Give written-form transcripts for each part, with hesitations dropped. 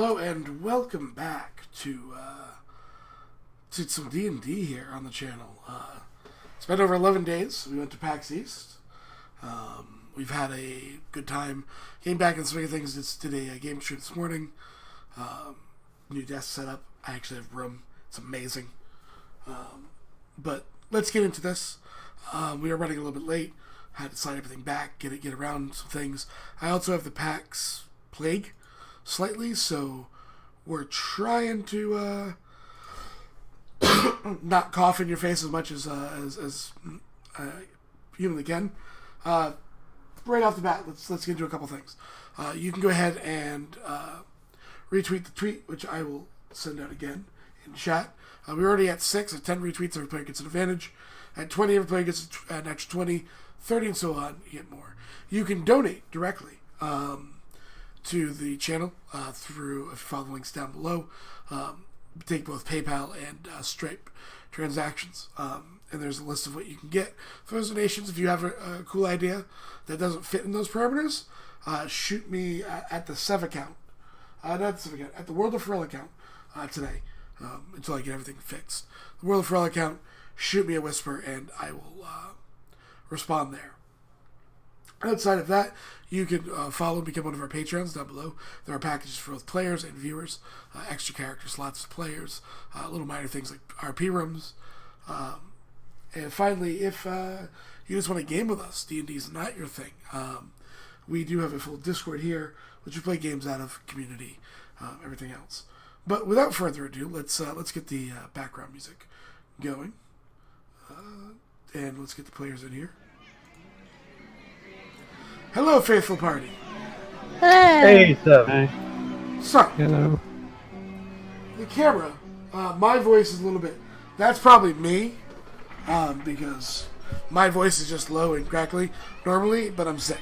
Hello and welcome back to some D&D here on the channel. It's been over 11 days. We went to PAX East. We've had a good time. Came back and swing of things. Did a game stream this morning. New desk setup. I actually have room. It's amazing. But let's get into this. We are running a little bit late. Had to slide everything back, get around some things. I also have the PAX plague slightly, so we're trying to not cough in your face as much as humanly can. Right off the bat, let's get into a couple things. You can go ahead and retweet the tweet, which I will send out again in chat. We're already at 6. At 10 retweets, every player gets an advantage. At 20, every player gets an extra 20. 30 and so on, you get more. You can donate directly to the channel through, if you follow the links down below, take both PayPal and Stripe transactions. And there's a list of what you can get for those donations. If you have a cool idea that doesn't fit in those parameters, shoot me at the Sev account. Not the Sev account, at the World of Pharrell account today, until I get everything fixed. The World of Pharrell account, shoot me a whisper and I will respond there. Outside of that, you can follow and become one of our patrons down below. There are packages for both players and viewers, extra character slots for players, little minor things like RP rooms. And finally, if you just want to game with us, D&D is not your thing. We do have a full Discord here, which we play games out of, community, everything else. But without further ado, let's get the background music going. And let's get the players in here. Hello, faithful party. Hey, so. So, Hello. the camera, my voice is a little bit, that's probably me, because my voice is just low and crackly normally, but I'm sick.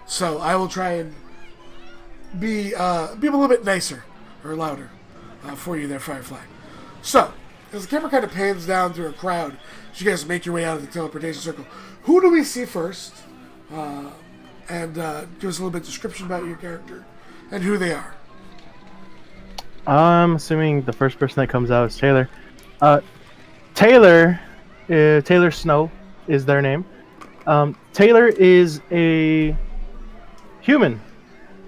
So I will try and be a little bit nicer or louder for you there, Firefly. So, as the camera kind of pans down through a crowd, as you guys make your way out of the teleportation circle, who do we see first? And give us a little bit of description about your character and who they are. I'm assuming the first person that comes out is Taylor. Taylor Snow is their name. Taylor is a human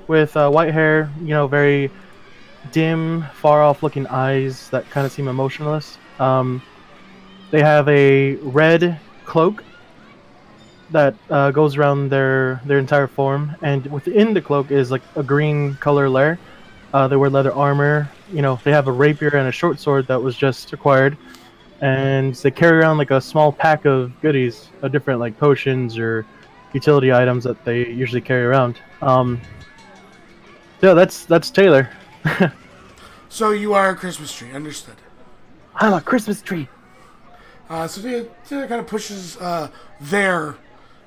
with white hair, very dim, far-off looking eyes that kind of seem emotionless. They have a red cloak that goes around their entire form, and within the cloak is like a green color layer. They wear leather armor. They have a rapier and a short sword that was just acquired, and they carry around like a small pack of goodies, of different like potions or utility items that they usually carry around. Yeah, that's Taylor. So you are a Christmas tree, understood. I'm a Christmas tree. So Taylor kind of pushes their,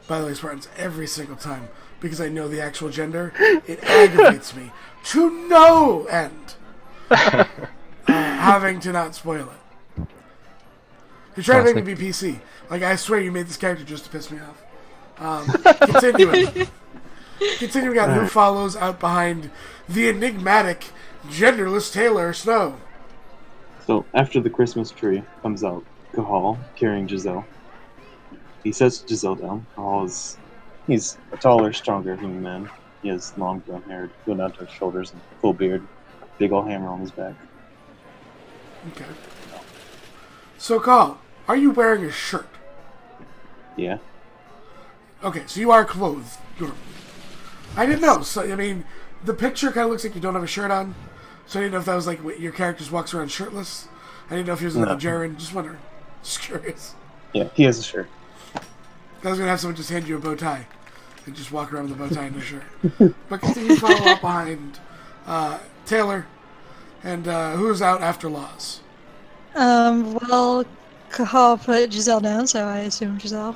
by the way, Spartans, every single time, because I know the actual gender. It aggravates me to no end, having to not spoil it. You're trying to make me be PC. Like, I swear you made this character just to piss me off. Continuing on, who follows out behind the enigmatic, genderless Taylor Snow? So, after the Christmas tree comes out, Cahal, carrying Giselle. He sets Giselle down. He's a taller, stronger human man. He has long brown hair going down to his shoulders and full beard. Big old hammer on his back. Okay. So, Cahal, are you wearing a shirt? Yeah. Okay, so you are clothed. I didn't know. So, I mean, the picture kind of looks like you don't have a shirt on. So I didn't know if that was like your character just walks around shirtless. I didn't know if he was like a Jaren. Just wondering. Just curious. Yeah, he has a shirt. I was going to have someone just hand you a bow tie and just walk around with a bow tie and a shirt. But continue to follow up behind Taylor. And who's out after Laws? Well, Cahal put Giselle down, so I assume Giselle.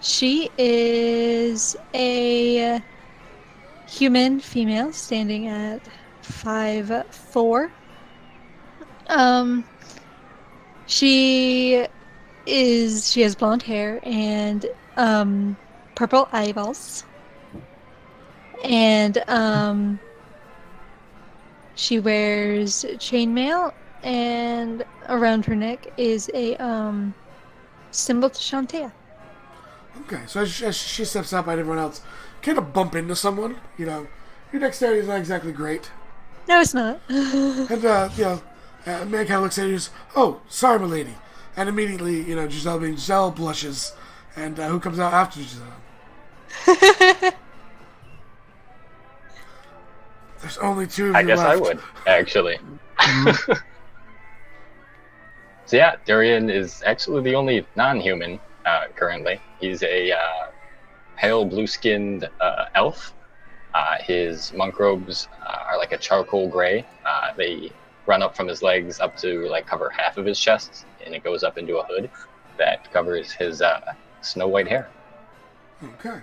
She is a human female standing at 5'4". She has blonde hair and purple eyeballs. And she wears chainmail, and around her neck is a symbol to Shantae. Okay, so as she steps up and everyone else kind of bump into someone, your dexterity is not exactly great. No, it's not. And, man kind of looks at you and says, "Oh, sorry, milady." And immediately, Giselle blushes. And who comes out after Giselle? There's only two of you I guess left. I would, actually. So yeah, Durian is actually the only non-human currently. He's a pale blue-skinned elf. His monk robes are like a charcoal gray. They run up from his legs up to like cover half of his chest, and it goes up into a hood that covers his snow white hair. Okay.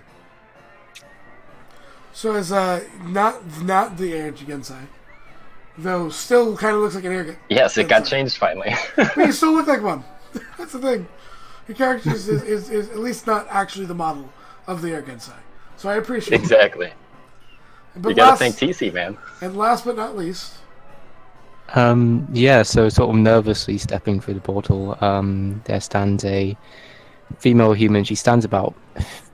So it's not the air Gensai, though still kind of looks like an air. Yes, it got changed finally. But you still look like one. That's the thing. Your character is at least not actually the model of the air Gensai. So I appreciate Exactly. it. But You gotta thank TC, man. And last but not least, So sort of nervously stepping through the portal, there stands a female human. She stands about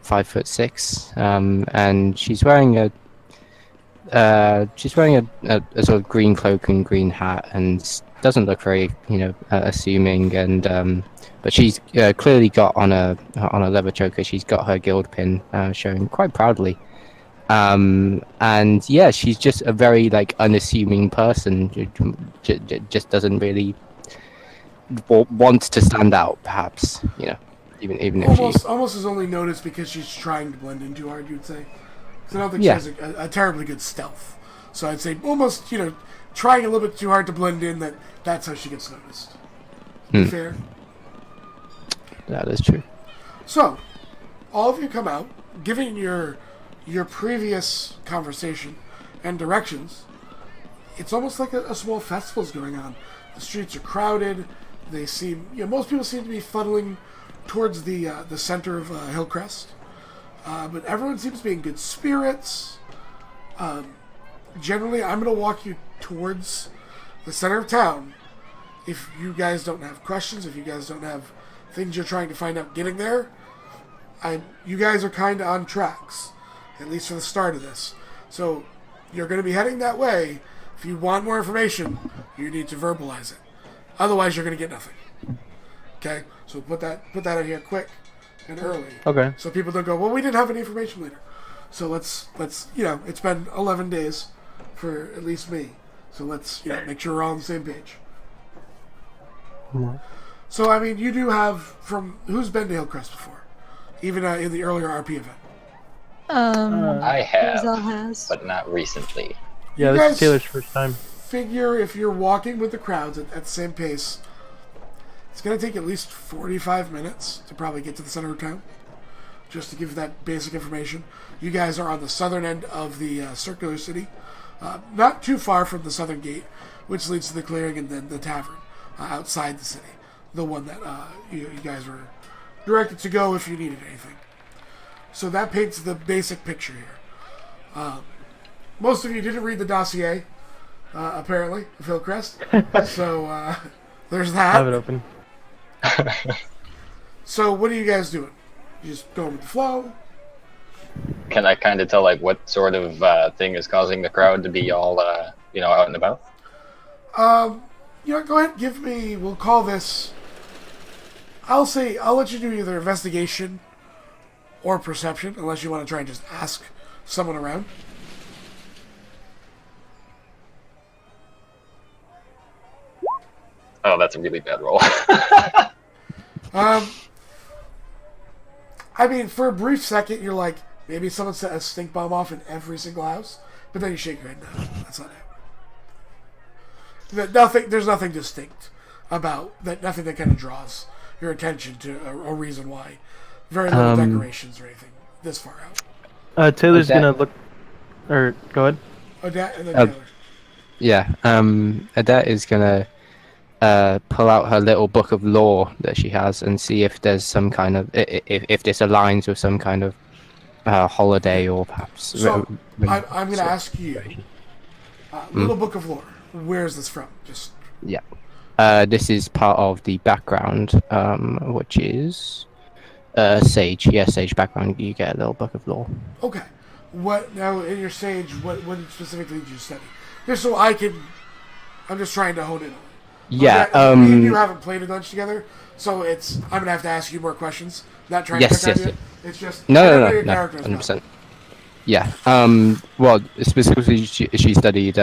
5'6", and she's wearing a sort of green cloak and green hat, and doesn't look very assuming. And but she's clearly got on a leather choker. She's got her guild pin showing quite proudly. And yeah, she's just a very unassuming person. Just doesn't really want to stand out, perhaps. Even if she almost is only noticed because she's trying to blend in too hard. You'd say. Because I don't think Yeah. she has a terribly good stealth. So I'd say almost trying a little bit too hard to blend in. That's how she gets noticed. Fair. that is true. So, all of you come out, giving your previous conversation and directions. It's almost like a small festival's going on. The streets are crowded. They seem, most people seem to be funneling towards the center of Hillcrest. But everyone seems to be in good spirits. Generally, I'm going to walk you towards the center of town. If you guys don't have questions, if you guys don't have things you're trying to find out getting there, you guys are kind of on tracks, at least for the start of this. So you're going to be heading that way. If you want more information, you need to verbalize it. Otherwise, you're going to get nothing. Okay? So put that out here quick and early. Okay. So people don't go, well, we didn't have any information later. So let's it's been 11 days for at least me. So let's make sure we're all on the same page. So, you do have who's been to Hillcrest before? Even in the earlier RP event. I have, Giselle has. but not recently. Yeah, You this guys is Taylor's first time. Figure if you're walking with the crowds at the same pace, it's going to take at least 45 minutes to probably get to the center of town. Just to give you that basic information. You guys are on the southern end of the circular city. Not too far from the southern gate, which leads to the clearing and then the tavern outside the city. The one that you guys were directed to go if you needed anything. So that paints the basic picture here. Most of you didn't read the dossier, apparently, of Hillcrest. So there's that. Have it open. So what are you guys doing? You just going with the flow? Can I kind of tell what sort of thing is causing the crowd to be all out and about? Go ahead and give me, we'll call this, I'll let you do either investigation or perception, unless you want to try and just ask someone around. Oh, that's a really bad roll. For a brief second, you're like, maybe someone set a stink bomb off in every single house, but then you shake your head, no, that's not it. There's nothing distinct about that, nothing that kind of draws your attention to a reason why. Very little decorations or anything this far out. Taylor's gonna look, or go ahead. Odette and then Taylor. Yeah, Adette is gonna pull out her little book of lore that she has and see if there's some kind of if this aligns with some kind of holiday or perhaps. So I'm going to ask you, Little Book of Lore. Where is this from? Just Yeah. This is part of the background, which is Sage. Yeah, Sage background. You get a little book of lore. okay. What now in your Sage? What specifically did you study? Just so I can. I'm just trying to hone in on it. Yeah. Me and you haven't played a bunch together, so I'm gonna have to ask you more questions. Not trying to pick on you. It's just No, your no, character is 100%. Yeah. Well, specifically, she studied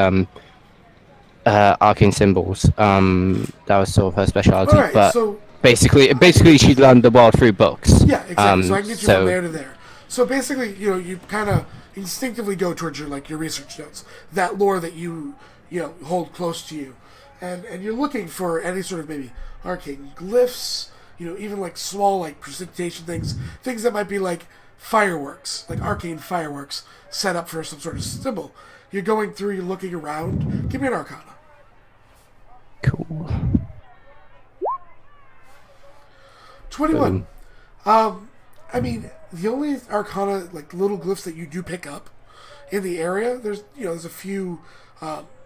arcane symbols. That was sort of her specialty. All right, but so basically, she learned the world through books. yeah, exactly. So I can get you from there to there. So basically, you kind of instinctively go towards your research notes, that lore that you hold close to you, and you're looking for any sort of maybe arcane glyphs, even like small like precipitation things that might be like fireworks, like arcane fireworks set up for some sort of symbol. You're going through, you're looking around. Give me an Arcana. Cool. 21. I mean, the only Arcana, like little glyphs that you do pick up in the area, there's a few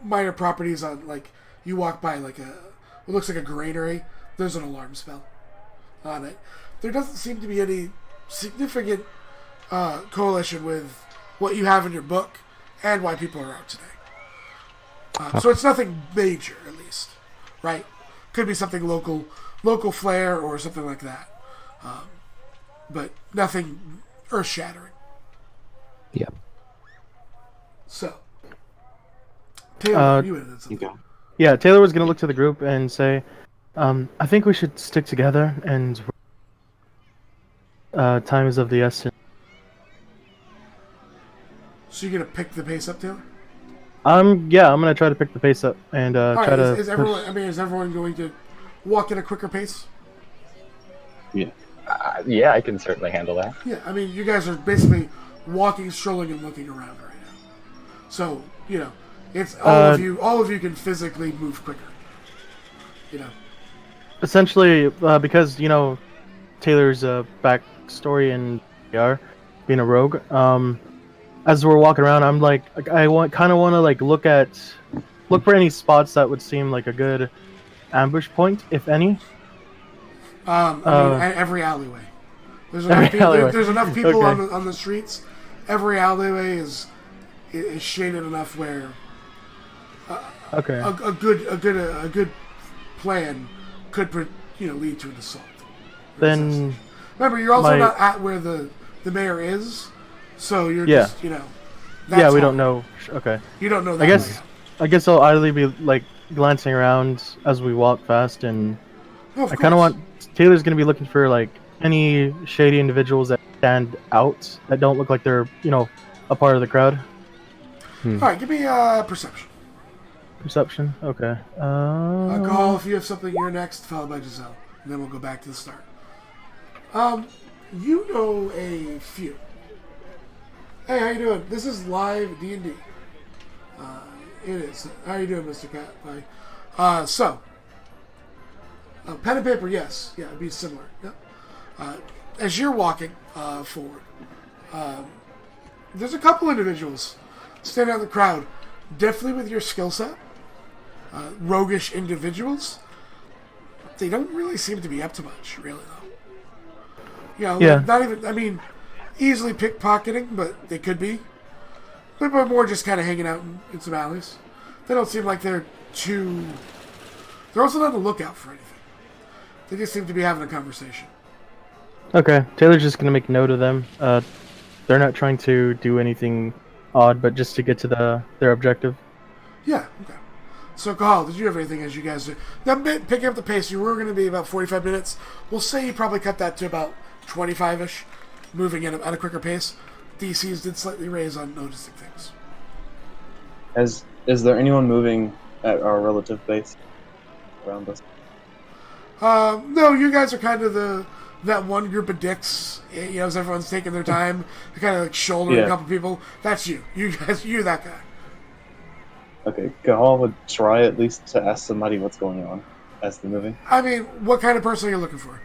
minor properties on, like, you walk by like what looks like a granary. There's an alarm spell on it. There doesn't seem to be any significant correlation with what you have in your book and why people are out today. So it's nothing major, at least, right? Could be something local flair or something like that. But nothing earth-shattering. Yep. So, Taylor, you ended something. Okay. Yeah, Taylor was gonna look to the group and say, I think we should stick together, and time is of the essence. So you're gonna pick the pace up, Taylor? I'm gonna try to pick the pace up and All try right, to. is everyone going to walk at a quicker pace? Yeah. Yeah, I can certainly handle that. Yeah, I mean, you guys are basically walking, strolling, and looking around right now. So, it's all of you can physically move quicker. Essentially, because Taylor's backstory and PR being a rogue. As we're walking around, I'm like, I kind of want to like look for any spots that would seem like a good ambush point, if any. I mean, every alleyway. There's enough people Okay. on the streets. Every alleyway is shaded enough where Okay. a good plan could lead to an assault. Then Remember, you're also not at where the mayor is, so you're Yeah. just that's yeah, we all. don't know. Okay. You don't know that. I guess I'll idly be like glancing around as we walk fast, and No, of I kind of course. want Taylor's gonna be looking for like any shady individuals that stand out that don't look like they're a part of the crowd. All right, give me perception. Perception. Okay. Alcohol, if you have something, you're next, followed by Giselle. And then we'll go back to the start. You know a few. Hey, how you doing? This is live D&D. It is. How you doing, Mr. Cat? Bye. Pen and paper, yes. Yeah, it'd be similar. Yep. As you're walking forward, there's a couple individuals standing out in the crowd, definitely with your skill set. Roguish individuals. They don't really seem to be up to much, really, though. Yeah. Not even, I mean, easily pickpocketing, but they could be. But more just kind of hanging out in some alleys. They don't seem like they're too... They're also not on the lookout for anything. They just seem to be having a conversation. Okay. Taylor's just gonna make note of them. They're not trying to do anything odd, but just to get to their objective. Yeah, okay. So, Kahal, did you have anything as you guys do? Now, picking up the pace, you were going to be about 45 minutes. We'll say you probably cut that to about 25-ish, moving at a quicker pace. DCs did slightly raise on noticing things. Is there anyone moving at our relative base around us? No, you guys are kind of that one group of dicks, as everyone's taking their time, kind of like shouldering a couple people. That's you. You guys, you're that guy. Okay, Kahal would try at least to ask somebody what's going on as they're moving. I mean, what kind of person are you looking for?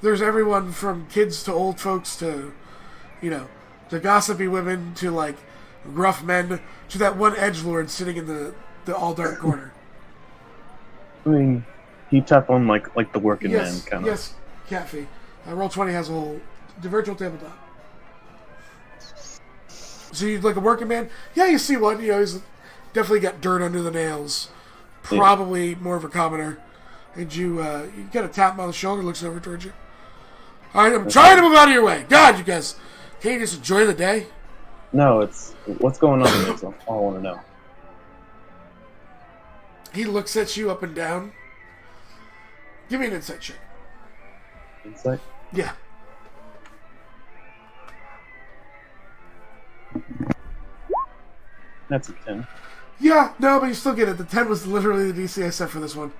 There's everyone from kids to old folks to, to gossipy women to like gruff men to that one edgelord sitting in the all dark corner. I mean, he tap on like the working man Yes, kind of. yes, Catfee. Roll20 has a whole virtual tabletop. So you like a working man? Yeah, you see one. You know, he's definitely got dirt under the nails. Probably more of a commoner. And you get a tap him on the shoulder, looks over towards you. All right, I'm trying to move out of your way. God, you guys, can't you just enjoy the day? No, it's what's going on. That's all I want to know. He looks at you up and down. Give me an insight check. Insight. Yeah. That's a 10. Yeah, no, but you still get it. The 10 was literally the DC I set for this one.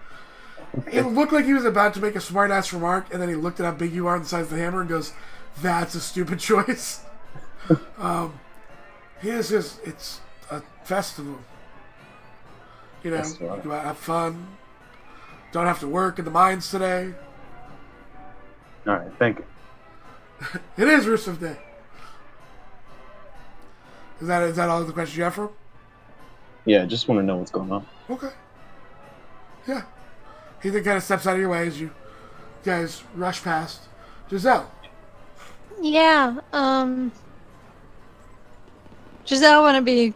It looked like he was about to make a smart-ass remark, and then he looked at how big you are on the size of the hammer and goes, "That's a stupid choice." It's a festival. You know, Festival. you go out, have fun. Don't have to work in the mines today. All right, thank you. It is Rusev Day. Is that all the questions you have for him? Yeah, just want to know what's going on. Okay. Yeah. He then kind of steps out of your way as you guys rush past. Giselle. Yeah, Giselle wouldn't be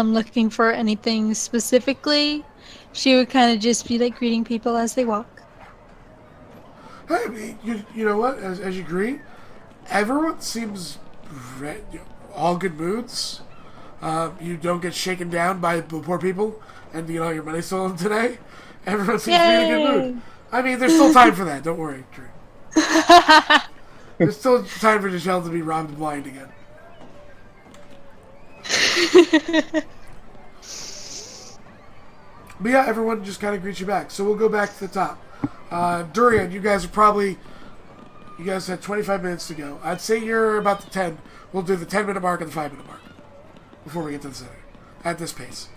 looking for anything specifically. She would kind of just be like greeting people as they walk. Hey, you know what? As you greet, everyone seems all good moods. You don't get shaken down by the poor people, and you know your money's stolen today. Everyone seems to be in a good mood. I mean, there's still time for that. Don't worry, Drew. There's still time for Giselle to be robbed blind again. But yeah, everyone just kind of greets you back. So we'll go back to the top. Durian, you guys had 25 minutes to go. I'd say you're about the 10. We'll do the 10-minute mark and the 5-minute mark before we get to the center at this pace.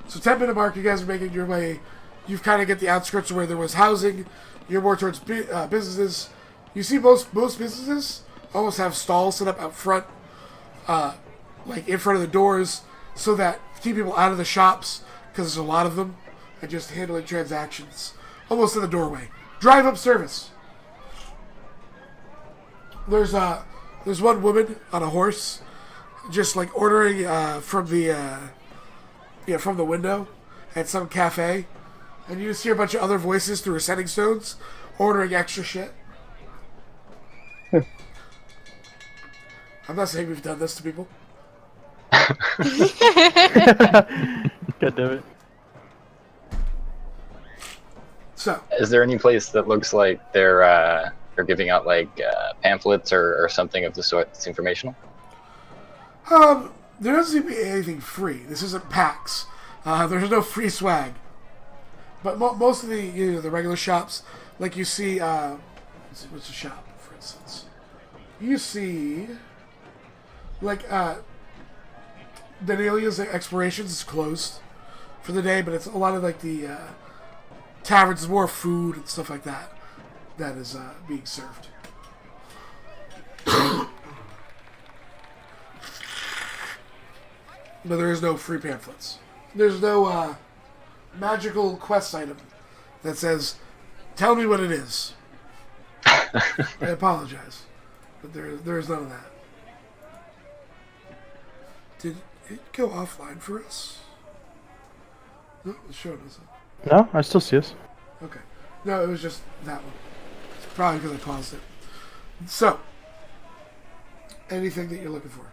So 10-minute mark, you guys are making your way. You've kind of get the outskirts of where there was housing. You're more towards businesses. You see most businesses almost have stalls set up out front, like in front of the doors, so that to keep people out of the shops, because there's a lot of them, and just handling transactions almost in the doorway. Drive-up service. There's one woman on a horse, just like ordering from the window at some cafe, and you just hear a bunch of other voices through her setting stones ordering extra shit. I'm not saying we've done this to people. God damn it. So, Is there any place that looks like they're giving out like pamphlets or something of the sort that's informational? there doesn't seem to be anything free. This isn't PAX. There's no free swag. But most of the regular shops, like you see, what's the shop, for instance? You see, like, Danielia's Explorations is closed for the day, but it's a lot of, like, the taverns, more food and stuff like that that is being served. But there is no free pamphlets. There's no magical quest item that says, "Tell me what it is." I apologize, but there is none of that. Did it go offline for us? No, the show doesn't. No, I still see us. Okay. No, it was just that one. It's probably because I paused it. So, anything that you're looking for?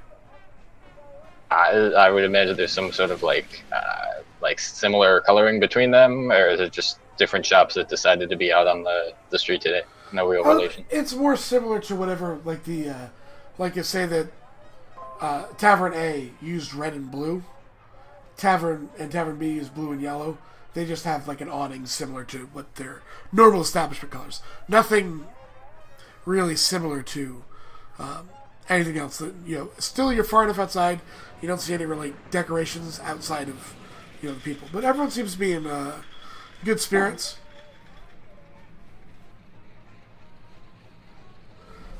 I would imagine there's some sort of like similar coloring between them, or is it just different shops that decided to be out on the street today? No real relation. It's more similar to whatever, like the, like you say that Tavern A used red and blue. Tavern B used blue and yellow. They just have like an awning similar to what their normal establishment colors. Nothing really similar to anything else. That, still you're far enough outside. You don't see any really decorations outside of the people. But everyone seems to be in good spirits.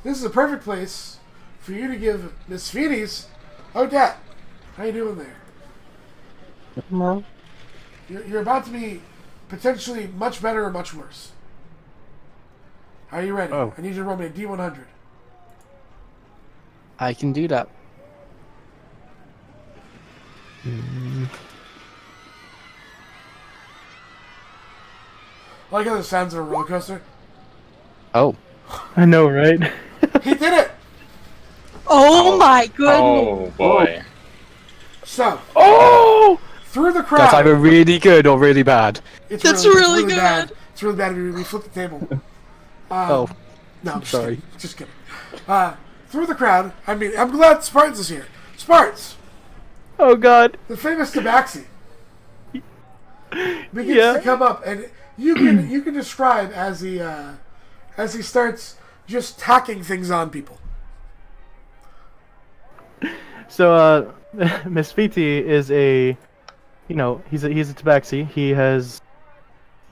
This is a perfect place for you to give Miss Phoenix. Odette, how you doing there? Well, You're about to be potentially much better or much worse. Are you ready? Oh. I need you to roll me a D100. I can do that. I like how the sounds of a roller coaster. Oh. I know, right? He did it! Oh my goodness! Oh boy. So, Oh! through the crowd. That's either really good or really bad. That's really good. Bad. It's really bad. We flipped the table. Oh. No, I'm just Sorry. kidding. Just kidding. Through the crowd, I mean, I'm glad Spartans is here. Spartans, Oh god. the famous Tabaxi, begins Yeah. to come up, and you can describe as he starts just tacking things on people. So, Miss Fiti is a, he's a tabaxi. He has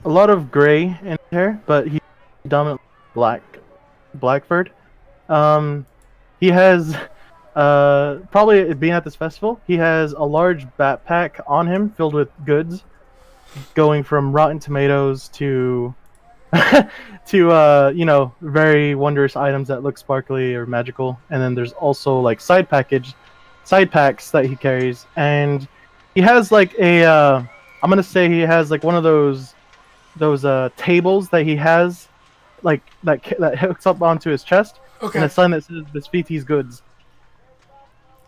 a lot of gray in his hair, but he's dominantly black furred. He has, probably being at this festival, he has a large backpack on him filled with goods, going from rotten tomatoes to, very wondrous items that look sparkly or magical. And then there's also like side packs that he carries, and he has like I'm gonna say he has like one of those tables that he has like that hooks up onto his chest, Okay. and a sign that says Vesviti's goods.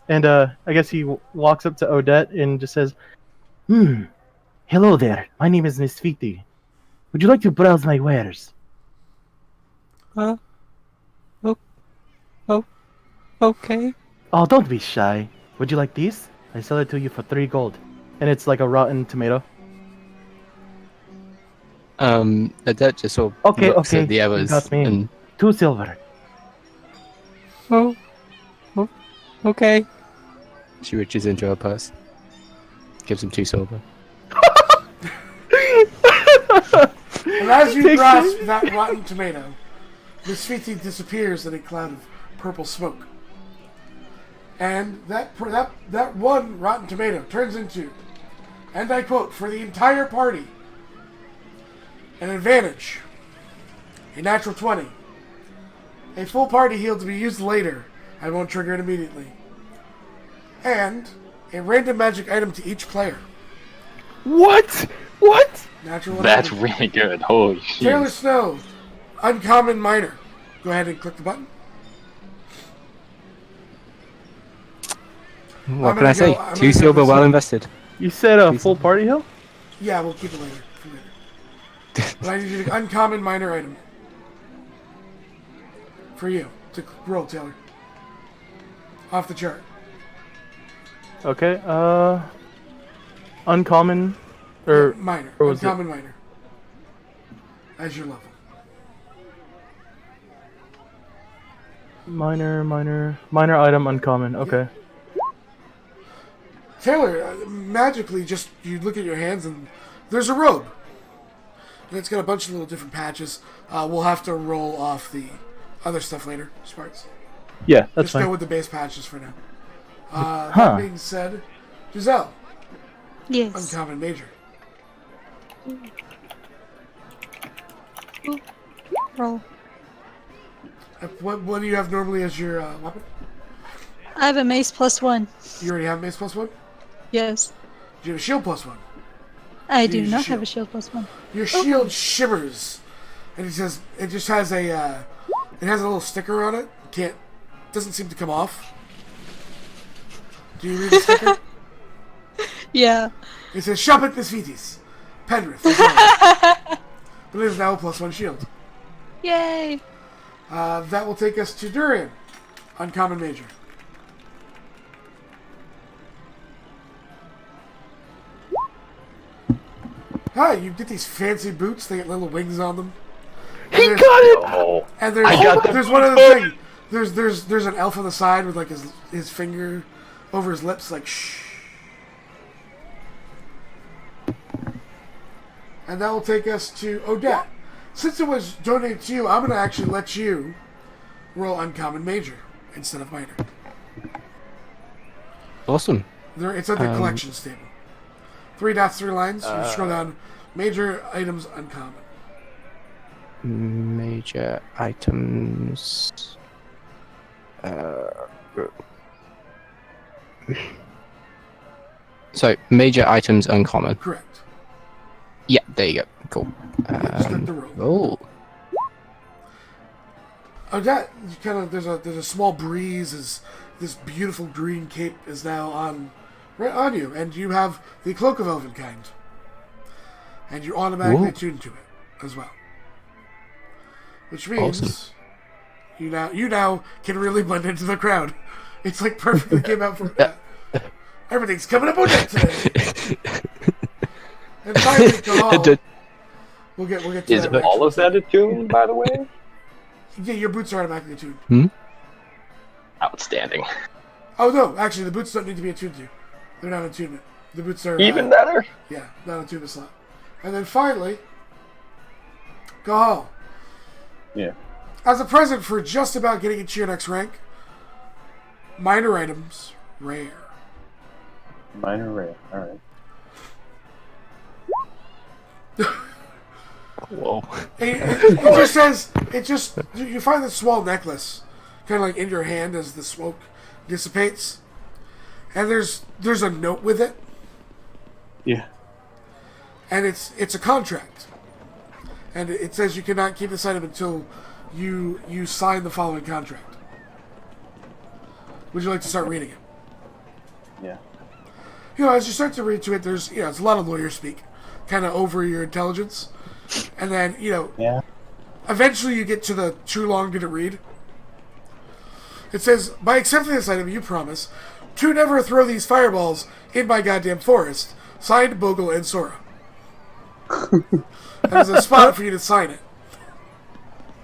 And I guess he walks up to Odette and just says, hello there, my name is Vesviti. Would you like to browse my wares? Okay. Oh, don't be shy. Would you like these? I sell it to you for 3 gold. And it's like a rotten tomato. That just sort of looks Okay, at the you others got me. and 2 silver. okay. She reaches into her purse, gives him 2 silver. And as you Takes grasp that rotten tomato, Miss Fiti disappears in a cloud of purple smoke. And that one rotten tomato turns into, and I quote, for the entire party, an advantage, a natural 20, a full party heal to be used later, I won't trigger it immediately, and a random magic item to each player. What? Natural 1. That's really good. Holy shit. Taylor Snow, Uncommon Minor. Go ahead and click the button. What I'm can I gonna say? go- I'm 2 gonna go silver, for well some- invested. You said a full party hill? Yeah, we'll keep it later. For later. But I need you to Uncommon Minor item. For you. To roll, Taylor. Off the chart. Okay, uncommon, or Minor. or was it- Uncommon Minor. As your level. minor item, uncommon. Okay. Taylor, magically, just you look at your hands and there's a robe. And it's got a bunch of little different patches. We'll have to roll off the other stuff later, Sparks. Yeah, that's Just go fine. with the base patches for now. Huh. That being said, Giselle, Yes. Uncommon Major. Roll. What do you have normally as your weapon? I have a mace +1. You already have mace +1? Yes. Do you have a shield +1? I You do use your not have shield. a shield +1. Your shield shimmers, and it just has a little sticker on it. Doesn't seem to come off. Do you read the sticker? Yeah. It says "Shop at Miss Vitis, Penrith." But it is now a +1 shield. Yay. That will take us to Durian, Uncommon Major. Hi, you get these fancy boots. They get little wings on them. He got it! Oh. And there's, I got the there's one other thing. There's an elf on the side with like his finger over his lips, like shh. And that will take us to Odette. Since it was donated to you, I'm gonna actually let you roll Uncommon Major instead of minor. Awesome. It's at the collections table. 3 dots, 3 lines. You scroll down. Major items uncommon. Major items. So, major items uncommon. Correct. Yeah, there you go. Cool. Just at the roll. Oh, That kind of there's a small breeze as this beautiful green cape is now right on you, and you have the cloak of elvenkind, and you're automatically Whoa. attuned to it as well, which means Awesome. you now can really blend into the crowd. It's like perfectly came out for everything's coming up on deck today. And finally, Cahal. We'll get to Is that all of that attuned, by the way? Yeah, your boots are automatically attuned. Outstanding. Oh no, actually, the boots don't need to be attuned to. They're not attunement. The boots are Even better. Yeah, not attunement slot. And then finally, Cahal. Yeah. As a present for just about getting into your next rank, minor items rare. Minor rare. All right. whoa. It just says, you find this small necklace, kind of like in your hand as the smoke dissipates, and there's a note with it, Yeah. and it's a contract, and it says you cannot keep this item until you sign the following contract. Would you like to start reading it? Yeah. As you start to read to it, there's it's a lot of lawyer speak, kind of over your intelligence, and then Yeah. eventually you get to the too long to read. It says, by accepting this item, you promise to never throw these fireballs in my goddamn forest. Signed, Bogle and Sora. There's a spot for you to sign it.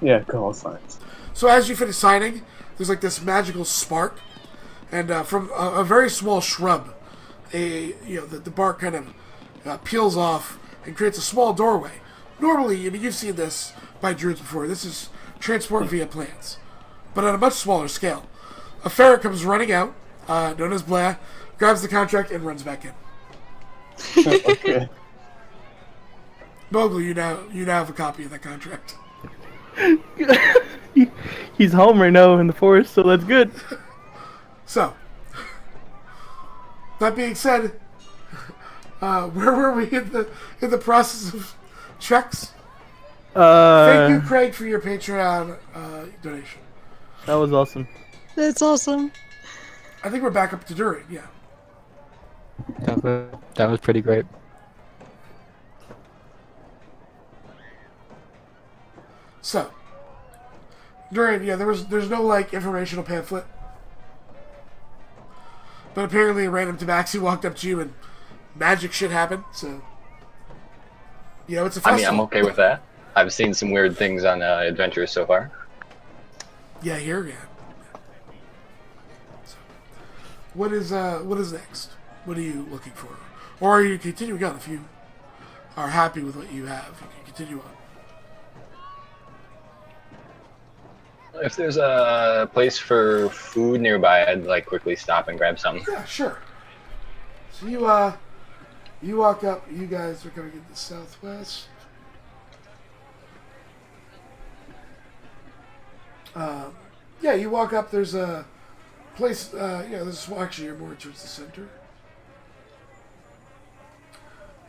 Yeah. Call signs. So as you finish signing, there's like this magical spark, and from a very small shrub, the bark kind of peels off and creates a small doorway. Normally, you've seen this by druids before. This is transport via plants, but on a much smaller scale. A ferret comes running out, known as Blah, grabs the contract and runs back in. Okay. Bogle, you now have a copy of that contract. He's home right now in the forest, so that's good. So, that being said, where were we in the process of checks? Thank you, Craig, for your Patreon donation. That was awesome. That's awesome. I think we're back up to Durian, yeah. That was pretty great. So, Durian, there's no informational pamphlet. But apparently a random tabaxi walked up to you and magic shit happened, so it's a festival. I mean, I'm okay with that. I've seen some weird things on adventures so far. Yeah, here, yeah. So, what is next? What are you looking for? Or are you continuing on? If you are happy with what you have, you can continue on. If there's a place for food nearby, I'd quickly stop and grab some. Yeah, sure. So you walk up. You guys are going to get the southwest. You walk up. There's a place. Actually, you're more towards the center.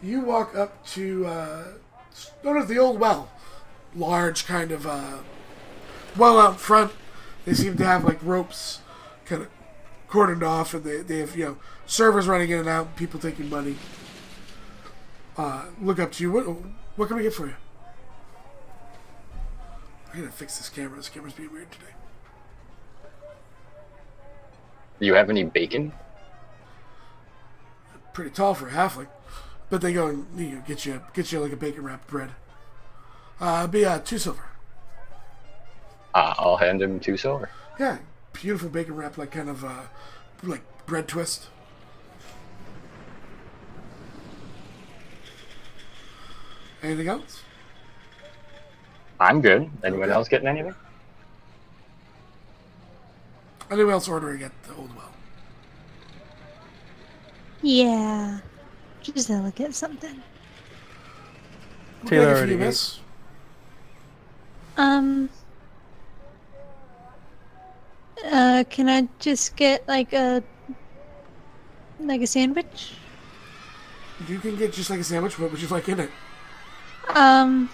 You walk up to known as the Old Well, large kind of well out front. They seem to have ropes, kind of cordoned off, and they have servers running in and out, people taking money. Look up to you. What can we get for you? I gotta fix this camera. This camera's being weird today. Do you have any bacon? Pretty tall for a halfling, but they go and get you like a bacon wrapped bread. Be 2 silver. I'll hand him 2 silver. Yeah, beautiful bacon wrap, kind of bread twist. Anything else? I'm good. Anyone else getting anything? Anyone else ordering at the Old Well? Yeah. Giselle, get something. What Taylor can I get for already you, ate. miss? Can I just get like a sandwich? You can get just like a sandwich. What would you like in it? Um,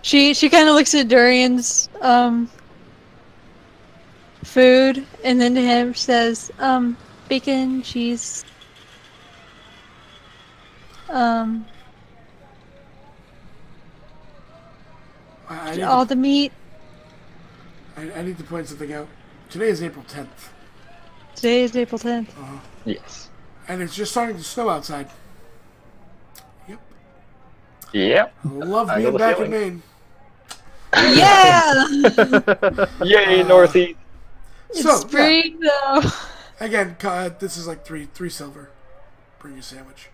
she kind of looks at Durian's food, and then to him says, bacon, cheese, I need all to, the meat. I need to point something out. Today is April 10th, Today is April 10th. Yes. and it's just starting to snow outside. Yep. Yep. I love I know being the back in feeling. Maine. Yeah! Yay, Northeast. It's So, yeah, spring, though. again, this is like three silver. Bring you a sandwich.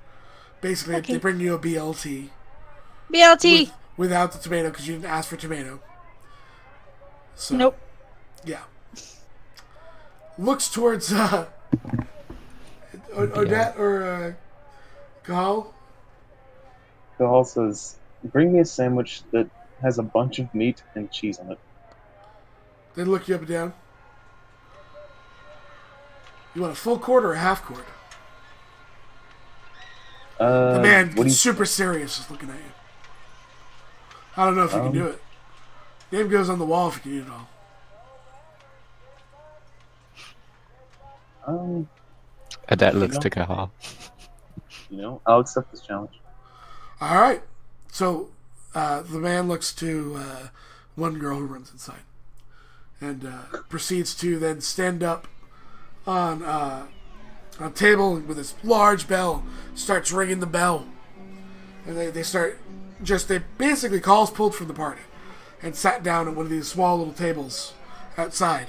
Basically, Okay. they bring you a BLT BLT! without the tomato because you didn't ask for tomato. So, Nope. Yeah. Looks towards Odette or Gal. Cahal says, "Bring me a sandwich that has a bunch of meat and cheese on it." They look you up and down. You want a full quart or a half quart? The man what do you? super serious is looking at you. I don't know if you can do it. Name goes on the wall if you can eat it all. Adet looks to Kahal. I'll accept this challenge. All right. So the man looks to one girl who runs inside and proceeds to then stand up on a table with this large bell, starts ringing the bell. And they start they basically calls pulled from the party and sat down at one of these small little tables outside.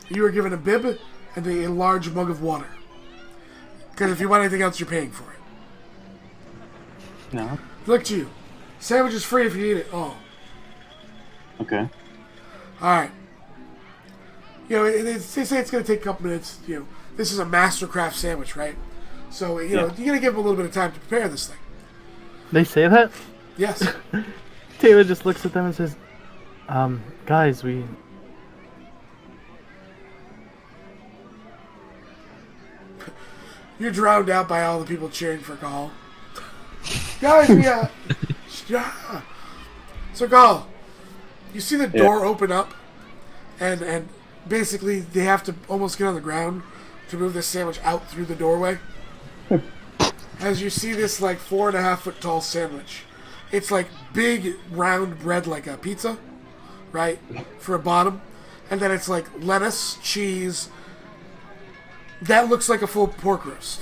You were given a bib and a large mug of water. Because if you want anything else, you're paying for it. No. Look to you. Sandwich is free if you eat it all. Okay. Alright. They say it's going to take a couple minutes. This is a mastercraft sandwich, right? So, you're going to give them a little bit of time to prepare this thing. They say that? Yes. Taylor just looks at them and says, guys, we... You're drowned out by all the people cheering for Gall. Guys, yeah. So, Gall, you see the door open up, and basically they have to almost get on the ground to move this sandwich out through the doorway. As you see this, 4.5 foot tall sandwich. It's big round bread like a pizza, right? For a bottom. And then it's lettuce, cheese. That looks like a full pork roast.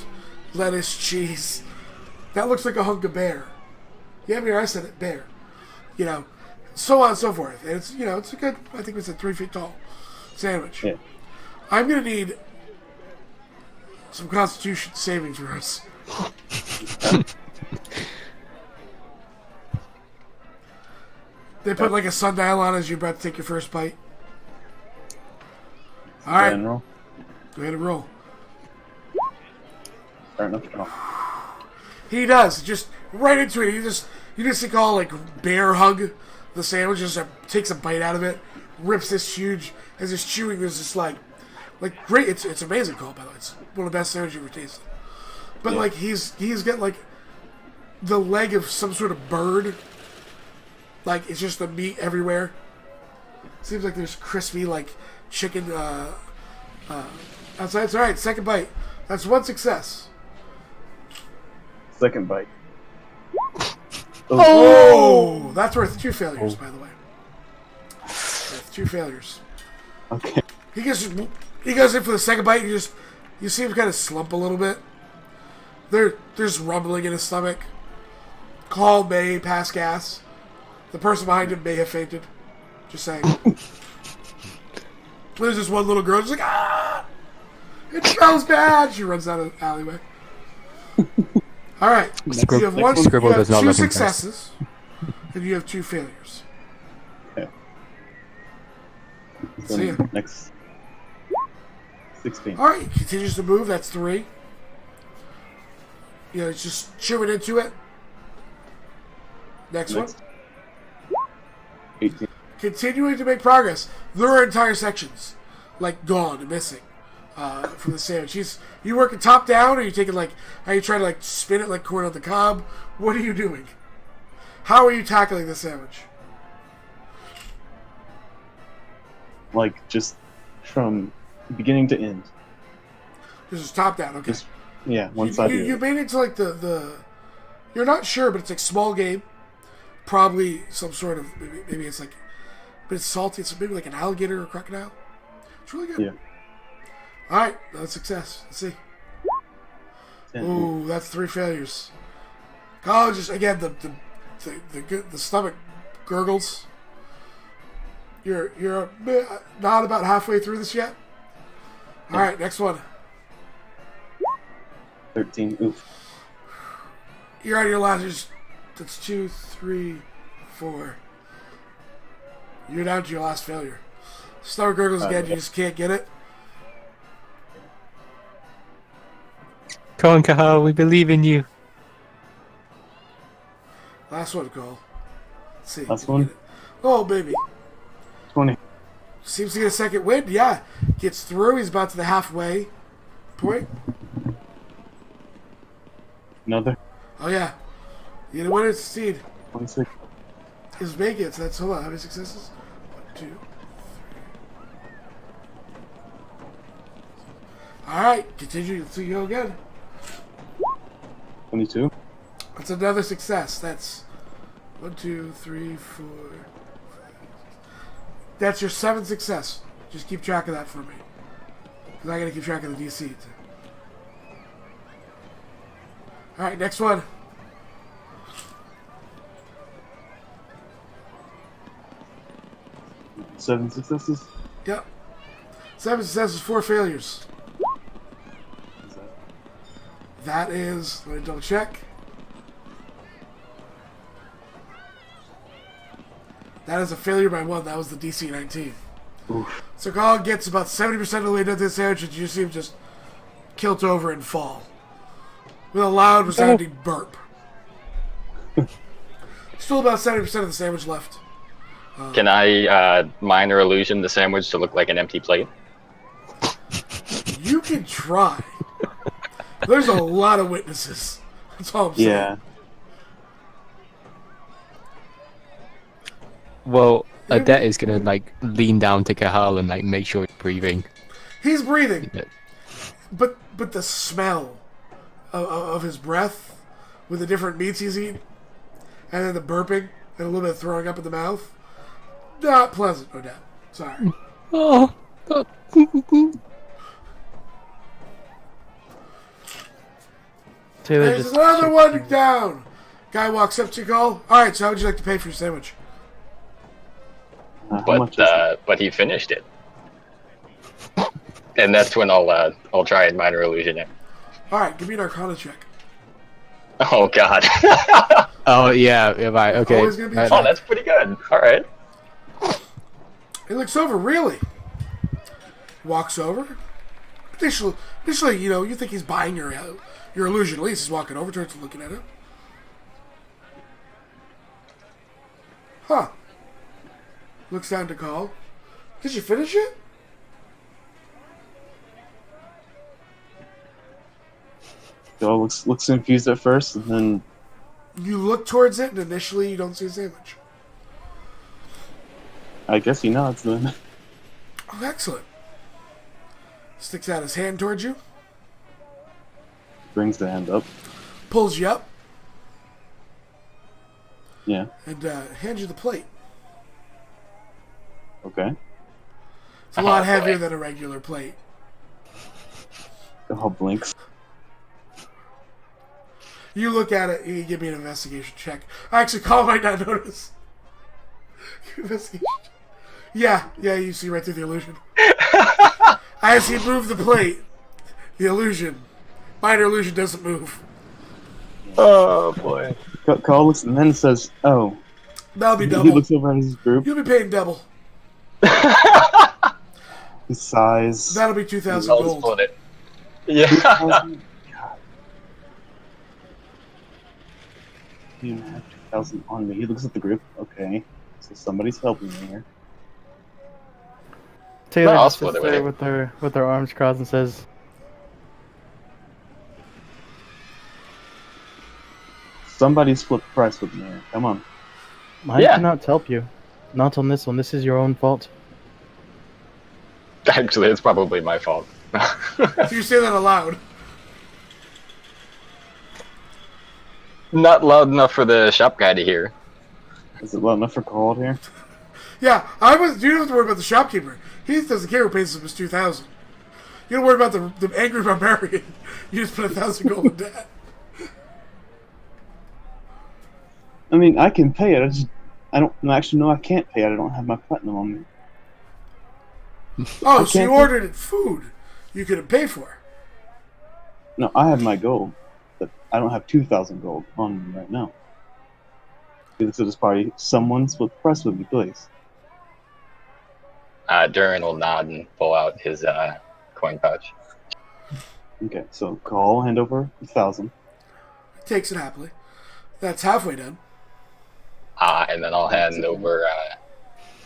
Lettuce, cheese. That looks like a hunk of bear. Yeah, I said it, bear. So on and so forth. And it's, it's a good, I think it's a 3 feet tall sandwich. Yeah. I'm going to need some Constitution savings for us. They put a sundial on as you're about to take your first bite. All right. General. Go ahead and roll. Starting off strong. He does. Just right into it. You just see Call bear hug the sandwich, just takes a bite out of it, rips this huge, as he's chewing, there's this great, it's amazing Call, by the way. It's one of the best sandwiches you've ever tasted. But he's got the leg of some sort of bird. It's just the meat everywhere. Seems like there's crispy chicken outside. It's alright, second bite. That's one success. Second bite. Oh! That's worth 2 failures, by the way. Worth 2 failures. Okay. He goes in for the second bite. You see him kind of slump a little bit. There's rumbling in his stomach. Call may pass gas. The person behind him may have fainted. Just saying. There's this one little girl just ah! It smells bad! She runs down the alleyway. Alright. You have Scribble you have does not 2 look impressed. successes. And you have 2 failures. Okay. See ya. Next 16. All right, he continues to move. That's 3. You know, he's just chewing into it. Next one. 18. Continuing to make progress. There are entire sections, like, gone and missing from the sandwich. You working top down, or are you taking, like, are you trying to, like, spin it like corn on the cob? What are you doing? How are you tackling the sandwich? Like, just from beginning to end. Just top down, okay. Just, yeah, one side. You made it to, like, the... You're not sure, but it's, like, small game. Probably some sort of... Maybe it's, like... But it's salty. It's maybe like an alligator or a crocodile. It's really good. Yeah. All right, that's success. Let's see. 10. Ooh, that's 3 failures. Oh, just again the stomach gurgles. You're not about halfway through this yet. All right, next one. 13. Oof. You're on your last. That's 2, 3, 4. You're down to your last failure. Stomach gurgles again. You just can't get it. Come on, Kahal, we believe in you. Last one, Cole. Let's see. Last one? Oh, baby. 20. Seems to get a second win. Yeah. Gets through. He's about to the halfway point. Another. Oh, yeah. You know what it's seed. 26. His Vegas. That's, hold on. How many successes? 1, 2, 3. All right. Continue. Let's see you go again. 22. That's another success. That's 1, 2, 3, 4. 5, 6. That's your 7th success. Just keep track of that for me. Because I got to keep track of the DC. Too. All right, next one. Seven successes. Yep. 7 successes, 4 failures. That is, let me double check. That is a failure by 1. That was the DC 19. Oof. So Carl gets about 70% of the way down to the sandwich, and you see him just kilt over and fall. With a loud resounding burp. Still about 70% of the sandwich left. Can I minor illusion the sandwich to look like an empty plate? You can try. There's a lot of witnesses. That's all I'm saying. Yeah. Well, Odette is gonna like lean down to Kahal and like make sure he's breathing. He's breathing, but the smell of his breath with the different meats he's eating, and then the burping and a little bit of throwing up in the mouth, not pleasant, Odette. Sorry. Oh. Taylor There's just another one down. Guy walks up to you, Cole. All right, so how would you like to pay for your sandwich? How much is it? But he finished it, and that's when I'll try and minor illusion it. All right, give me an Arcana check. Oh God. Oh yeah, right, okay. Always gonna be a Oh, check. that's pretty good. All right. He looks over, really. Walks over. Initially, you know, you think he's buying your illusion. At least he's walking over, turns and looking at it. Huh. Looks down to Call. Did you finish it? Joe looks confused at first, and then You look towards it, and initially you don't see a sandwich. I guess he nods then. Oh, excellent. Sticks out his hand towards you. Brings the hand up. Pulls you up. Yeah. And hands you the plate. Okay. It's a lot boy. heavier than a regular plate. Kahal blinks. You look at it, you give me an investigation check. Actually, Call might not notice. Investigation check. Yeah, you see right through the illusion. As he moved the plate, the illusion, minor illusion doesn't move. Oh boy. Kahal looks and then says, "Oh." That'll be He double. looks over at his group. You'll be paying double. He sighs. That'll be 2,000 I'll gold. split it. Yeah. 2,000? God. 2,000 on me. He looks at the group. Okay. So somebody's helping me here. Taylor I'll just split sits it there with with her arms crossed and says, Somebody split the price with me here. Come on. I Yeah. cannot help you. Not on this one. This is your own fault. Actually, it's probably my fault. So you say that aloud. Not loud enough for the shop guy to hear. Is it loud enough for Call here? Yeah, you don't have to worry about the shopkeeper. He doesn't care who pays him his 2,000. You don't worry about the angry barbarian. You just put 1,000 gold in debt. I mean, I can pay it. I don't. Actually, no, I can't pay it. I don't have my platinum on me. Oh, so you can't- ordered food you couldn't pay for. No, I have my gold, but I don't have 2,000 gold on me right now. He looks at this party. Someone split the price with me, please. Durin will nod and pull out his coin pouch. Okay, so Call, hand over 1,000. Takes it happily. That's halfway done. And then I'll hand over,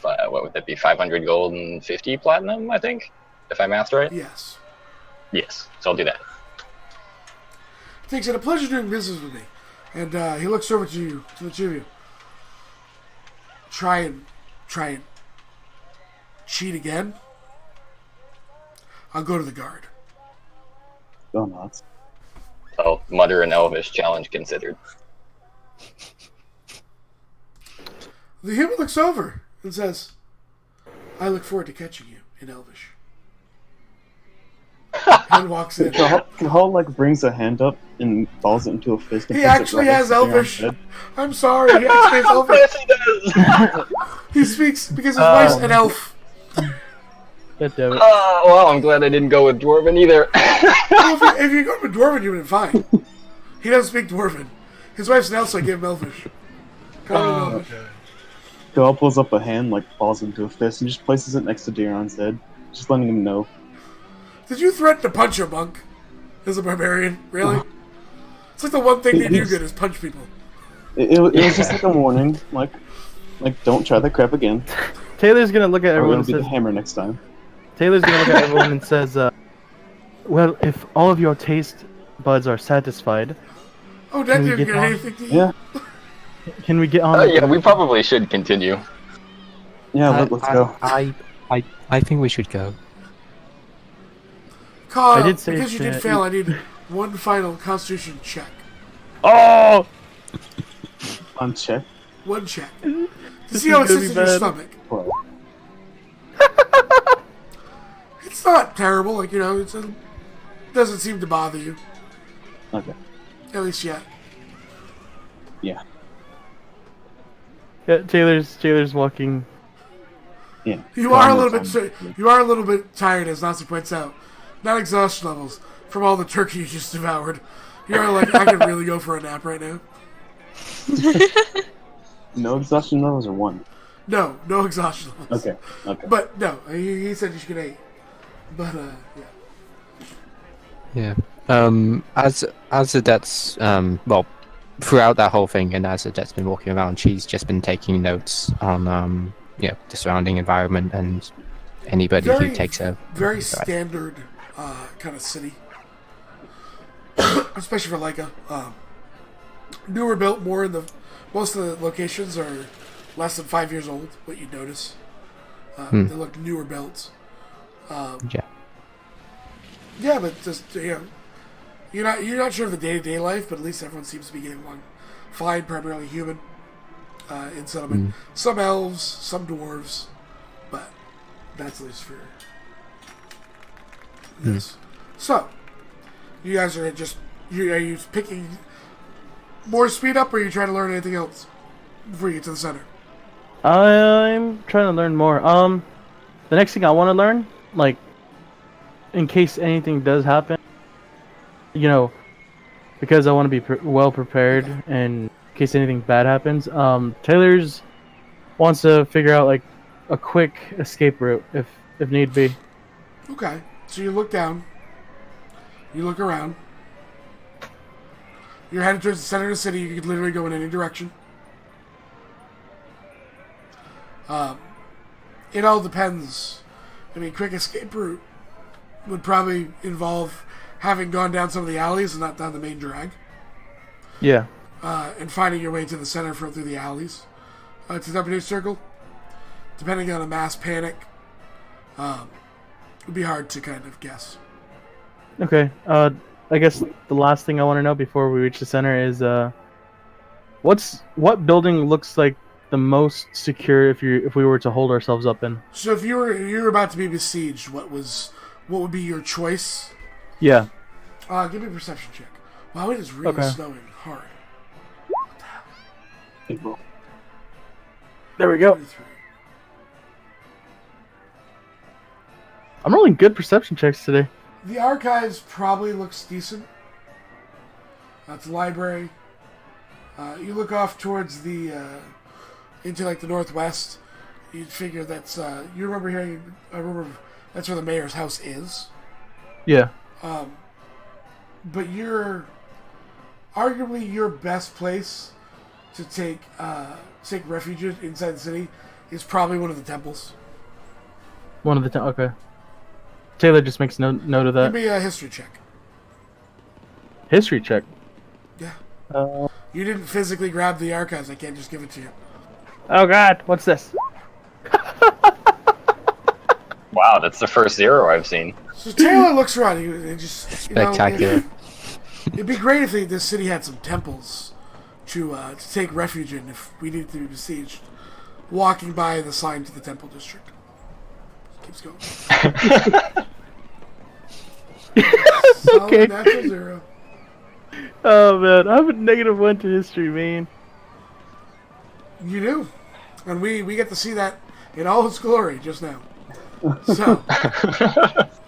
what would that be, 500 gold and 50 platinum, I think? If I mathed right? Yes. Yes, so I'll do that. Takes it a pleasure doing business with me. And he looks over to the two of you. Try and cheat again. I'll go to the guard. Go nuts. So, mutter and Elvish challenge considered. The human looks over and says, I look forward to catching you in Elvish. And walks in. Call like brings a hand up and balls it into a fist. And He puts it actually right has next to Elvish. Darren's head. I'm sorry, he actually has Elvish. Yes, he does! He speaks because his wife's an elf. God damn it. Oh, well, I'm glad I didn't go with Dwarven either. Well, if you go with Dwarven, you've been fine. He doesn't speak Dwarven. His wife's an elf, so I gave him Elvish. Call him Elvish. Call pulls up a hand, like balls it into a fist, and just places it next to Darren's head, just letting him know. Did you threaten to punch a monk as a barbarian? Really? It's like the one thing they do good is punch people. It was just like a warning, like don't try that crap again. Taylor's gonna look at Or everyone it'll and be the says, hammer next time. Taylor's gonna look at everyone and says, well, if all of your taste buds are satisfied, Oh, that Can we didn't get get on? anything to eat. Yeah, can we get on? Yeah, we probably should continue. yeah. Let's go. I think we should go. Carl, I did say because you did that fail, I need one final constitution check. Oh! Uncheck. One check. To This see how it is gonna sits be in your bad. stomach. Well, It's not terrible, like, it doesn't seem to bother you. okay. At least yet. Yeah. Yeah, Taylor's walking. Yeah. You are a Well, little no bit you are a little bit tired, as Nazi points out. Not exhaustion levels from all the turkey you just devoured. You're like, I could really go for a nap right now. No exhaustion levels or one. No exhaustion levels. Okay. Okay. But no, he said you should get 8. But yeah. Yeah. As Adette's well, throughout that whole thing, and as Adette's been walking around, she's just been taking notes on the surrounding environment and anybody who takes her. Very standard kind of city, especially for Leica. Newer built, more in the most of the locations are less than 5 years old. What you notice, they look newer built. Yeah. Yeah, but just you're not sure of the day-to-day life, but at least everyone seems to be getting along fine. Primarily human in settlement. Some elves, some dwarves, but that's at least for this. So, you guys are are you picking more speed up, or are you trying to learn anything else before you get to the center? I'm trying to learn more. The next thing I want to learn, like, in case anything does happen, because I want to be well prepared, and in case anything bad happens. Taylor's wants to figure out like a quick escape route if need be. Okay. So you look down. You look around. You're headed towards the center of the city. You could literally go in any direction. It all depends. I mean, quick escape route would probably involve having gone down some of the alleys and not down the main drag. Yeah. And finding your way to the center through the alleys. To the Deputy Circle. Depending on a mass panic, it would be hard to kind of guess. Okay. I guess the last thing I want to know before we reach the center is what building looks like the most secure if we were to hold ourselves up in? So if you were about to be besieged, what would be your choice? Yeah. Give me a perception check. Wow, it is really snowing hard. What the hell? There we go. 33. I'm rolling good perception checks today. The archives probably looks decent. It's a library. You look off towards the into like the northwest. You'd figure that's you remember hearing. I remember that's where the mayor's house is. Yeah. But arguably your best place to take refuge inside the city is probably one of the temples. Okay. Taylor just makes note of that. Give me a history check. History check. Yeah. You didn't physically grab the archives. I can't just give it to you. Oh God, what's this? Wow, that's the first 0 I've seen. So Taylor looks around. He just Spectacular. It'd be great if this city had some temples to take refuge in if we needed to be besieged. Walking by the sign to the temple district. Keeps going. Okay. Natural 0. Oh man, I have a -1 to history, man. You do. And we get to see that in all its glory just now. So,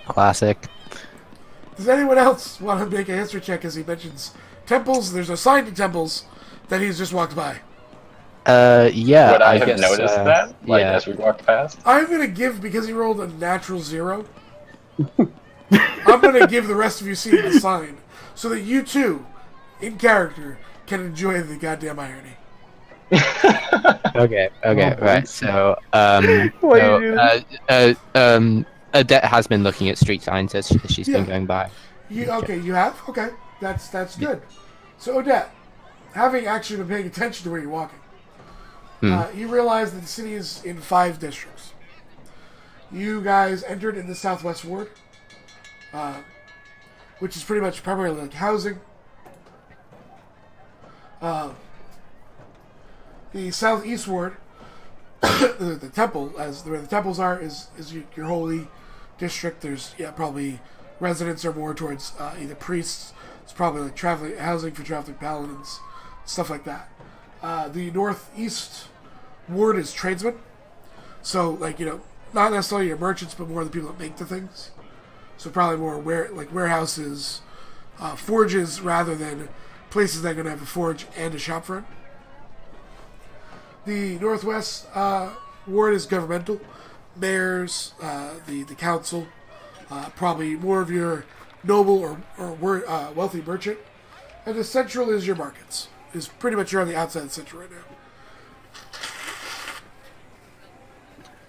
Classic. does anyone else want to make a history check as he mentions temples? There's a sign to temples that he's just walked by. Yeah. Would I have guess, noticed that? Like, yeah. as we walked past? I'm going to give, because he rolled a natural 0, I'm going to give the rest of you seeing the sign so that you too, in character, can enjoy the goddamn irony. Okay, right. So, Why do you do Odette has been looking at street signs as she's been going by. You have? Okay. That's good. So, Odette, having actually been paying attention to where you're walking, you realize that the city is in 5 districts. You guys entered in the Southwest Ward, which is pretty much primarily like housing. The Southeast Ward, the temple, as where the temples are, is your holy district. There's probably residents are more towards either priests. It's probably like traveling housing for traveling paladins, stuff like that. The Northeast Ward is tradesmen, so not necessarily your merchants, but more the people that make the things. So probably more warehouses, forges, rather than places that are going to have a forge and a shop front. The Northwest Ward is governmental. Mayors, the council, probably more of your noble or wealthy merchant. And the Central is your markets. Is pretty much you're on the outside of the Central right now.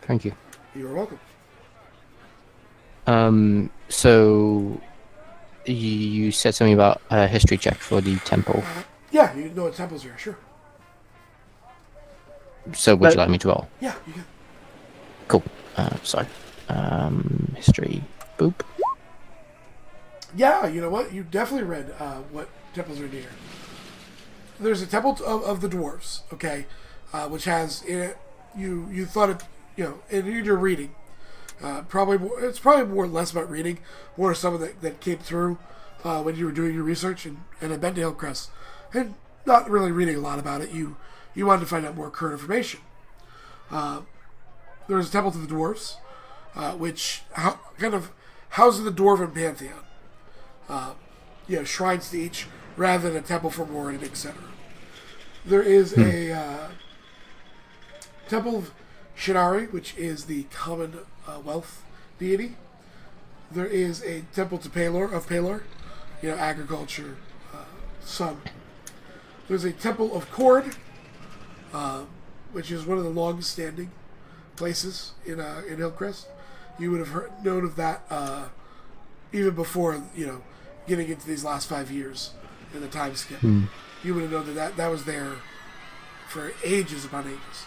Thank you. You're welcome. So you said something about a history check for the temple. Yeah, you know what temples are, sure. So would you like me to roll? Yeah, you can. Cool. Sorry. History. Boop. Yeah, you know what? You definitely read what temples are near. There's a temple of the dwarves, okay, which has in it. You thought it, in your reading. It's probably more or less about reading, more some of that came through when you were doing your research, and I've been to Hillcrest, and not really reading a lot about it. You wanted to find out more current information. There's a temple to the dwarves, which kind of houses the dwarven pantheon. Shrines to each, rather than a temple for Warren, etc. There is a temple of Shinari, which is the common wealth deity. there is a temple to Palor, agriculture, sun. There's a temple of Cord, which is one of the longest standing places in Hillcrest. You would have known of that even before, getting into these last 5 years in the time skip. You would have known that was there for ages upon ages.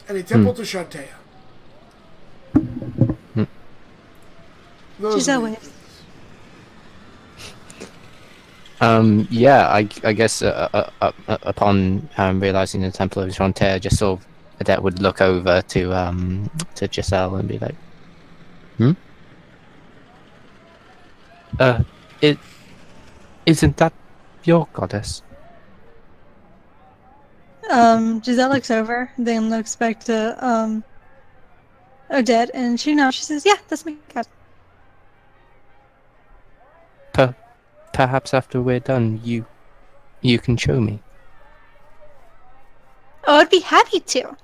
And a temple to Shantea. She's always. Yeah, I guess upon realizing the Temple of Shantae, just sort of Adet would look over to Giselle and be like, isn't that your goddess? Giselle looks over, then looks back to Odette, and she nods. She says, "Yeah, that's my cat." Perhaps after we're done, you can show me. Oh, I'd be happy to.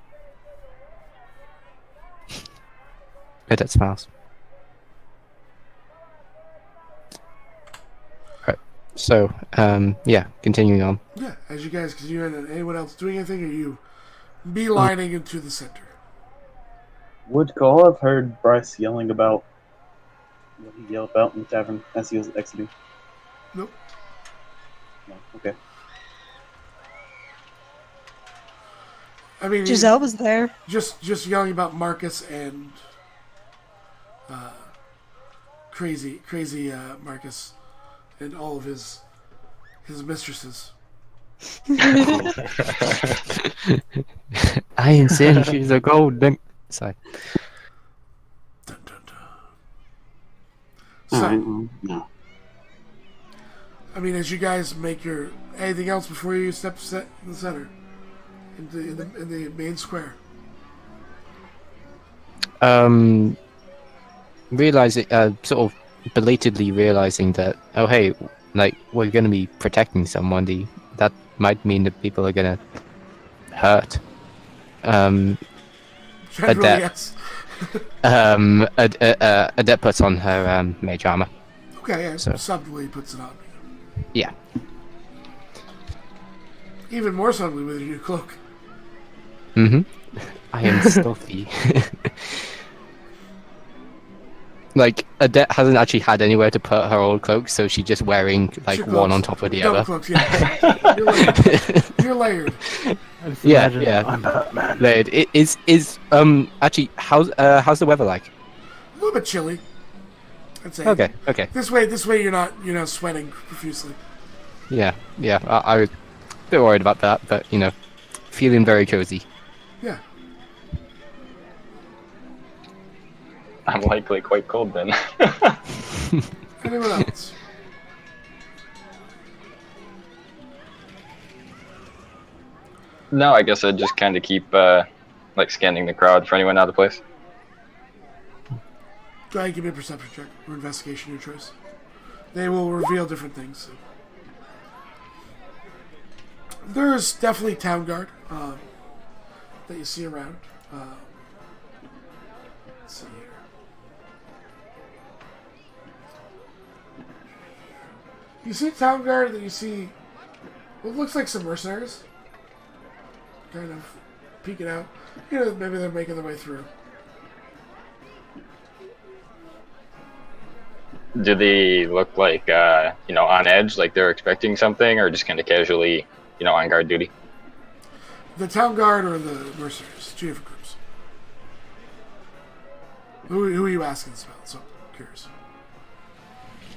Adet smiles. Right. So, yeah, continuing on. Yeah, as you guys continue, and anyone else doing anything, or you beelining into the center? Would Cole have heard Bryce yelling about what he yelled about in the tavern as he was exiting? Nope. No. Okay. I mean, Giselle was there. Just yelling about Marcus and crazy Marcus and all of his mistresses. I ain't saying she's a golden. Sorry. Dun, dun, dun. All So, right. Well, no. I mean, as you guys make your anything else before you step in the center, in the main square. Realizing, sort of belatedly realizing that, oh hey, like we're gonna be protecting someone. That might mean that people are gonna hurt. Generally, Adet. yes. Adet puts on her mage armor. Okay, yeah. So- Subtly puts it on. Yeah. Even more subtly with your new cloak. I am stealthy. Like, Adet hasn't actually had anywhere to put her old cloak, so she's just wearing, like, Two one cloaks. on top of the Double other. cloaks, yeah. You're layered. I just Yeah, imagine yeah. I'm Batman. Laird, it is actually, how's the weather like? A little bit chilly. I'd say. Okay. This way you're not sweating profusely. Yeah. I was a bit worried about that, but, feeling very cozy. Yeah. I'm likely quite cold then. Anyone else? No, I guess I'd just kind of keep scanning the crowd for anyone out of place. Go ahead and give me a perception check or investigation, your choice. They will reveal different things. So. There's definitely town guard that you see around. Let's see here. You see town guard, that you see what looks like some mercenaries, kind of peeking out. Maybe they're making their way through. Do they look like, on edge, like they're expecting something, or just kind of casually, on guard duty? The town guard or the mercenaries? Two different groups. Who are you asking this about? So I'm curious.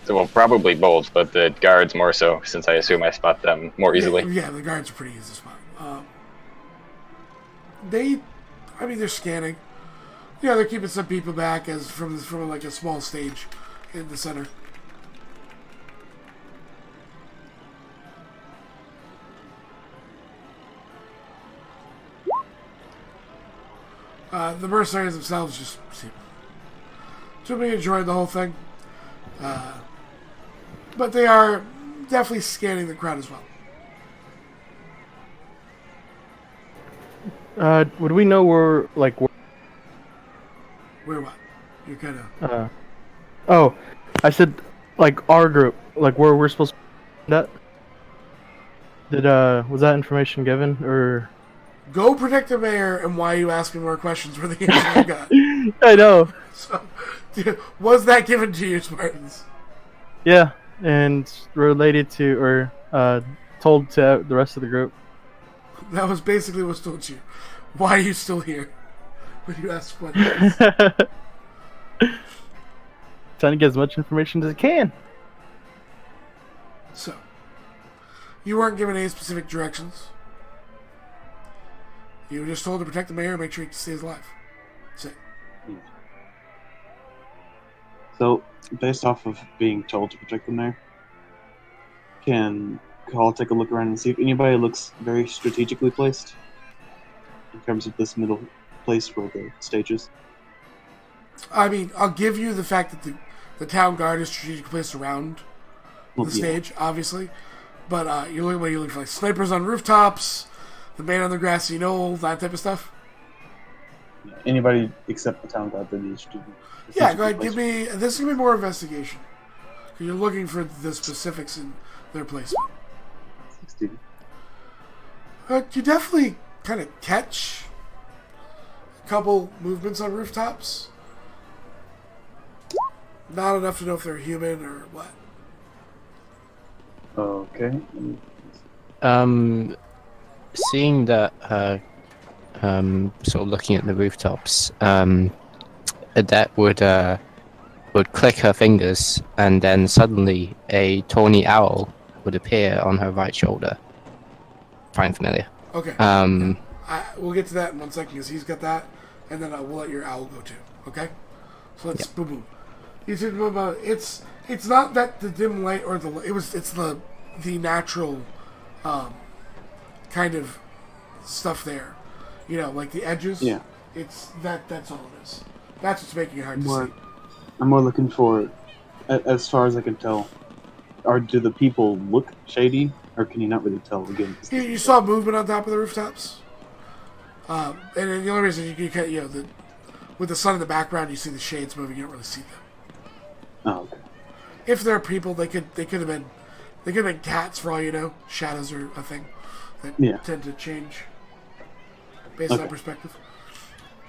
So, well, probably both, but the guards more so, since I assume I spot them more easily. Yeah, the guards are pretty easy to spot. They're scanning. Yeah, they're keeping some people back from like a small stage in the center. The mercenaries themselves just seem to be enjoying the whole thing. But they are definitely scanning the crowd as well. Would we know where Where what? You're kind of... Oh, I said like our group, like where we're supposed to be at. Did was that information given or? Go protect the mayor, and why are you asking more questions were the answer you got. I know. So, was that given to you, Spartans? Yeah, and related to or told to the rest of the group. That was basically what's told you. Why are you still here? When you ask questions. Trying to get as much information as I can. So, you weren't given any specific directions. You were just told to protect the mayor and make sure he stays alive. That's it. So, based off of being told to protect the mayor, can Call take a look around and see if anybody looks very strategically placed in terms of this middle place where the stage is? I mean, I'll give you the fact that the town guard is strategically placed around the stage, obviously. But you're looking for like snipers on rooftops, the man on the grassy knoll, that type of stuff. Yeah, anybody except the town guard that needs to. Yeah, go ahead. Give me. This is gonna be more investigation. You're looking for the specifics in their placement. 16. You definitely kind of catch a couple movements on rooftops. Not enough to know if they're human or what. Okay. Seeing that, sort of looking at the rooftops, that would click her fingers, and then suddenly a tawny owl would appear on her right shoulder. Fine, familiar. Okay. We'll get to that in 1 second because he's got that, and then we'll let your owl go too. Okay. So let's boom boom. You said about it's not that the dim light or it's the natural kind of stuff there. You know, like the edges. Yeah. It's that's all it is. That's what's making it hard to see. I'm more looking for, as far as I can tell, do the people look shady, or can you not really tell again? You saw movement on top of the rooftops, and then the only reason you with the sun in the background, you see the shades moving. You don't really see them. Oh, okay. If there are people, they could have been cats for all you know. Shadows are a thing that tend to change based on perspective.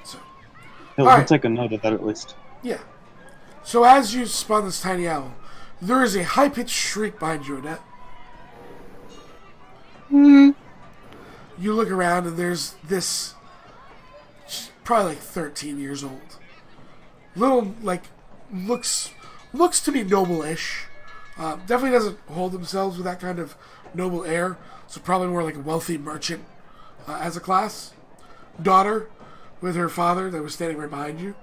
So, We'll take a note of that at least. Yeah. So as you spawn this tiny owl, there is a high-pitched shriek behind you, Annette. You look around and there's this, probably like 13 years old. Little, like, looks to be noble-ish. Definitely doesn't hold themselves with that kind of noble air. So probably more like a wealthy merchant as a class. Daughter with her father that was standing right behind you.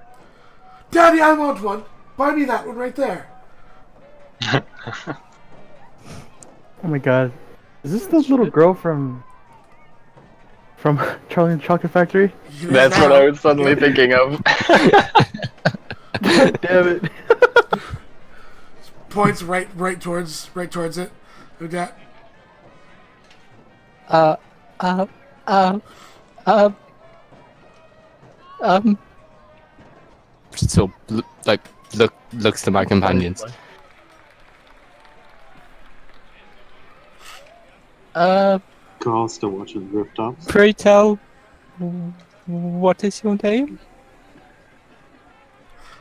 Daddy, I want one. Buy me that one right there. Oh my god. Is this the little girl from Charlie and the Chocolate Factory? That's what I was suddenly thinking of. Damn it. Points right towards it. Who that? So looks to my companions. Carl's still watching the rooftops. Pray tell, what is your name?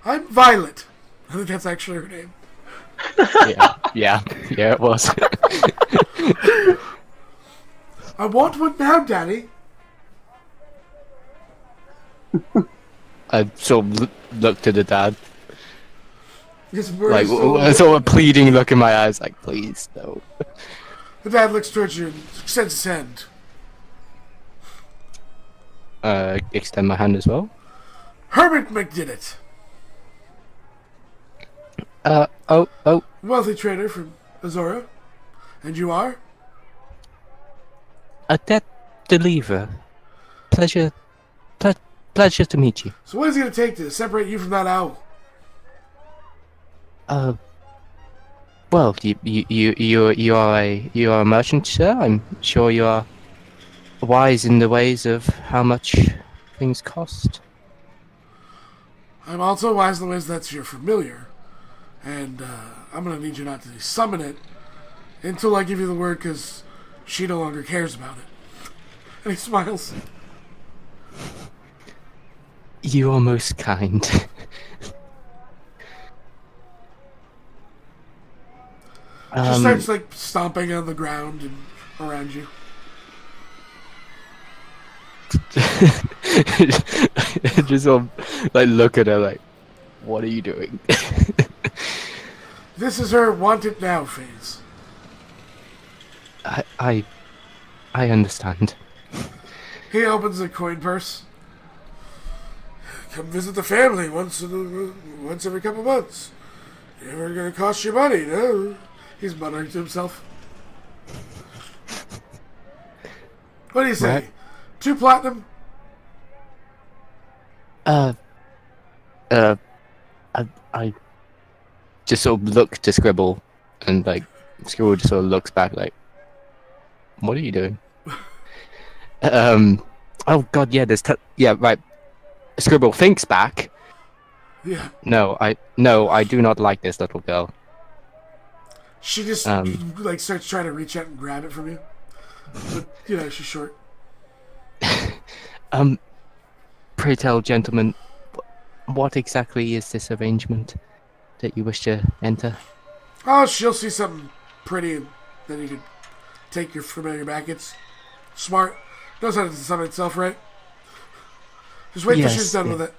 I'm Violet. I think that's actually her name. Yeah, it was. I want one now, Daddy. I sort of looked at the dad, His like so sort of pleading look in my eyes, like please no. the dad looks towards you and extends his hand. Extend my hand as well. Hermit McDinnit. Oh. Wealthy trader from Azora. And you are? A debt deliverer. Pleasure to meet you. So what is it going to take to separate you from that owl? Well, you are a merchant, sir. I'm sure you are wise in the ways of how much things cost. I'm also wise in the ways that you're familiar. And I'm going to need you not to summon it until I give you the word, because she no longer cares about it. And he smiles. You are most kind. She starts like stomping on the ground and around you. Just sort of, like, look at her like, what are you doing? This is her want it now phase. I understand. He opens a coin purse. Come visit the family once every couple months. Never gonna cost you money, no? He's muttering to himself. What do you say? Right. 2 platinum? I just sort of look to Scribble, and like Scribble just sort of looks back like, what are you doing? Oh god, yeah, yeah, right. Scribble thinks back. Yeah. No, I do not like this little girl. She just like starts trying to reach out and grab it from you. But, you know, she's short. Pray tell, gentlemen, what exactly is this arrangement that you wish to enter? Oh, she'll see something pretty and then you can take your familiar back. It's smart. Knows how to summon itself, right? Just wait till she's done with it.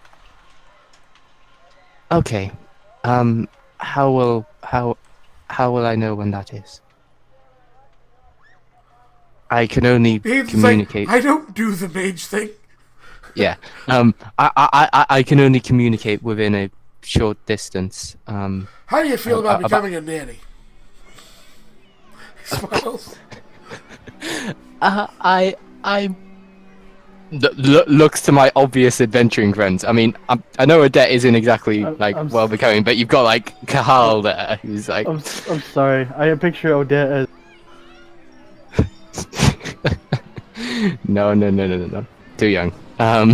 Okay. How will I know when that is? I can only communicate. Like, I don't do the mage thing. Yeah. I can only communicate within a short distance. How do you feel about becoming a nanny? He smiles. Looks to my obvious adventuring friends. I mean, I know Odette isn't exactly well becoming, but you've got like Kahal there, who's like. I'm sorry. I picture Odette as. No. Too young. I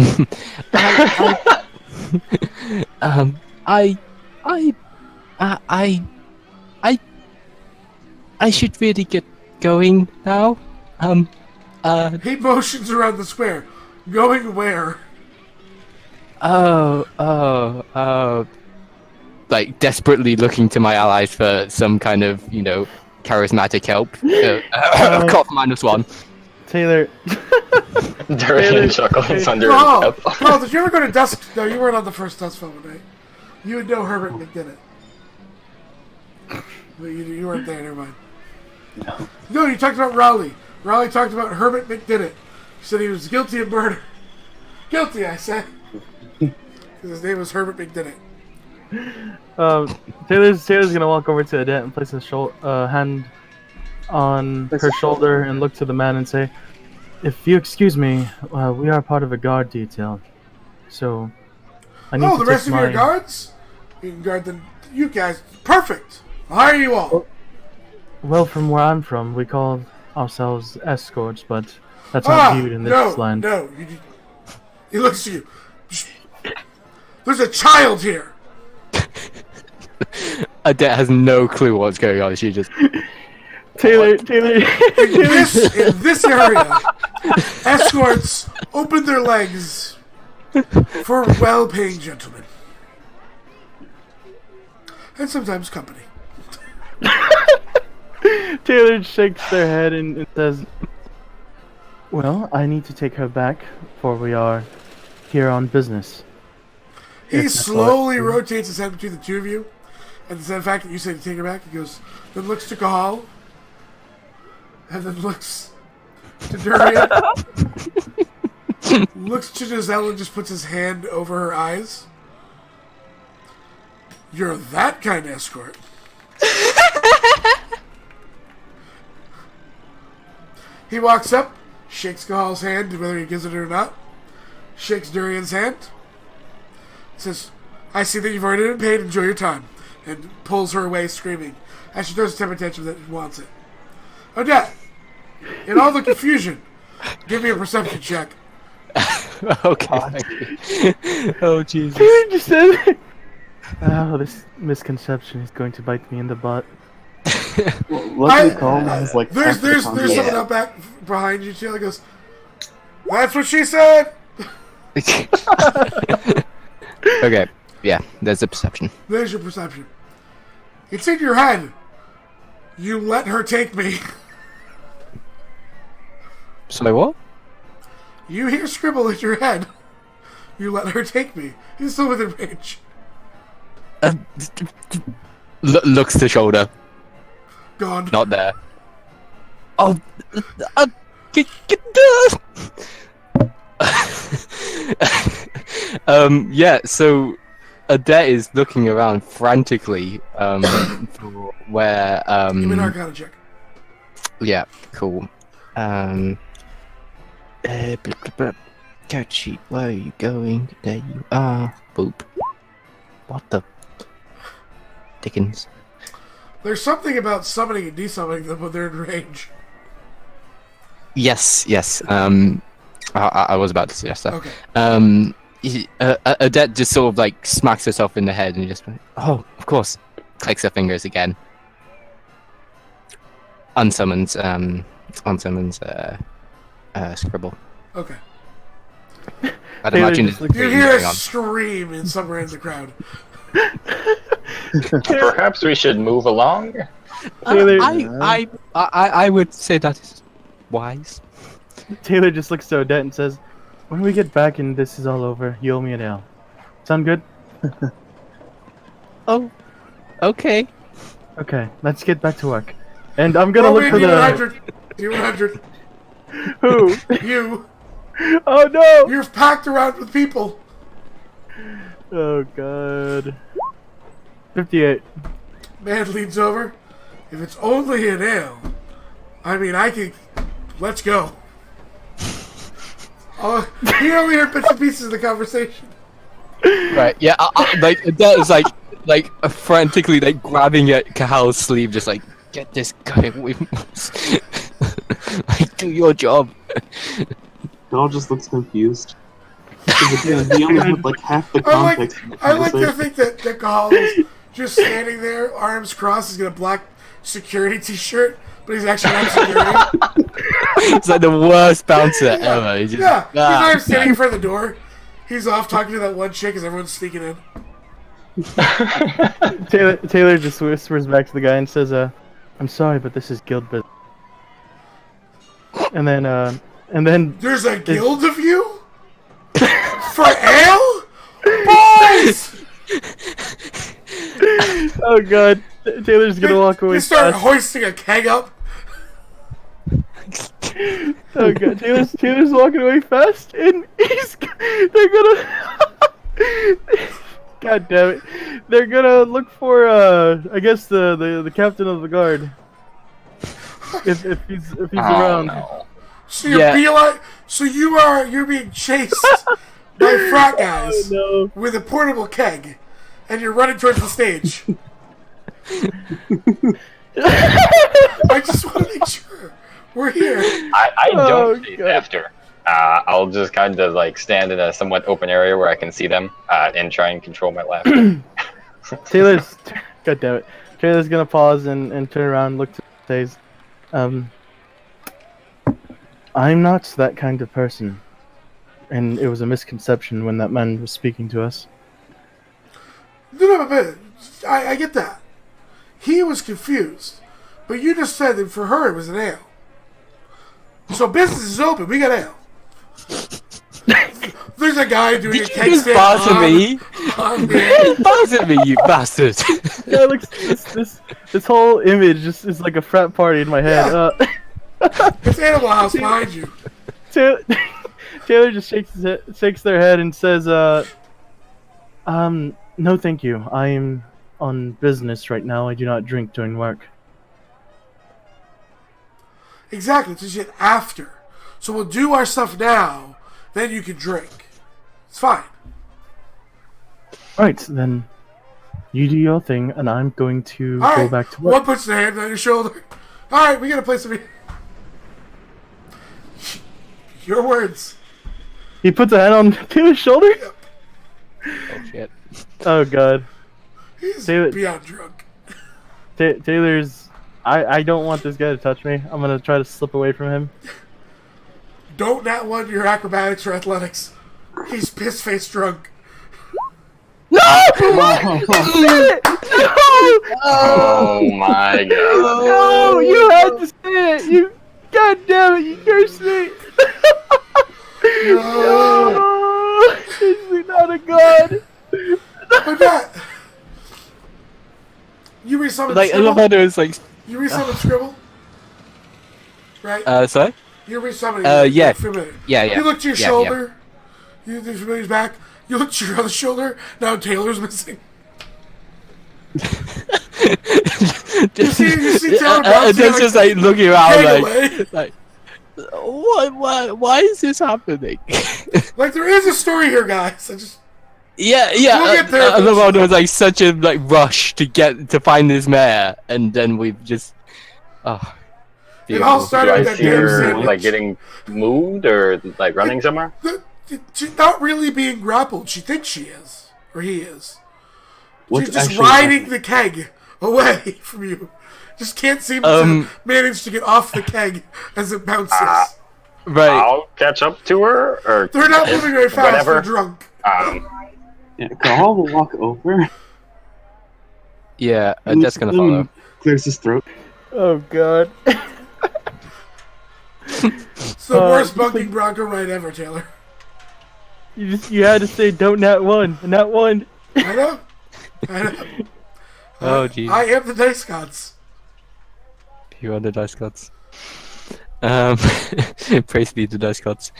should really get going now. He motions around the square. Going where? Like desperately looking to my allies for some kind of, charismatic help. Cough -1. Taylor. Durian chuckles under his Carl, cup. Carl, did you ever go to Dusk? No, you weren't on the first Dusk Phone, right? You would know Herbert McDinnett. But you weren't there, never mind. No, you talked about Raleigh. Raleigh talked about Herbert McDinnett. He said he was guilty of murder. Guilty, I said. Because his name was Herbert McDinnett. Taylor's gonna walk over to Odette and place his hand on her shoulder and look to the man and say, "If you excuse me, we are part of a guard detail, so I need to the rest take of your guards? You can guard them. You guys, perfect. I'll hire you all. Well, from where I'm from, we call ourselves escorts, but that's not viewed in this land." No, he looks at you. There's a child here. Odette has no clue what's going on. She just. Taylor. In this area, escorts open their legs for well-paying gentlemen. And sometimes company. Taylor shakes their head and says, "Well, I need to take her back, for we are here on business." He slowly rotates his head between the two of you. And the fact that you say to take her back, he goes, then looks to Kahal, and then looks to Durian, looks to Giselle and just puts his hand over her eyes. You're that kind of escort. He walks up, shakes Kahal's hand, whether he gives it or not, shakes Durian's hand, says, I see that you've already been paid, enjoy your time, and pulls her away screaming, as she throws a temper tantrum that wants it. Odette, in all the confusion, give me a perception check. Okay. Oh, Jesus. Taylor just said, Oh, this misconception is going to bite me in the butt. Well, luckily, Colin has like There's half the someone context. up back behind you. Taylor goes, "That's what she said." Okay, yeah, there's a perception. There's your perception. It's in your head. You let her take me. So what? You hear scribble in your head. You let her take me. He's still within range. Looks to shoulder, Gone. not there. Oh, yeah. So Adet is looking around frantically for where Give me an Arcana check. yeah, cool. Kochi, where are you going? There you are. Boop. What the Dickens? There's something about summoning and desummoning them when they're in range. Yes, yes. I was about to suggest that. Okay. Adet just sort of like smacks herself in the head and just, oh, of course, clicks her fingers again. Unsummons scribble. Okay. I'd Taylor imagine just it's looks- You going hear a on. scream in somewhere in the crowd. Perhaps we should move along. Taylor, I would say that is wise. Taylor just looks to Odette and says, "When we get back and this is all over, you owe me an ale. Sound good?" Oh, okay. Okay, let's get back to work. And I'm gonna Roll look me for a the... D100. Who? You. Oh no! You're packed around with people. Oh god. 58. Man leans over. If it's only an ale, I mean, I can. Let's go. Oh, you only heard bits and pieces of the conversation. Right, yeah, like Adet is like frantically like grabbing at Kahal's sleeve, just like, get this guy away from us. Like, do your job. Cahal just looks confused. Because again, he only had like half the I context. like, I like to think that Cahal is just standing there, arms crossed. He's got a black security T-shirt, but he's actually not security. It's like the worst bouncer ever. He's just, Yeah, he's "Ah." not standing in front of the door. He's off talking to that one chick as everyone's sneaking in. Taylor just whispers back to the guy and says, "I'm sorry, but this is guild business." And then There's a guild of you? For ale? Boys! oh god, Taylor's gonna walk away They start fast. hoisting a keg up. Oh god, Taylor's walking away fast, and they're gonna. God damn it! They're gonna look for I guess the captain of the guard. If he's around. No. So you're Yeah. so you're being chased by frat guys No. with a portable keg, and you're running towards the stage. I just want to make sure we're here. I Oh, don't chase God. after. I'll just kind of like stand in a somewhat open area where I can see them and try and control my laughter. Taylor's God damn it. Taylor's gonna pause and turn around and look to says, I'm not that kind of person. And it was a misconception when that man was speaking to us. No, but I get that. He was confused, but you just said that for her it was an ale. So business is open. We got ale. There's a guy doing a Did keg you just stand bother me? on the Bother me, you bastard! Yeah, looks this whole image just is like a frat party in my head. Yeah. It's Animal House behind you. Taylor just shakes their head and says, no thank you. I am on business right now. I do not drink during work. Exactly. It's just after. So we'll do our stuff now. Then you can drink. It's fine. Right, then you do your thing, and I'm going to All go right. back to work. One puts their hand on your shoulder. All right, we got to play some. Your words. He puts a hand on Taylor's shoulder? Oh shit. Oh god. He's Taylor- beyond drunk. Taylor's. I don't want this guy to touch me. I'm gonna try to slip away from him. Don't nat one your acrobatics or athletics. He's piss-faced drunk. No! Oh my god. No! You had to say it. You. God damn it! You cursed me. No! He's not a god. But that... You resummoned Like, I love Scribble? how there was like, You resummoned Scribble? Right? sorry? You're resummoning yeah. familiar. Yeah. You look to your Yeah, shoulder. You the familiar's back. You look to your other shoulder. Now Taylor's missing. You see Taylor bouncing Just, just like looking around, Take like, away. why is this happening? Like there is a story here, guys. I just Yeah. We'll get there I love how eventually. there was like such a like rush to find this mayor, and then we've just, oh, it all beautiful. Do started I with that see damn her sandwich. like getting moved or like running somewhere? She's not really being grappled. She thinks she is, or he is. What's She's just actually riding the keg away from you. Just can't seem to manage to get off the keg as it bounces. Right. I'll catch up to her, or They're not moving very fast. whatever. They're drunk. Yeah, Cahal will walk over. Yeah, that's gonna follow. Clears his throat. Oh god. It's the worst bunking Bronco ride ever, Taylor. You had to say don't nat one. Nat one. I know. Oh jeez. I am the dice gods. You are the dice gods. Praise be the dice gods.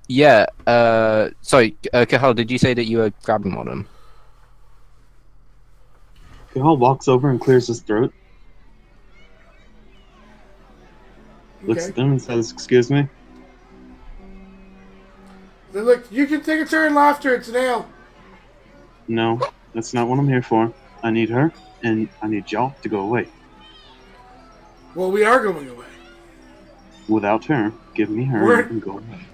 Yeah. Sorry, Cahal, did you say that you were grabbing one of them? Cahal walks over and clears his throat. Looks Okay. at them and says, "Excuse me." Then look, you can take a turn, laughter. It's an ale. No, that's not what I'm here for. I need her, and I need y'all to go away. Well, we are going away. Without her, give me her We're- and go away.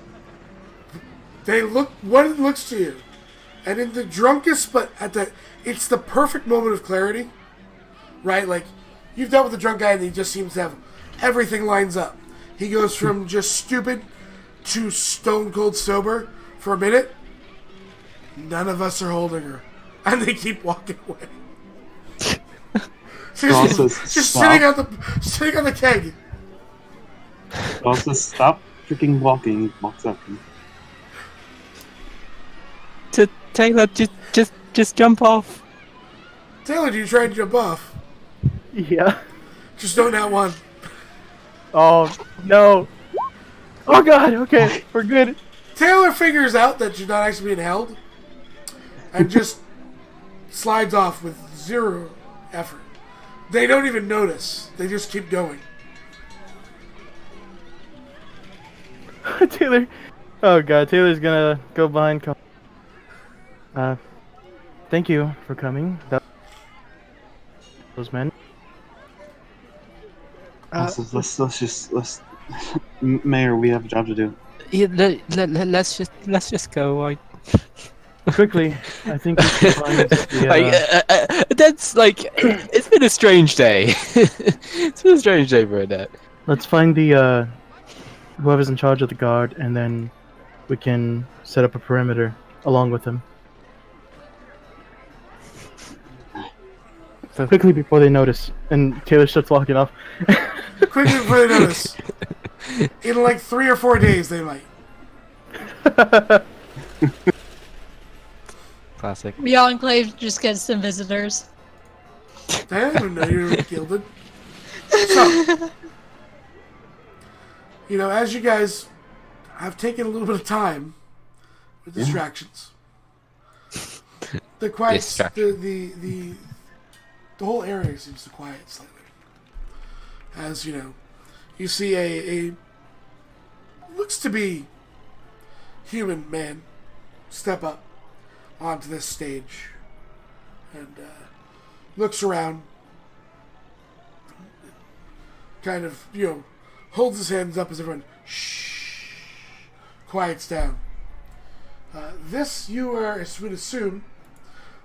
They look what it looks to you, and in the drunkest, but it's the perfect moment of clarity, right? Like you've dealt with a drunk guy, and he just seems to have everything lines up. He goes from just stupid to stone cold sober for a minute. None of us are holding her, and they keep walking away. She's Also, just stop. sitting on the keg. Also, stop freaking walking. Walks up. Taylor, just jump off. Taylor, do you try and jump off? Yeah. Just don't nat one. Oh no. Oh god. Okay, we're good. Taylor figures out that you're not actually being held and just slides off with zero effort. They don't even notice. They just keep going. Taylor. Oh god. Taylor's gonna go behind. Thank you for coming. Those men. Also, let's Mayor, we have a job to do. Yeah, let's just go. Quickly, I think we can find the, That's like, it's been a strange day. It's been a strange day for that. let's find the whoever's in charge of the guard, and then we can set up a perimeter along with him. Quickly before they notice, and Taylor starts walking off. Quickly before they notice. In like 3 or 4 days, they might. Classic. The Enclave just gets some visitors. I didn't even know you were gilded. So, as you guys have taken a little bit of time with distractions, the quiet, the whole area seems to quiet slightly. As you see a looks to be human man step up onto this stage and looks around, kind of holds his hands up as everyone quiets down. This you would assume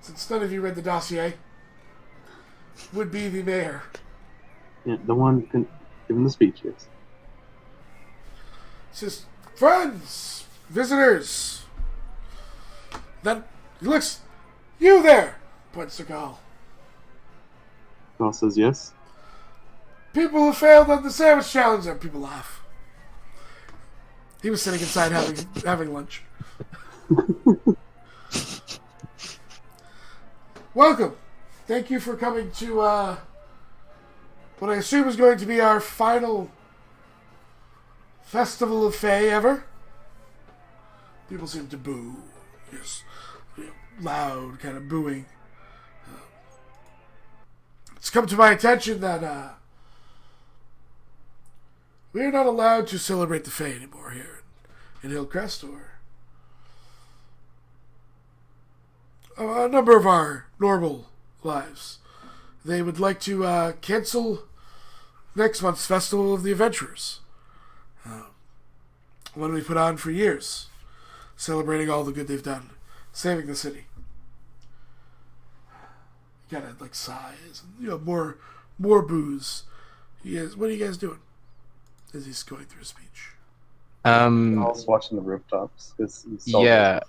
since none of you read the dossier, would be the mayor. Yeah, the one giving the speech, yes. He says, friends, visitors. Then he looks, you there, points to Gal. Gal says yes. People who failed on the sandwich challenge, and people laugh. He was sitting inside having lunch. Welcome. Thank you for coming to what I assume is going to be our final Festival of Fae ever. People seem to boo. Yes. Loud kind of booing. It's come to my attention that we are not allowed to celebrate the Fae anymore here in Hillcrest or a number of our normal lives. They would like to cancel next month's Festival of the Adventurers. One we put on for years, celebrating all the good they've done, saving the city. You gotta like sighs, and, more booze. What are you guys doing? As he's going through a speech. Gal's watching the rooftops. Yeah.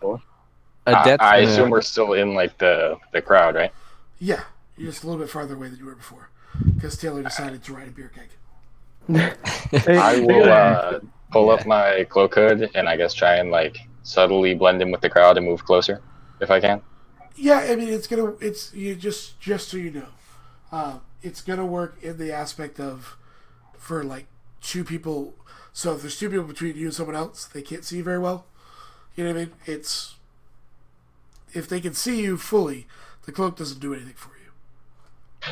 I assume we're still in like the crowd, right? Yeah, you're just a little bit farther away than you were before, because Taylor decided to ride a beer keg. I will pull up my cloak hood and I guess try and like subtly blend in with the crowd and move closer if I can. Yeah, I mean just so you know, it's gonna work in the aspect of for like two people. So if there's two people between you and someone else, they can't see you very well. You know what I mean? It's if they can see you fully, the cloak doesn't do anything for you.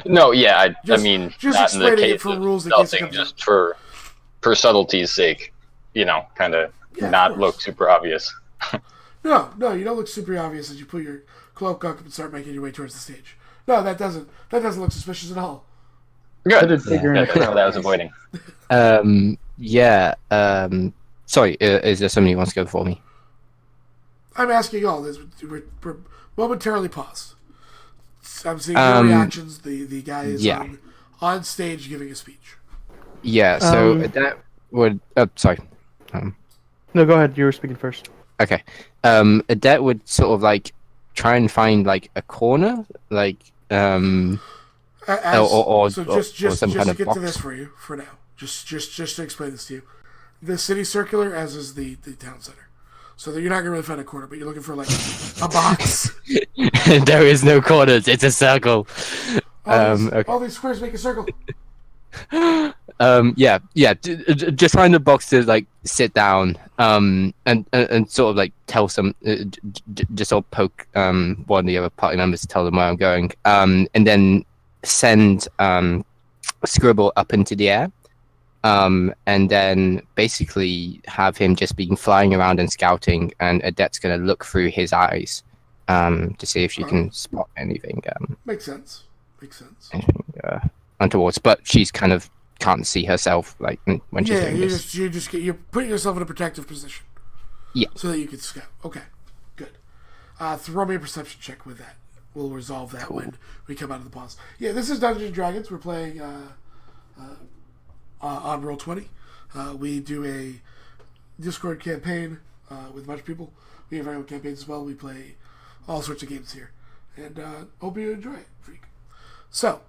No, yeah, I mean, just not in the explaining it case for of rules in case it stealthing, comes just for subtlety's sake, kind of not look super obvious. No, you don't look super obvious as you put your cloak up and start making your way towards the stage. No, that doesn't look suspicious at all. Good. That's what I was avoiding. Sorry, is there somebody who wants to go before me? I'm asking all this. We're momentarily paused. I'm seeing your reactions. The guy is on stage giving a speech. Yeah, so that would... sorry. No, go ahead. You were speaking first. Okay. Adet would sort of like try and find like a corner, like or some kind of get box. to this for you for now. Just to explain this to you, the city circular, as is the town center. So that you're not gonna really find a corner, but you're looking for like a box. There is no corners. It's a circle. All these squares make a circle. Just find a box to like sit down, and sort of like tell some, just sort of poke one of the other party members to tell them where I'm going, and then send Scribble up into the air, and then basically have him just be flying around and scouting, and Adet's gonna look through his eyes, to see if she can spot anything. Makes sense. Anything, untowards, but she's kind of can't see herself like when she's doing this. You're putting yourself in a protective position. Yeah. So that you can scout. Okay, good. Throw me a perception check with that. We'll resolve that when we come out of the pause. Yeah, this is Dungeons and Dragons. We're playing on Roll20. We do a Discord campaign with a bunch of people. We have our own campaigns as well. We play all sorts of games here, and hope you enjoy it, freak. So.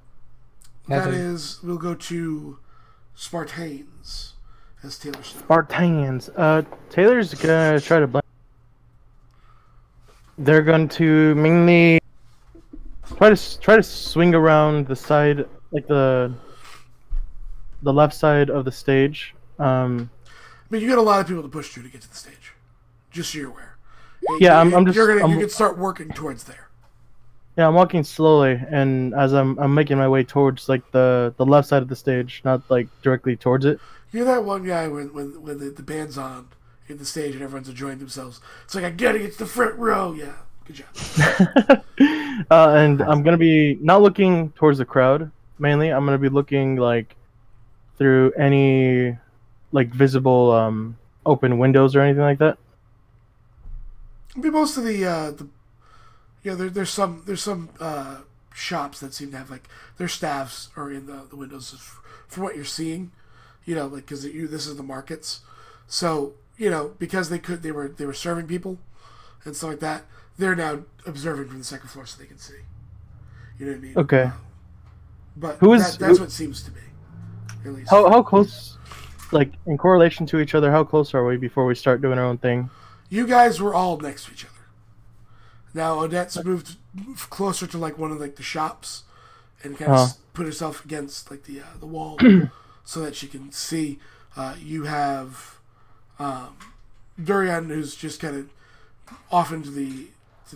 We'll go to Spartans, as Taylor said. Spartans. Taylor's gonna try to blend. They're going to mainly try to swing around the side, like the left side of the stage. I mean, you got a lot of people to push through to get to the stage. Just so you're aware. Yeah, you can start working towards there. Yeah, I'm walking slowly, and as I'm making my way towards like the left side of the stage, not like directly towards it. You're that one guy when the band's on in the stage and everyone's enjoying themselves. It's like, I gotta get to the front row. Yeah, good job. And I'm gonna be not looking towards the crowd mainly. I'm gonna be looking like through any like visible open windows or anything like that. It'll be most of the there's some shops that seem to have like their staffs are in the windows from what you're seeing, like because this is the markets, so because they were serving people and stuff like that, they're now observing from the second floor so they can see. You know what I mean? Okay. But that's what it seems to be, at least. How close, like in correlation to each other? How close are we before we start doing our own thing? You guys were all next to each other. Now Odette's moved closer to like one of like the shops, and kind of put herself against like the wall so that she can see. You have Durian, who's just kind of off into the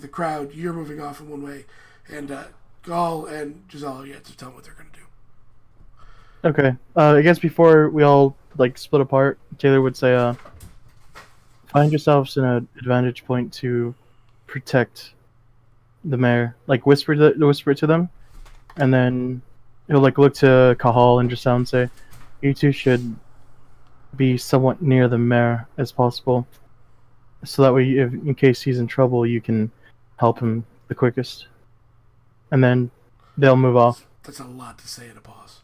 crowd. You're moving off in one way, and Gaul and Giselle, you have to tell them what they're going to do. Okay. I guess before we all like split apart, Taylor would say, find yourselves in an advantage point to protect the mayor. Like whisper it to them, and then he'll like look to Kahal and Giselle and say, "You two should be somewhat near the mayor as possible, so that way, if in case he's in trouble, you can help him the quickest." And then they'll move off. That's a lot to say in a pause.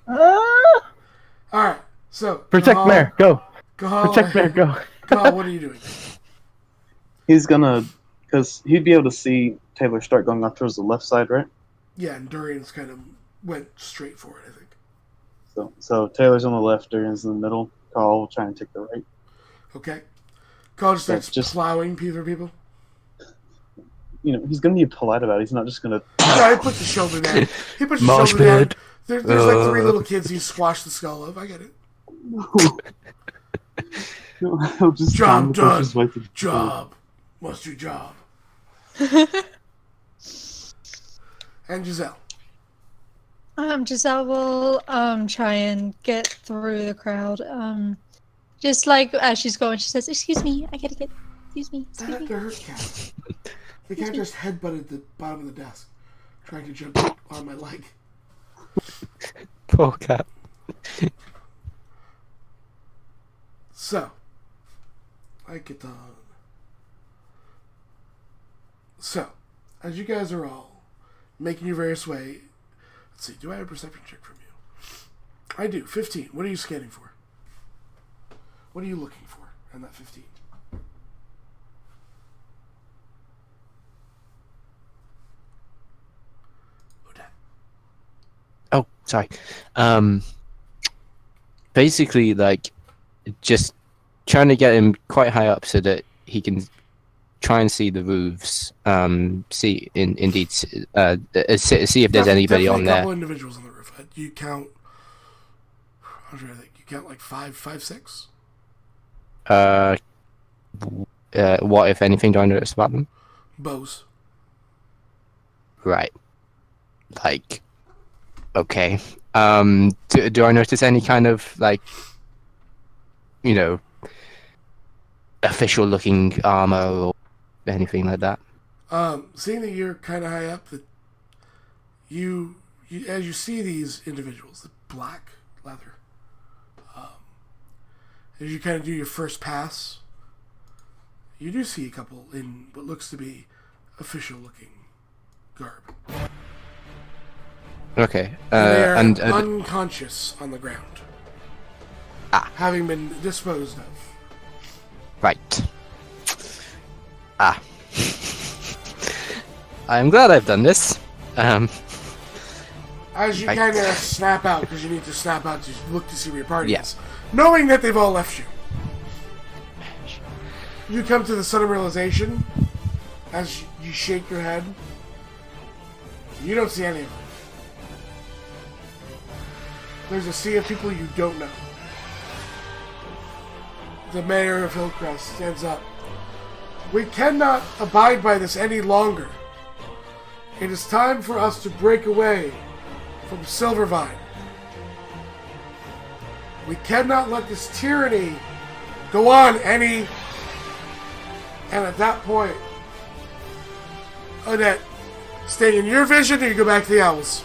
Ah! All right, so Protect Kahal, mayor, go. Kahal, Protect mayor, go. Kahal, what are you doing? He's gonna, because he'd be able to see Taylor start going off towards the left side, right? Yeah, and Durian's kind of went straight for it, I think. So Taylor's on the left, Durian's in the middle. Carl will try and take the right. Okay. Kahal starts plowing through people. He's gonna be polite about it. He's not just gonna. Yeah, he puts the shoulder down. He puts the Mosh shoulder down. pit. There's like 3 little kids he squashed the skull of. I get it. He'll just Job done. His way to the Job. Must do job. And Giselle. Giselle will try and get through the crowd. Just like as she's going, she says, "Excuse me, I gotta get. Excuse me." That had to hurt, Cat. The cat just headbutted the bottom of the desk, trying to jump on my leg. Poor cat. So, I get on. So, as you guys are all making your various way, let's see, do I have a perception check from you? I do. 15. What are you scanning for? What are you looking for in that 15? Oh, sorry. Basically, like, just trying to get him quite high up so that he can try and see the roofs. See if there's anybody on a there. couple individuals on the roof. You count. I'm trying to think. You count like 5, 6. What if anything do I notice about them? Bows. Right. Like, okay. Do I notice any kind of like, official looking armor or anything like that? Seeing that you're kind of high up, that you as you see these individuals, the black leather, as you kind of do your first pass, you do see a couple in what looks to be official looking garb. Okay. They're unconscious on the ground. Having been disposed of. Right. I'm glad I've done this. As you kind of snap out, because you need to snap out to look to see where your party is, knowing that they've all left you. You come to the sudden realization, as you shake your head, you don't see any of them. There's a sea of people you don't know. The mayor of Hillcrest stands up. We cannot abide by this any longer. It is time for us to break away from Silvervine. We cannot let this tyranny go on any... And at that point, Odette, stay in your vision or you go back to the owls?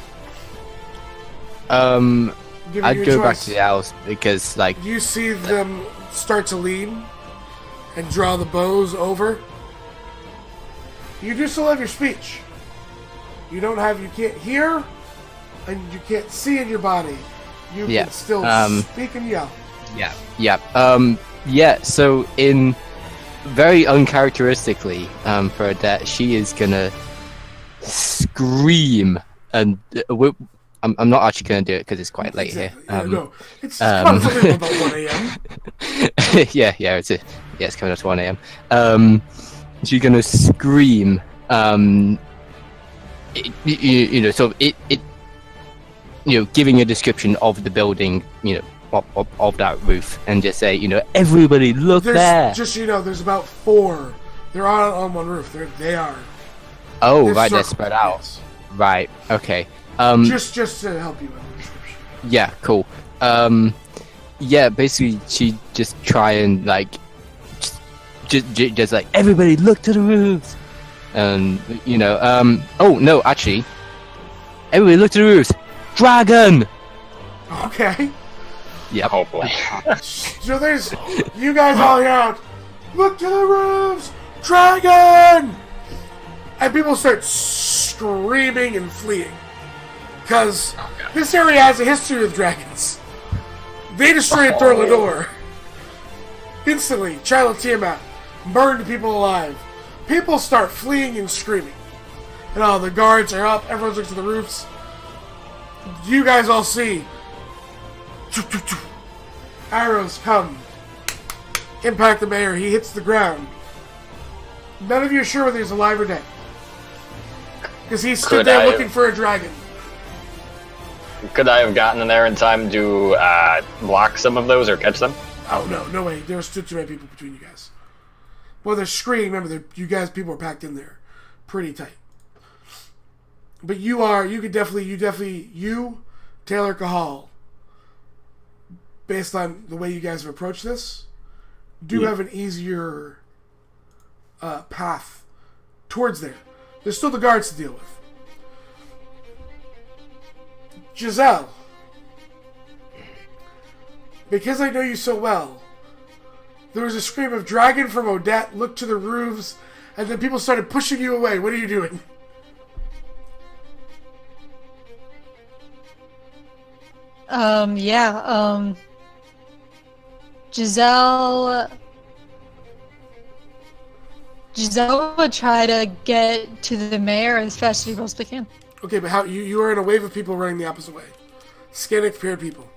I'd go back to the owls because, like... You see them start to lean and draw the bows over. You do still have your speech. You can't hear, and you can't see in your body. You Yeah, can still speak and yell. Yeah. So in very uncharacteristically for Odette, she is gonna scream, and I'm not actually gonna do it because it's quite late here. No, it's probably about 1 a.m. It's coming up to 1 a.m. She's gonna scream. Giving a description of the building, of that roof, and just say, everybody look there. Just there's about 4. They're all on one roof. They are. Oh, right, they're spread out. Yes. Right. Okay. Just to help you with the description. Yeah. Cool. Basically, she just try and just like, everybody look to the roofs, and oh no, actually, everybody look to the roofs. Dragon. Okay. Yeah. Oh boy. So there's you guys all hear out. Look to the roofs, dragon! And people start screaming and fleeing. Because this area has a history with dragons. They destroyed Thor Lador. Instantly, Child of Tiamat burned people alive. People start fleeing and screaming. And all the guards are up, everyone's looking to the roofs. You guys all see. Arrows come. Impact the mayor, he hits the ground. None of you are sure whether he's alive or dead. Because he stood there looking for a dragon. Could I have gotten in there in time to block some of those or catch them? Oh, no way. There was too many people between you guys. Well, they're screaming. Remember, people are packed in there pretty tight. But you, Taylor Cahal, based on the way you guys have approached this, do have an easier path towards there. There's still the guards to deal with. Giselle, because I know you so well, there was a scream of dragon from Odette, look to the roofs, and then people started pushing you away. What are you doing? Giselle would try to get to the mayor as fast as she possibly can. Okay, but how you are in a wave of people running the opposite way. Scanning prepared people.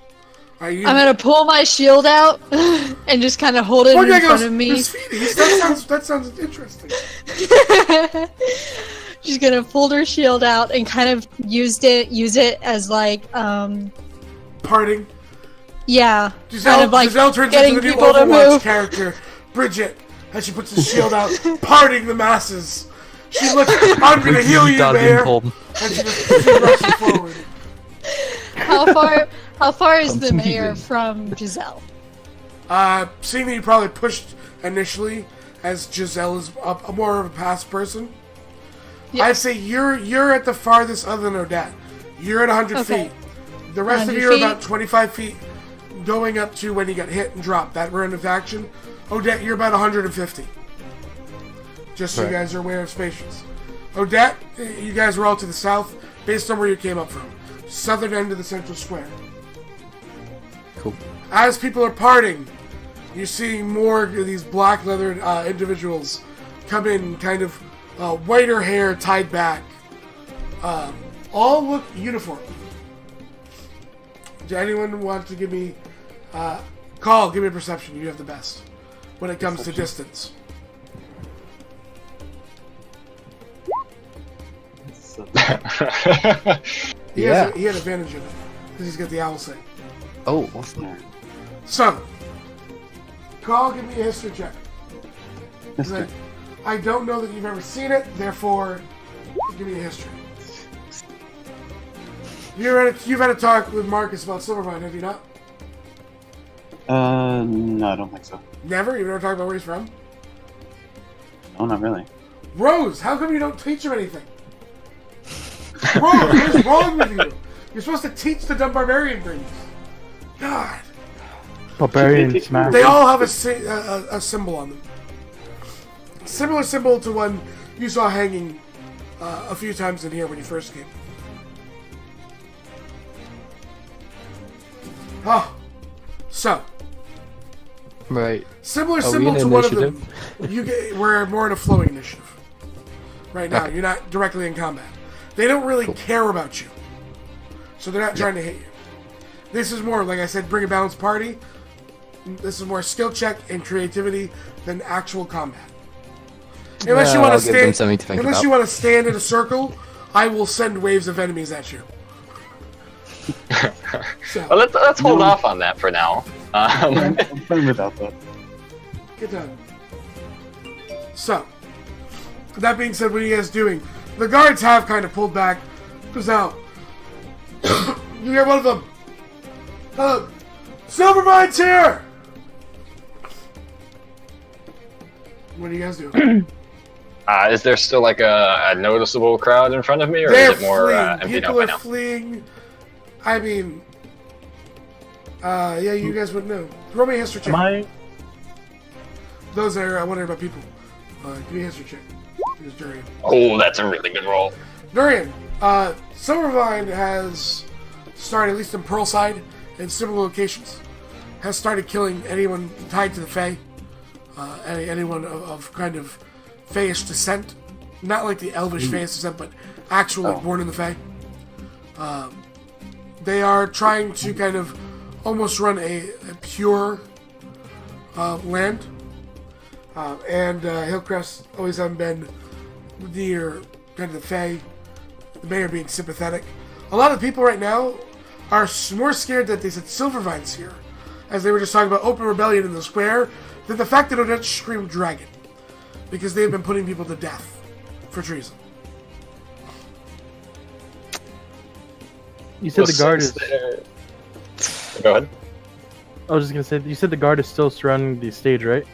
I'm gonna pull my shield out and just kind of hold it in front of me. That sounds interesting. She's gonna fold her shield out and kind of use it as like parting. Yeah. Giselle turns into the new Overwatch character, Bridget, as she puts the shield out, parting the masses. She looks, I'm gonna heal you, Mayor. And she rushes forward. How far is the mayor from Giselle? Seeing that you probably pushed initially, as Giselle is a more of a past person, yes. I'd say you're at the farthest other than Odette. You're at 100 feet. The rest of you are about 25 feet, going up to when he got hit and dropped. That round of action. Odette, you're about 150. Just so you guys are aware of spatials. Odette, you guys were all to the south, based on where you came up from. Southern end of the central square. Cool. As people are parting, you're seeing more of these black leathered individuals come in, kind of whiter hair tied back. All look uniform. Does anyone want to give me... give me a perception. You have the best. When it comes to distance. He had advantage in it. Because he's got the owl sight. Oh, what's that? So, give me a history check. I don't know that you've ever seen it, therefore, give me a history. You've had a talk with Marcus about Silvermine, have you not? No, I don't think so. Never? You've never talked about where he's from? No, not really. Rose, how come you don't teach him anything? Rose, what is wrong with you? You're supposed to teach the dumb barbarian things. God. Barbarian smash. They all have a symbol on them. Similar symbol to when you saw hanging a few times in here when you first came. Oh, so Right. similar Are we symbol in to one of them. initiative? We're more in a flowing initiative right now. Okay. You're not directly in combat. They don't really care about you, so they're not trying to hit you. This is more, like I said, bring a balanced party. This is more skill check and creativity than actual combat. Unless you want I'll to give them stand, something to think unless about. you want to stand in a circle, I will send waves of enemies at you. So, Well, let's hold off on that for now. I'm fine without that. get done. So, that being said, what are you guys doing? The guards have kind of pulled back. Because now, you hear one of them. Silvermine's here! What are you guys doing? Is there still like a noticeable crowd in front of me, or They're is it more fleeing. empty People now by are now? fleeing. I mean, yeah, you guys would know. Roll me a history check. Am I? Those are wondering about people. Give me a history check. Here's Durian. Oh, that's a really good roll. Durian, Silvervine has started, at least in Pearlside and similar locations, has started killing anyone tied to the Fae. Anyone of kind of Faeish descent. Not like the Elvish Faeish descent, but actually born in the Fae. They are trying to kind of almost run a pure land. And Hillcrest always haven't been near kind of the Fae, the mayor being sympathetic. A lot of people right now are more scared that they said Silvervine's here, as they were just talking about open rebellion in the square, than the fact that it don't scream dragon. Because they've been putting people to death for treason. You said the guard is. Go ahead. I was just gonna say. You said the guard is still surrounding the stage, right?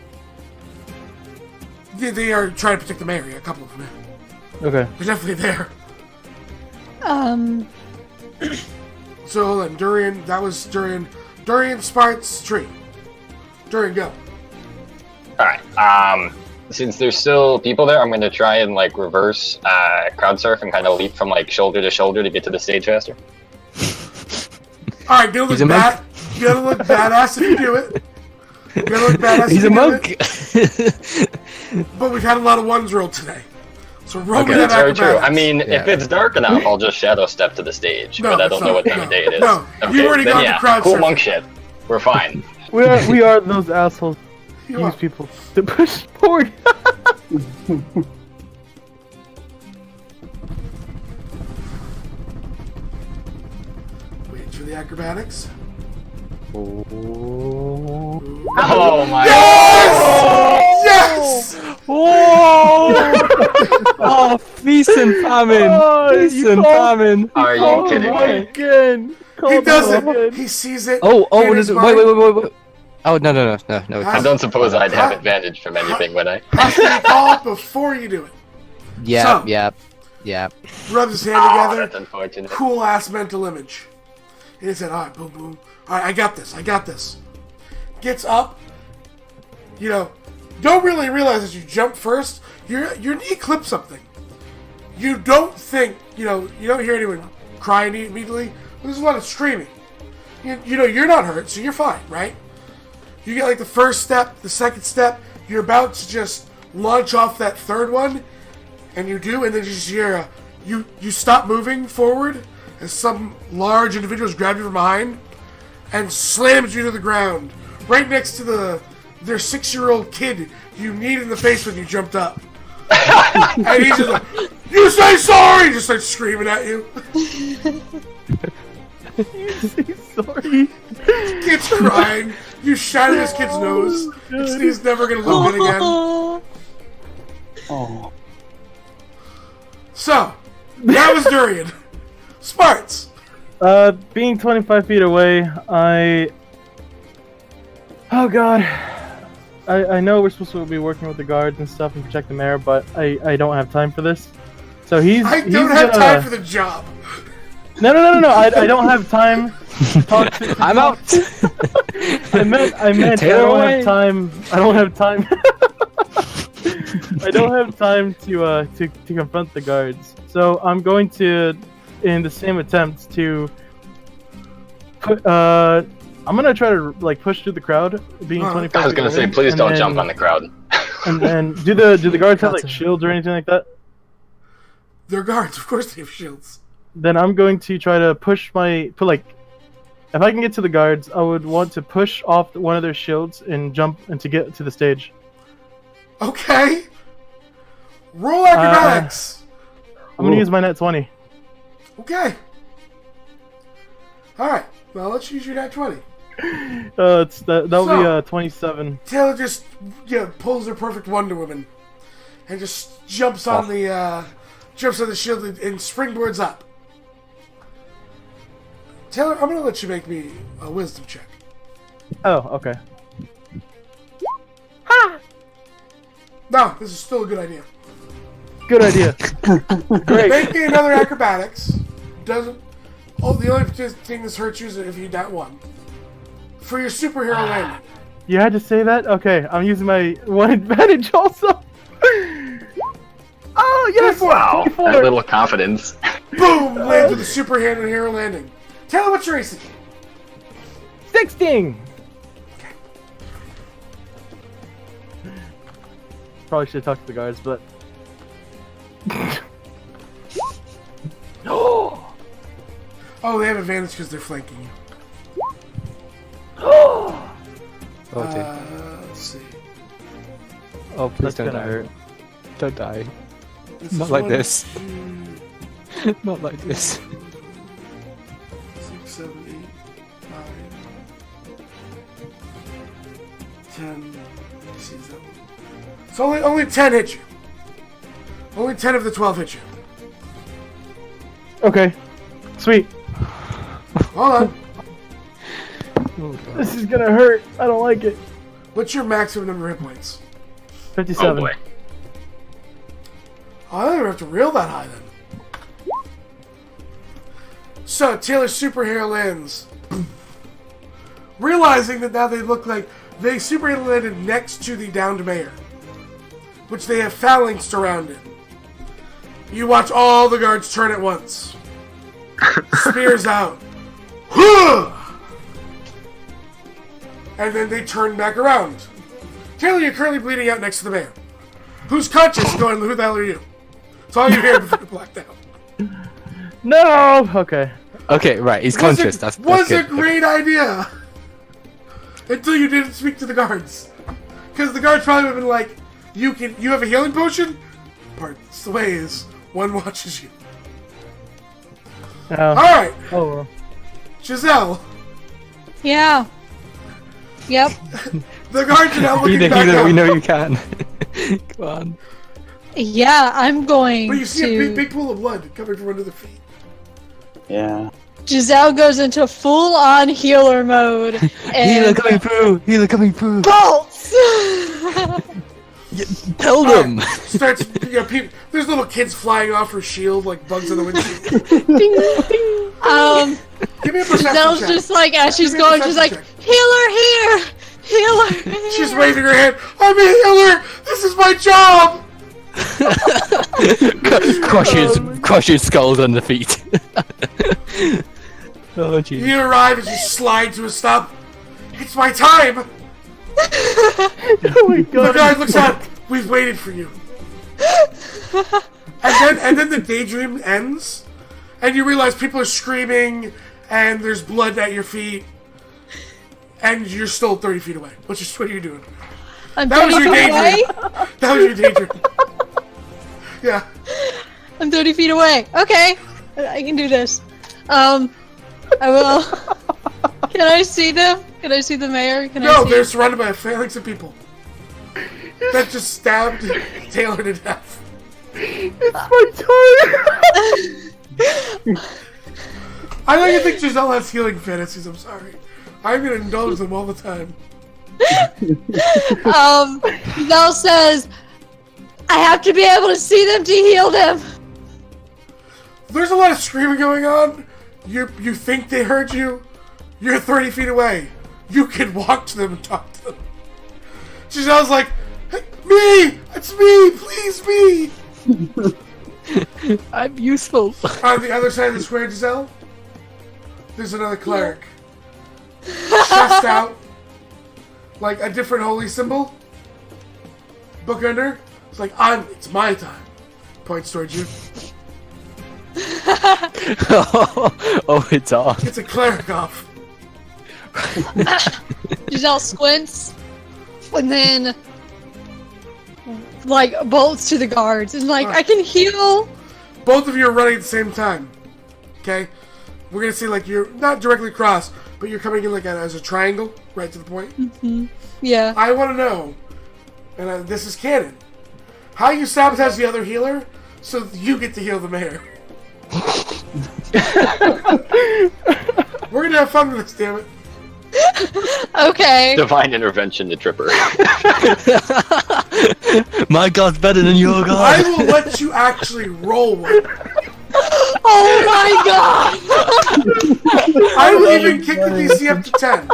They are trying to protect the mayor, a couple of them. Okay. They're definitely there. So hold on, Durian, that was Durian. Durian Spart's tree. Durian, go. Alright, since there's still people there, I'm going to try and like reverse crowd surf and kind of leap from like shoulder to shoulder to get to the stage faster. Alright, you He's a gotta look badass if you do it. You gotta look badass if He's you a do monk. it. But we've had a lot of ones rolled today. So roll me That's that very true. acrobatics. I mean, Yeah. if it's dark enough, I'll just shadow step to the stage, No, but I it's don't know not. what time of day it is. No, you've already then gone to yeah, crowd cool surfing. monk shit. We're fine. We are those assholes. You Use are. people to push forward. Wait for the acrobatics. Oh my Yes! Oh, feast and famine. Feast and famine. Are you kidding me? Again. He does it. He sees it. Oh, in what his is it? mind. Wait. Oh, no. I don't suppose I'd have advantage from anything, would I? Has to be called before you do it. Yeah, So- yeah. Rubs his hand Oh, together. that's unfortunate. Cool ass mental image. And he said, alright, boom, boom. Alright, I got this. Gets up. You know, don't really realize as you jump first, your knee clips something. You don't think, you don't hear anyone crying immediately. There's a lot of screaming. You know, you're not hurt, so you're fine, right? You get like the first step, the second step, you're about to just launch off that third one, and you do, and then you just hear you stop moving forward as some large individuals grab you from behind and slams you to the ground, right next to their 6-year-old kid you kneed in the face when you jumped up. And he's just like, "You say sorry!" He just starts screaming at you. Sorry. Kid's crying. You shattered this kid's nose. He's never gonna look good again. Oh. So, that was Durian. Sparts. Being 25 feet away, oh god, I know we're supposed to be working with the guards and stuff and protect the mayor, but I don't have time for this. So he's I he's don't have gonna- time for the job. No, I don't have time. To talk to, I'm out. I meant I Taylor don't away. have time. I don't have time. I don't have time to confront the guards, so I'm going to, in the same attempt to put, I'm gonna try to like push through the crowd, being 25. I was gonna say, please don't jump on the crowd. And then, do the guards have like shields or anything like that? They're guards, of course they have shields. Then I'm going to try to if I can get to the guards, I would want to push off one of their shields and jump and to get to the stage. Okay. Roll acrobatics. I'm gonna use my net 20. Okay. All right. Well, let's use your net 20. That'll be 27. Taylor just pulls her perfect Wonder Woman and just jumps on the shield and springboards up. Taylor, I'm gonna let you make me a wisdom check. Oh, okay. No, this is still a good idea. Good idea. Great. Make me another acrobatics. The only thing this hurts you is if you net 1. For your superhero landing. You had to say that? Okay, I'm using my one advantage also. Oh, yes! Wow, 24. that little confidence. Boom! Lands with a superhero landing. Taylor, what's your AC? 16! Probably should have talked to the guards, but... Oh, they have advantage because they're flanking you. Oh, dear. Let's see. Oh, please That's don't gonna die. hurt. Don't die. This Not is like 1, this. 2, Not like this. 6, 7, 8, 9, 10. See, is that one? So only 10 hit you. Only 10 of the 12 hit you. Okay. Sweet. Hold on. Oh, God. This is gonna hurt. I don't like it. What's your maximum number of hit points? 57. Oh boy. Oh, I don't even have to reel that high then. So, Taylor's superhero lands. Realizing that now they look like they superhero landed next to the downed mayor, which they have phalanxed around it. You watch all the guards turn at once. Spears out. And then they turn back around. Taylor, you're currently bleeding out next to the mayor. Who's conscious? Going, who the hell are you? It's all you hear before you're blacked out. No! Okay. Okay, right, he's conscious. That's Was good. a great idea. Until you didn't speak to the guards. Because the guards probably would have been like, you have a healing potion? It's the way is, one watches you. Alright, Oh, well. Giselle. Yeah. Yep. The guards are now Be looking the back healer out. we know you can. Come on. Yeah, I'm going But you see to... a big pool of blood coming from under the feet. Yeah. Giselle goes into full-on healer mode. Healer And coming through! Healer coming through! bolts! Tell them! Starts, there's little kids flying off her shield like bugs on the windshield. Give me a perception Giselle's check. just like, as she's Give me a going, she's like, perception check. healer here! Healer here! She's waving her hand. I'm a healer! This is my job! crushes skulls under feet. Oh, jeez. You arrive as you slide to a stop. It's my time! Oh my The god. guard looks out. We've waited for you. And then the daydream ends, and you realize people are screaming, and there's blood at your feet, and you're still 30 feet away. What are you doing? I'm That was 30 your feet away? daydream. That was your daydream. Yeah. I'm 30 feet away. Okay. I can do this. I will. Can I see them? Can I see the mayor? Can I No, see they're surrounded by a phalanx of people that just stabbed Taylor to death. I know you think Giselle has healing fantasies. I'm sorry. I'm gonna indulge them all the time. Giselle says, I have to be able to see them to heal them. There's a lot of screaming going on. You think they heard you? You're 30 feet away. You can walk to them and talk to them. Giselle's like, hey, Me! It's me! Please, me! I'm useful. On the other side of the square, Giselle, there's another cleric. Chest out. Like a different holy symbol. Book under. It's like, it's my time. Points towards you. Oh, it's on. It's a cleric off. Giselle squints, and then like bolts to the guards, and like I can heal. Both of you are running at the same time. Okay? We're gonna say like you're not directly across, but you're coming in like as a triangle, right to the point. Yeah. I want to know, and this is canon, how you sabotage the other healer so that you get to heal the mayor. We're gonna have fun with this, damn it. Okay. Divine intervention to Tripper. My god's better than your I god. will let you actually roll one. Oh my god! I will even kick the DC up to 10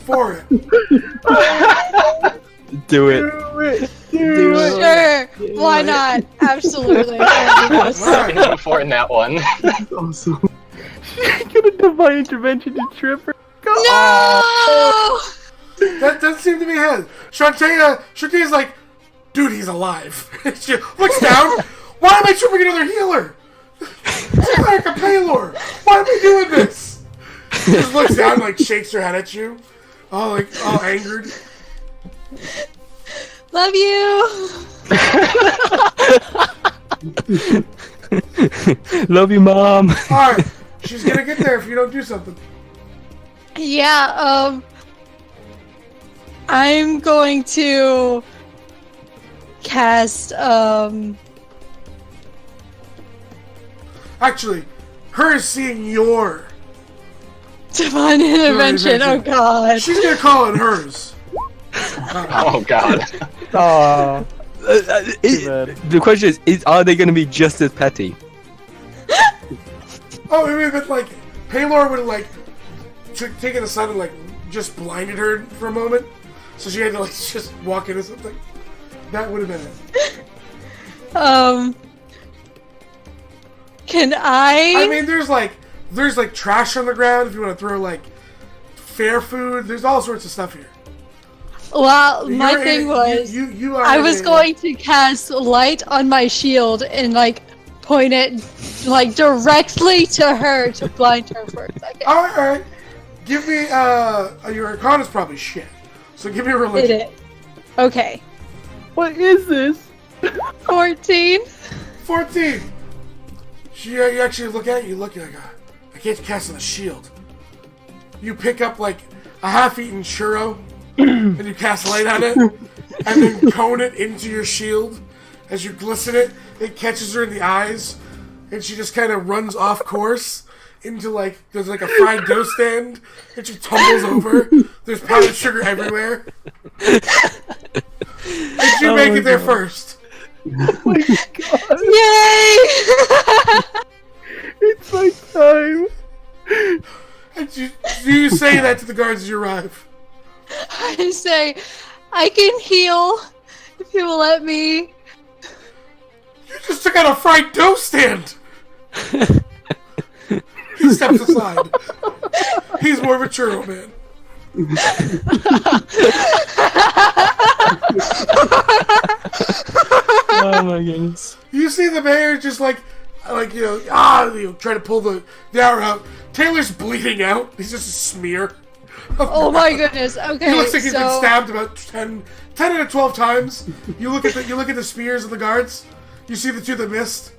for it. Do it. Sure. Why not? Absolutely. Alright. Before in that one. Awesome. Get a divine intervention to Tripper. No! That doesn't seem to be his. Shantae's like, dude, he's alive. She looks down. Why am I tripping another healer? It's like a Paylor. Why am I doing this? She just looks down and like shakes her head at you. All angered. Love you. Love you, mom. Alright. She's gonna get there if you don't do something. Yeah, I'm going to cast, Actually, her is seeing your. Divine Intervention. Oh god. She's gonna call it hers. Oh god. Aw. The question is, are they going to be just as petty? Oh, it would have been like, Paylor would have like taken the sun and like just blinded her for a moment, so she had to like just walk into something. That would have been it. Can I mean, there's like trash on the ground if you want to throw like fair food. There's all sorts of stuff here. Well, my You're thing in- was, you are. I in was a- going to cast light on my shield and like point it like directly to her to blind her for a second. All right. Give me your Arcana's probably shit. So give me a Did religion. it? Okay. What is this? 14. 14. You actually look at it. You look like I can't cast on a shield. You pick up like a half-eaten churro and you cast light on it, and then cone it into your shield. As you glisten it, it catches her in the eyes, and she just kind of runs off course into like there's like a fried dough stand, and she tumbles over. There's powdered sugar everywhere, and you make it there first. Yay! It's my time. And you say that to the guards as you arrive. I say, I can heal if you will let me. You just took out a fried dough stand! He steps aside. He's more of a churro man. Oh my goodness. You see the mayor just try to pull the arrow out. Taylor's bleeding out. He's just a smear. Oh my goodness. Okay. He looks like he's been so stabbed about 10 out of 12 times. You look at the spears of the guards. You see the two that missed.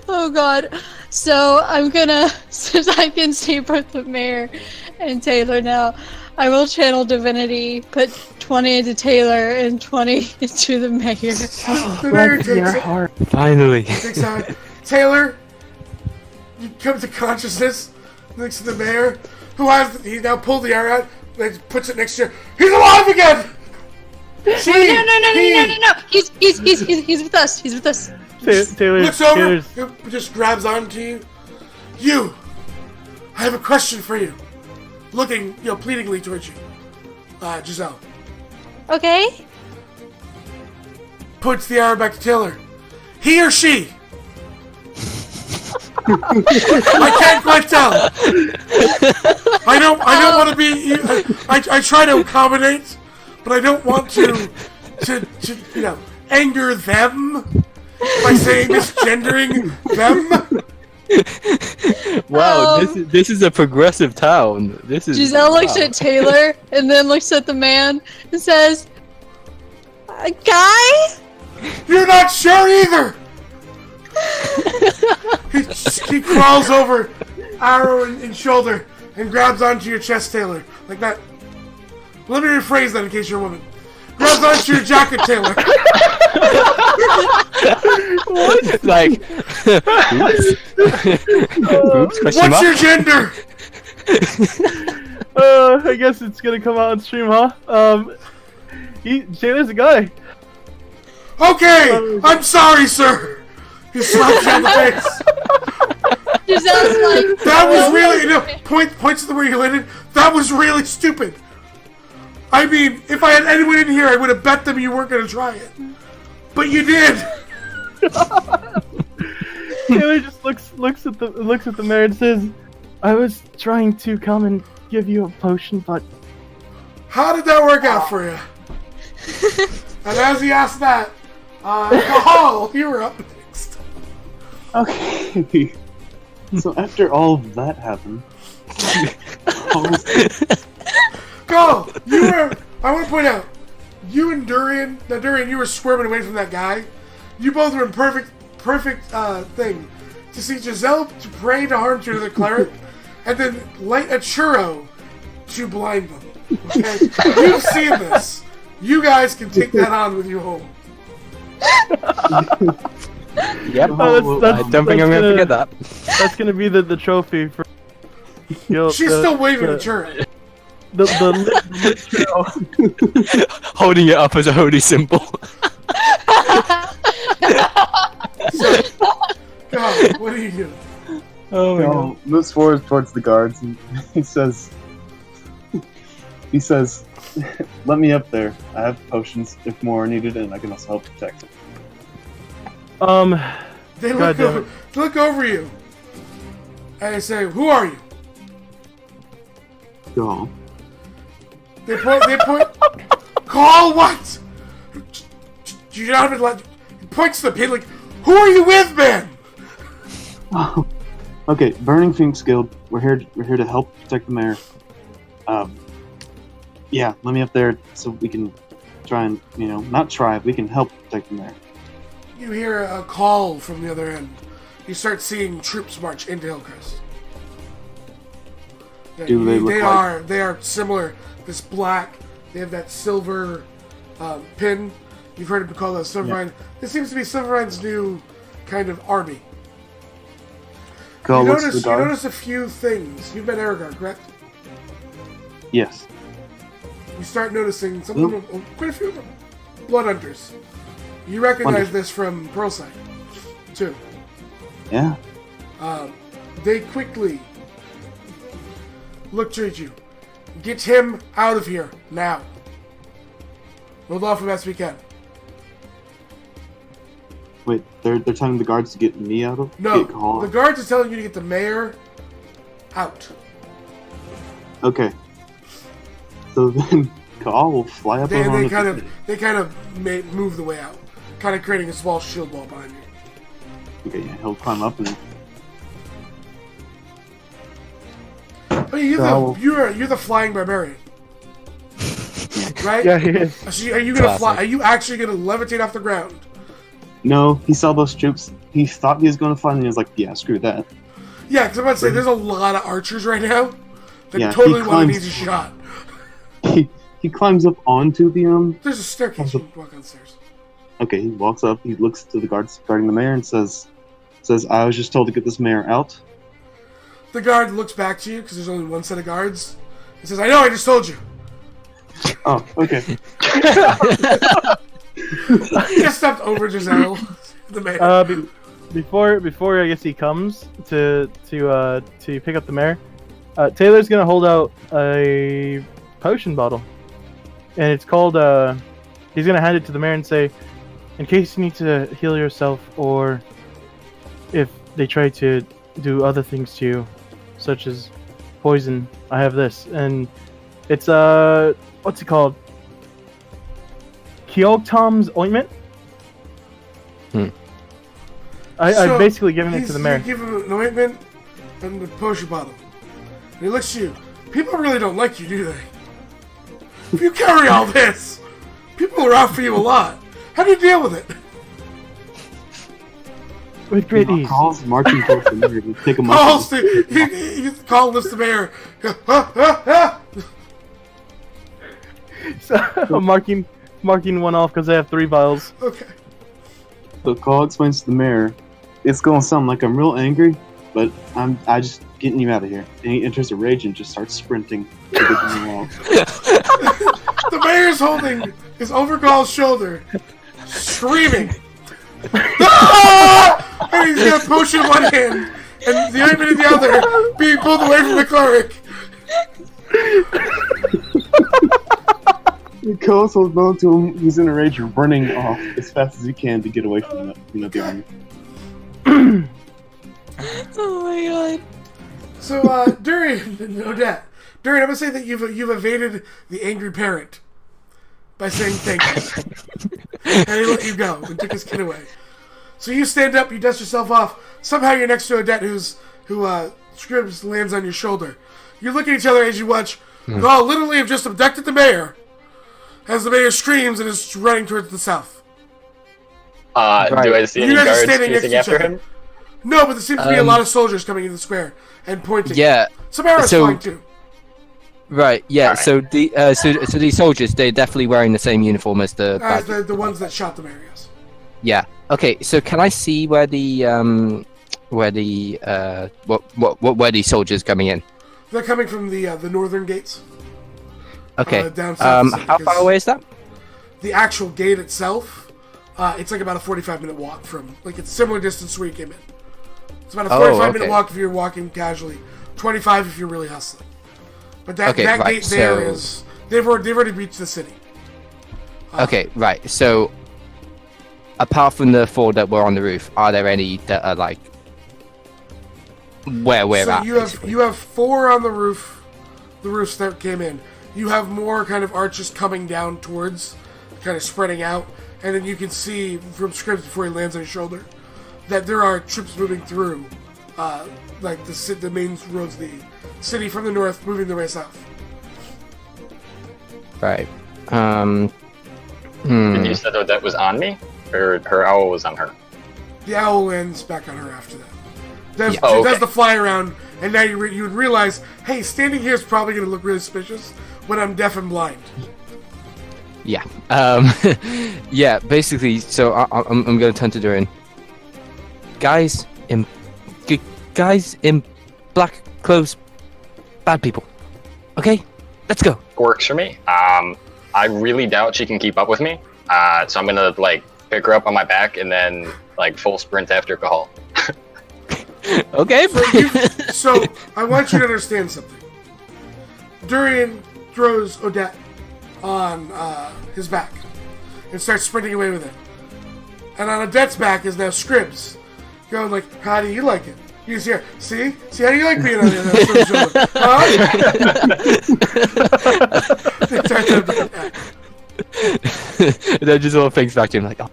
oh god. So I'm gonna, since I can see both the mayor and Taylor now, I will channel divinity, put 20 into Taylor and 20 into the mayor. The mayor Bless your takes it. heart. Finally. Takes out. Taylor, you come to consciousness next to the mayor, he now pulled the arrow out, and puts it next to you. He's alive again! No. He's with us. He's with us. Taylor, Looks over, Taylor's just grabs onto you. You! I have a question for you. Looking, pleadingly towards you. Giselle. Okay. Puts the arrow back to Taylor. He or she? I can't quite tell. I don't want to be. I try to accommodate, but I don't want to anger them by saying misgendering them. Wow, this is a progressive town. This is. Giselle looks at Taylor and then looks at the man and says, "Guy." You're not sure either. he crawls over, arrow in shoulder, and grabs onto your chest, Taylor, like that. Let me rephrase that in case you're a woman. Grabs onto your jacket, Taylor. What? Like, oops, what's your gender? I guess it's gonna come out on stream, huh? Taylor's a guy. Okay, I'm sorry, sir. He slaps you on the face. Giselle's like, That was really points to the where you landed. That was really stupid. I mean, if I had anyone in here, I would have bet them you weren't gonna try it. But you did. Taylor just looks at the mayor and says, "I was trying to come and give you a potion, but." How did that work out for you? And as he asked that, Cahal, you were up next. Okay. So after all of that happened, Go! I want to point out, you and Durian, you were squirming away from that guy. You both were in perfect thing to see Giselle to pray to harm to the cleric, and then light a churro to blind them. Okay? You've seen this. You guys can take that on with you home. Yep. Oh, I don't think I'm gonna forget that. That's gonna be the trophy for. She's still waving a churro. The Holding it up as a holy symbol. So, God, what do you do? Oh my Cal moves forward towards the guards and he says, "Let me up there. I have potions if more are needed, and I can also help protect." They look over you, and they say, "Who are you?" Go. They point. Call what? You not have let. He points to the pin like, "Who are you with, man?" Oh, okay. Burning Phoenix Guild. We're here to help protect the mayor. Yeah, let me up there so we can try and we can help protect the mayor. You hear a call from the other end. You start seeing troops march into Hillcrest. Yeah, Do they look like? They are similar. This black. They have that silver pin. You've heard it called a Silverine. This seems to be Silverine's new kind of army. Go. You What's the guard? notice a few things. You've met Aragorn, correct? Yes. You start noticing quite a few of them. Blood Hunters. You recognize this from Pearlside, too. Yeah. They quickly look to you. Get him out of here, now. Hold off as best we can. Wait, they're telling the guards to get me out of? No, Get Cahal? the guards are telling you to get the mayor out. Okay. So then Cahal will fly up over on They kind of move the way out, kind of creating a small shield wall behind you. Okay, yeah, he'll climb up and Oh, you're the flying barbarian, right? Yeah, he is. So are you gonna fly? Are you actually gonna levitate off the ground? no, he saw those troops. He thought he was going to find, and he was like, "Yeah, screw that." Yeah, because I'm about to say there's a lot of archers right now that Yeah, totally he want an climbs- easy shot. He climbs up onto the There's a staircase. You can walk downstairs. Okay, he walks up. He looks to the guards guarding the mayor and says, "I was just told to get this mayor out." The guard looks back to you because there's only one set of guards. He says, "I know. I just told you." Oh, okay. He just stepped over Giselle, the mayor. Before I guess he comes to pick up the mayor, Taylor's gonna hold out a potion bottle. and it's called. He's gonna hand it to the mayor and say, "In case you need to heal yourself, or if they try to do other things to you, such as poison, I have this." And it's what's it called? Kyogtom's ointment. I've basically given it to the mayor. You give him an ointment and a potion bottle. And he looks at you. People really don't like you, do they? If you carry all this, people are out for you a lot. How do you deal with it? With great ease. Calls marching towards the mayor to take him Calls he calls this the mayor. So I'm marking one off because I have 3 vials. Okay. So Call explains to the mayor, "It's gonna sound like I'm real angry, but I just getting you out of here." And he enters a rage and just starts sprinting to get him out. The mayor's holding his overgall's shoulder, screaming. Ah! And he's got a potion in one hand and the ointment in the other, being pulled away from the cleric. Call's holds on to him. He's in a rage, running off as fast as he can to get away from the army. Oh my god. So, Durian and Odette. Durian, I'm gonna say that you've evaded the angry parent by saying thank you. And he let you go and took his kid away. So you stand up, you dust yourself off. Somehow you're next to Odette, who Scribs lands on your shoulder. You look at each other as you watch. Oh, literally have just abducted the mayor. As the mayor screams and is running towards the south. Do I see any You guys are guards standing next chasing to each after other. him? No, but there seems to be a lot of soldiers coming into the square and pointing. Yeah. Some arrows So- flying too. Right. Yeah. Alright. So these soldiers, they're definitely wearing the same uniform as the. As bad- the ones that shot the mayor, yes. Yeah. Okay. So can I see where the soldiers coming in? They're coming from the northern gates. Okay. Down south, How far away is that? The actual gate itself, it's like about a 45-minute walk from, like, it's similar distance to where you came in. It's about a 45-minute okay. walk if you're walking casually, 25 if you're really hustling. But that Okay, right, gate there so- is, they've already reached the city. Okay. Right. So, apart from the 4 that were on the roof, are there any that are like where we're So at? you have 4 on the roofs that came in. You have more kind of arches coming down towards, kind of spreading out, and then you can see from Scribs before he lands on his shoulder that there are troops moving through, like the main roads, of the city from the north, moving their way south. Right. And you said that was on me? Or her owl was on her? The owl lands back on her after that. Does, Yeah. Oh, does okay. the fly around, and now you would realize, hey, standing here is probably going to look really suspicious when I'm deaf and blind. Yeah. Yeah. Basically, so I'm going to turn to Durian. Guys in black clothes, bad people. Okay, let's go. Works for me. I really doubt she can keep up with me. So I'm gonna like pick her up on my back and then like full sprint after Cahal. Okay. So, I want you to understand something. Durian throws Odette on his back and starts sprinting away with it. And on Odette's back is now Scribs, going like, how do you like it? You see her, see how you like being on the other shoulder? Huh? They start to attack. And then just all thinks back to him like, oh,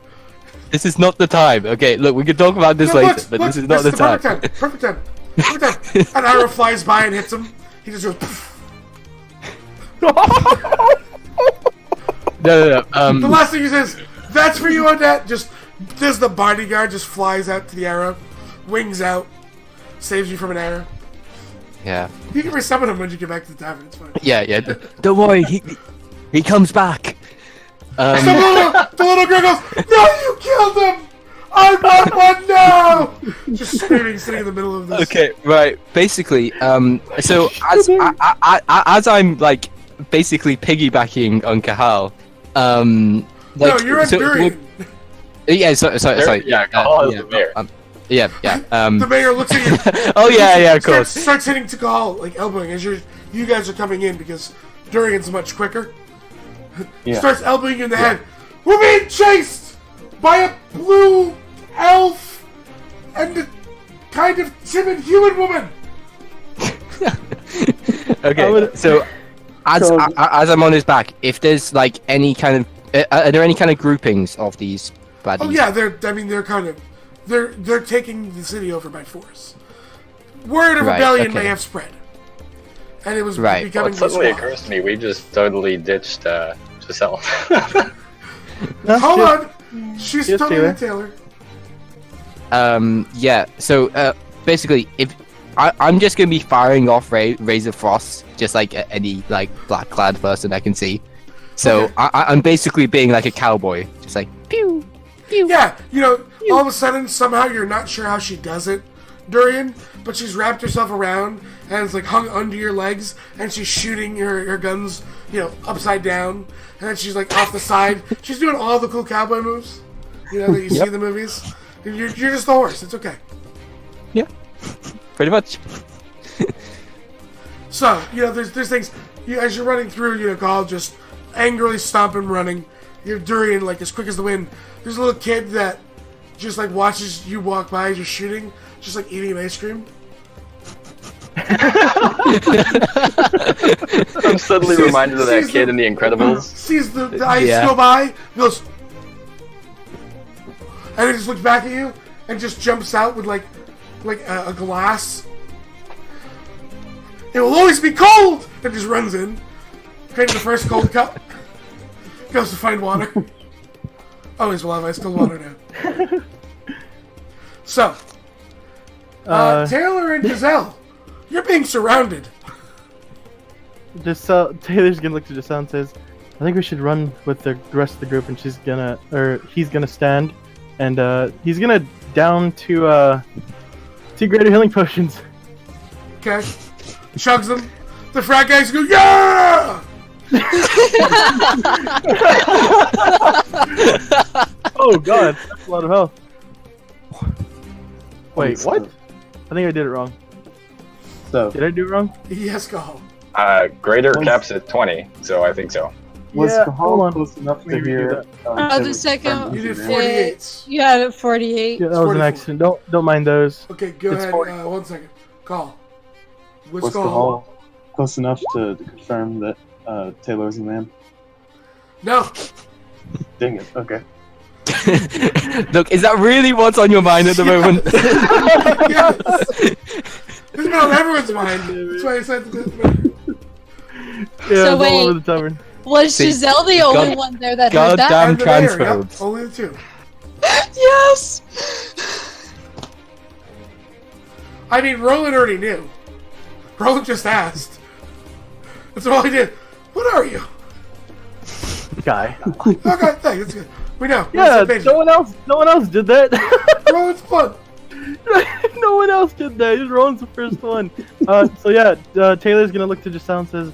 this is not the time. Okay, look, we can talk about this No, later, but this is not the time. Perfect time. An arrow flies by and hits him. He just goes, poof. No. The last thing he says, that's for you, Odette. Just, there's the bodyguard just flies out to the arrow, wings out, saves you from an arrow. Yeah. You can resummon him when you get back to the tavern, it's fine. Yeah. Don't worry, he comes back. The little girl goes, no, you killed him! I want one now! Just screaming, sitting in the middle of this. Okay, right. Basically, so as I'm like basically piggybacking on Cahal, No, you're at Durian. Yeah, sorry. Yeah, Cahal is the mayor. Yeah. The mayor looks at you. Oh yeah, of course. Starts hitting Tikal, like elbowing as you guys are coming in because Durian's much quicker. Yeah. Starts elbowing you in the head. We're being chased by a blue elf and a kind of timid human woman. Okay, so as I'm on his back, if there's like any kind of, are there any kind of groupings of these baddies? Oh yeah, they're taking the city over by force. Word of Right, rebellion okay. may have spread, and it was Right. becoming What suddenly a squad. occurs to me, we just totally ditched Giselle. No, Hold just- on, she's Yes, totally Taylor. Yeah. So basically, if I'm just gonna be firing off Razor Frost, just like at any like black clad person I can see. So Okay. I'm basically being like a cowboy, just like pew, pew. Yeah, all of a sudden, somehow you're not sure how she does it, Durian, but she's wrapped herself around and it's like hung under your legs, and she's shooting her guns, upside down, and then she's like off the side. She's doing all the cool cowboy moves, that you see in the movies. And you're just the horse. It's okay. Yeah, pretty much. So there's things as you're running through. Call just angrily stomping, running. You're Durian like as quick as the wind. There's a little kid that just like watches you walk by as you're shooting, just like eating an ice cream. I'm suddenly reminded of that kid in The Incredibles. Sees the ice Yeah. go by, goes, and it just looks back at you and just jumps out with like a glass. It will always be cold, and just runs in, creating the first cold cup. Goes to find water. Always will have ice cold water now. So, Taylor and Giselle, you're being surrounded. Taylor's gonna look to Giselle and says, "I think we should run with the rest of the group." And he's gonna stand, and he's gonna down two greater healing potions. Okay, chugs them. The frat guys go, yeah! Oh god, that's a lot of health. Wait, So- what? I think I did it wrong. So, Did I do it wrong? Yes, go home. Greater caps at 20, so I think so. was Yeah, Cahal hold on. close enough Let me to redo hear? that. The second- You did username? 48. You had it 48. Yeah, that was an 44. accident. Don't mind those. Okay, go It's ahead. 40. 1 second. Call. What's Was call? Cahal close enough to confirm that Taylor's the man? No. Dang it. Okay. Look, is that really what's on your mind at the moment? Yes. It's been on everyone's mind. That's why I said that. Yeah, So it's all wait. over the tavern. Was See, Giselle the only God- one there that heard that? goddamn And the mayor, transphobes. yep, only the two. Yes! I mean, Roland already knew. Roland just asked. That's all he did. What are you? Guy. Okay, thanks. That's good. We know. We're on Yeah, the same page. no one else did that. Roland's fun. No one else did that. Just Roland's the first one. So yeah, Taylor's gonna look to Giselle and says,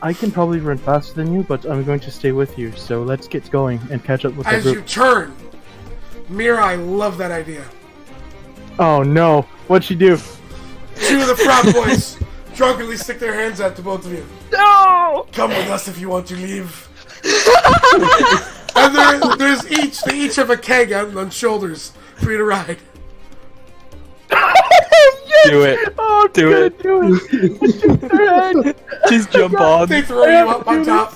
"I can probably run faster than you, but I'm going to stay with you. So let's get going and catch up with the As you group." turn, Mira, I love that idea. Oh no! What'd she do? Two of the frat boys drunkenly stick their hands out to both of you. No! Come with us if you want to leave. And they each have a keg on shoulders for you to ride. Do it. Oh, Do good, it. do it. Shoot their head. Just jump on. They throw you up on top.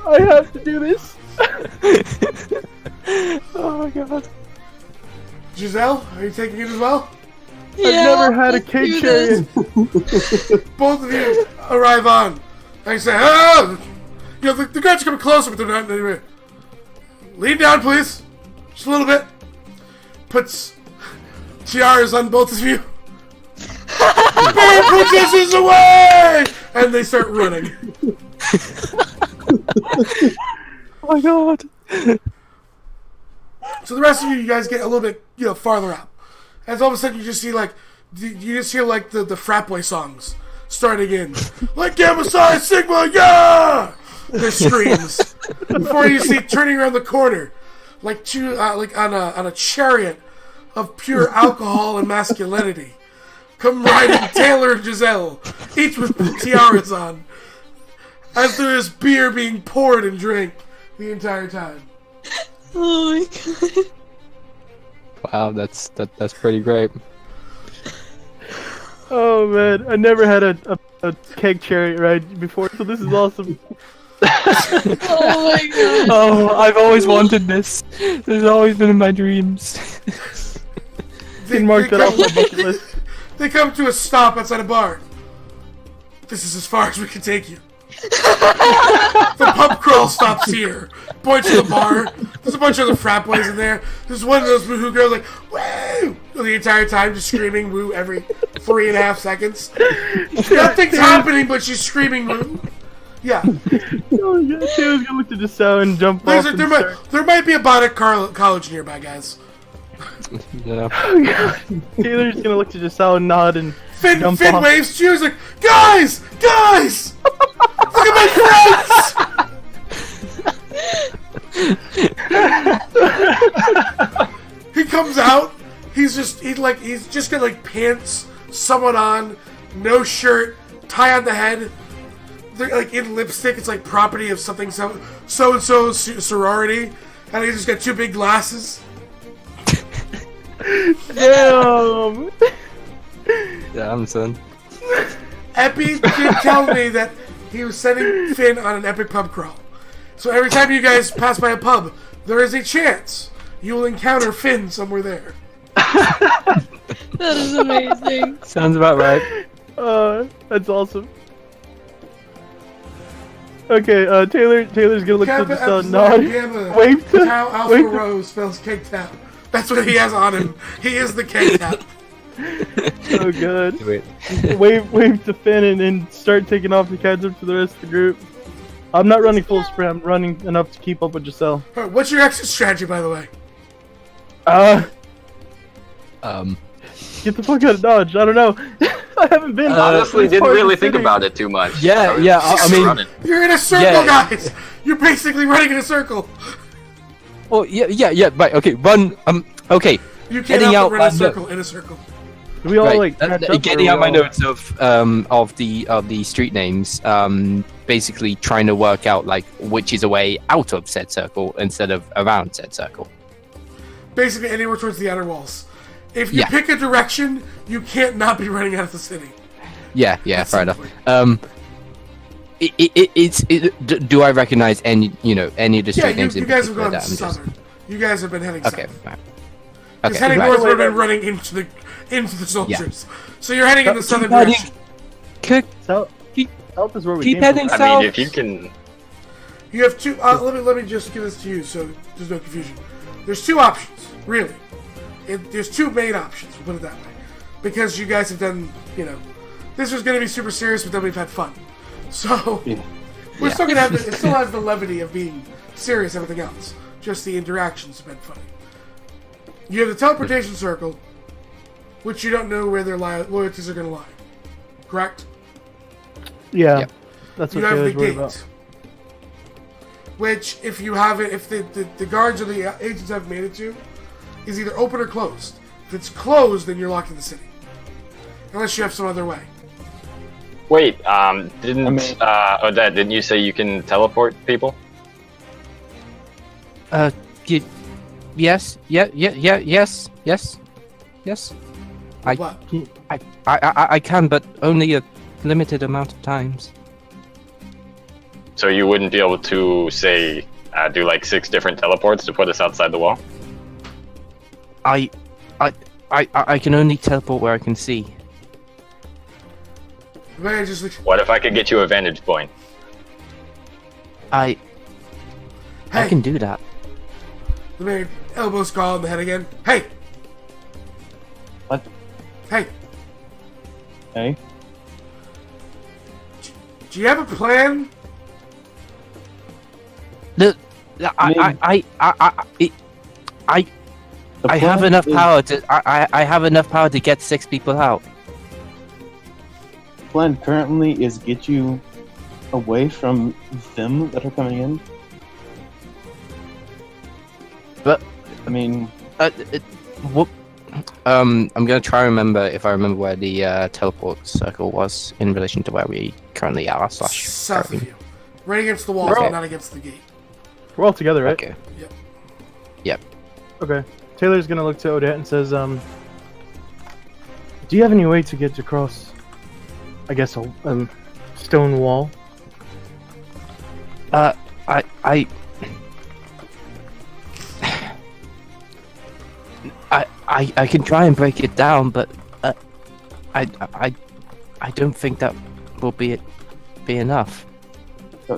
I have to do this. Oh my god. Giselle, are you taking it as well? I've never had a let's cake do chariot. this. Both of you arrive on. I say, oh! The guards are coming closer, but they're not anyway. Lean down, please. Just a little bit. Puts tiaras on both of you. Bear princesses away! And they start running. Oh my god. So the rest of you guys get a little bit, farther out. As all of a sudden you just see the frat boy songs starting in. Like Gamma Psi Sigma, yeah! Their screams. Before you see turning around the corner, like on a chariot of pure alcohol and masculinity. Come riding Taylor and Giselle, each with tiaras on. as there is beer being poured and drank the entire time. Oh my god. Wow, that's pretty great. Oh man, I never had a keg chariot ride before, so this is awesome. Oh my god. Oh, I've always wanted this. This has always been in my dreams. Can mark that off my bucket list. They come to a stop outside a bar. This is as far as we can take you. The pub crawl stops here. Points to the bar. There's a bunch of other frat boys in there. There's one of those woohoo girls like, woo! The entire time just screaming woo every 3.5 seconds. Nothing's happening, but she's screaming woo. Yeah. Oh my god, Taylor's gonna look to the cell and jump off. There might be a Bonic college nearby, guys. Yeah. Oh god. Taylor's gonna look to Giselle and nod and Finn jump off. waves to you. He's like, guys! Look at my friends! He comes out. He's just got like pants, somewhat on, no shirt, tie on the head. They're like in lipstick. It's like property of something so and so sorority, and he's just got 2 big glasses. Damn. Damn, son. Epi did tell me that he was sending Finn on an epic pub crawl. So every time you guys pass by a pub, there is a chance you will encounter Finn somewhere there. That is amazing. Sounds about right. That's awesome. Okay, Taylor's gonna look to the sun, nod, wave to, How Alpha wave to, Rose spells keg tap. That's what he has on him. He is the keg tap. oh god. Wait. wave to Finn and then start taking off the catch up to the rest of the group. I'm not running full sprint, I'm running enough to keep up with Giselle. Alright, what's your exit strategy, by the way? Get the fuck out of Dodge, I don't know. I haven't been Honestly, this didn't part of really the think city. about it too much. Yeah, I mean, running. You're in a circle, Yeah. guys! You're basically running in a circle. well, yeah, right, okay, run, okay. You can't Heading help but run out, a circle in a circle. Do we all Right, like catch up, getting or out we my all- notes of the street names, basically trying to work out like which is a way out of said circle instead of around said circle. Basically anywhere towards the outer walls. If you Yeah. pick a direction, you can't not be running out of the city. Yeah, That's fair enough. simply. Do I recognize any of the Yeah, street names? you in guys have particular gone that I'm just- southern. You guys have been heading Okay, south. right. Because Okay, heading right. north would have been running into the soldiers. So you're heading in the southern heading- direction. South is where we Keep came heading from. I south. mean, if you can. You have two. Let me just give this to you, so there's no confusion. There's 2 options, really. There's 2 main options. We'll put it that way, because you guys have done. This was going to be super serious, but then we've had fun. So Yeah. we're still gonna have. It still has the levity of being serious. Everything else, just the interactions have been funny. You have the teleportation circle, which you don't know where their loyalties are going to lie. Correct? Yeah, Yep. that's You what have the Taylor's worried gate, about. which, if you have it, if the guards or the agents have made it to, is either open or closed. If it's closed, then you're locked in the city, unless you have some other way. Wait, Odette, didn't you say you can teleport people? Yes. I- What? I can, but only a limited amount of times. So you wouldn't be able to, say, do like 6 different teleports to put us outside the wall? I can only teleport where I can see. Man, just What if I could get you a vantage point? I hey, can do that. the man elbow skull in the head again. Hey, What? hey, Hey? do you have a plan? The mean- I have plan enough is- power to I have enough power to get 6 people out. The plan currently is get you away from them that are coming in. But I mean, what? I'm gonna try and remember if I remember where the teleport circle was in relation to where we currently are. Slash South of currently. you. Right against the walls, Okay. but not against the gate. We're all together, right? Okay. Yep. Yep. Okay. Taylor's gonna look to Odette and says, do you have any way to get across, I guess, a stone wall? I can try and break it down, but I don't think that will be enough.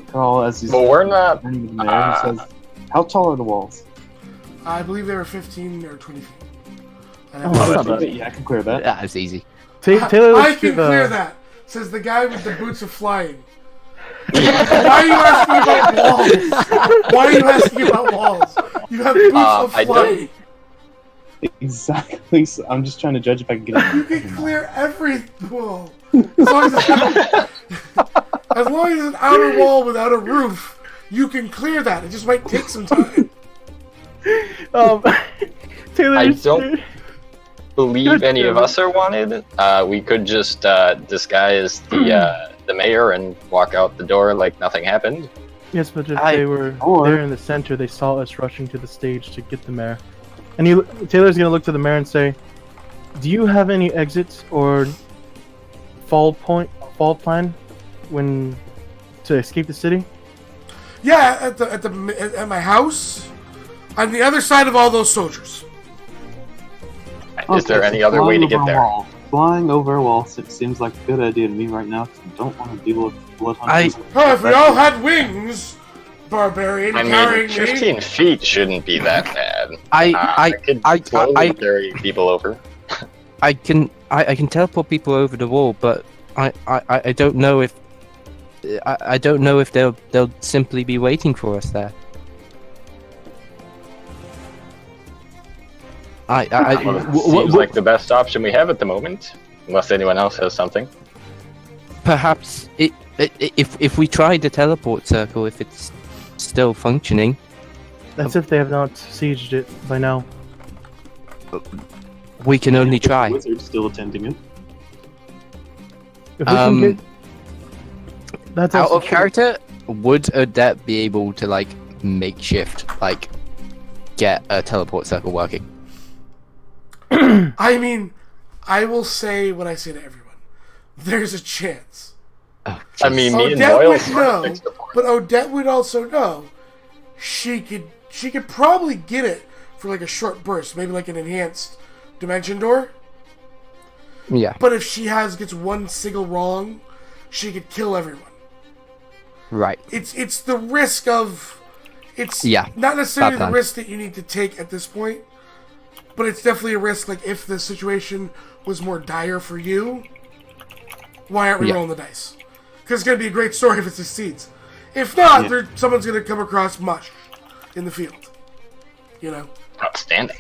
Carl, as he's Well, we're not. turning to the mayor, he says, "How tall are the walls?" I believe they were 15 or 20 feet. I Oh, have that's not bad. Yeah, I can clear that. That's easy. Taylor I looks can to the... clear that, says the guy with the boots of flying. Why are you asking about walls? Why are you asking about walls? You have boots of I don't- flying. Exactly. So I'm just trying to judge if I can get You it. can clear every wall. As long as it's an outer wall without a roof, you can clear that. It just might take some time. Taylor I is- don't believe any of us are wanted. We could just disguise the mayor and walk out the door like nothing happened. Yes, but if I- they were or- there in the center, they saw us rushing to the stage to get the mayor. And Taylor's gonna look to the mayor and say, "Do you have any exits or fall plan when to escape the city?" Yeah, at my house, on the other side of all those soldiers. Is there any other way to get there? Flying over a wall seems like a good idea to me right now because I don't want to deal with blood hunters. Oh, if we all had wings, barbarian I mean, carrying 15 me. feet shouldn't be that bad. I could I- slowly I- carry people over. I can teleport people over the wall, but I don't know if I don't know if they'll simply be waiting for us there. Seems like the best option we have at the moment, unless anyone else has something. Perhaps if we try the teleport circle, if it's still functioning, That's if they have not sieged it by now. we can only try. Wizard still attending it. If we can get... That's Out also of true. character, would Odette be able to like makeshift, like get a teleport circle working? I mean, I will say what I say to everyone. There's a chance. Oh, I mean, me and Odette Doyle would sort of know, fixed the point. but Odette would also know. She could probably get it for like a short burst, maybe like an enhanced dimension door. yeah, But if she gets one signal wrong, she could kill everyone. right. It's the risk of Yeah, not necessarily bad the plan. risk that you need to take at this point, but it's definitely a risk. Like if the situation was more dire for you, why aren't we Yeah. rolling the dice? Because it's gonna be a great story if it succeeds. If not, Yeah. someone's gonna come across mush in the field. You know. Outstanding.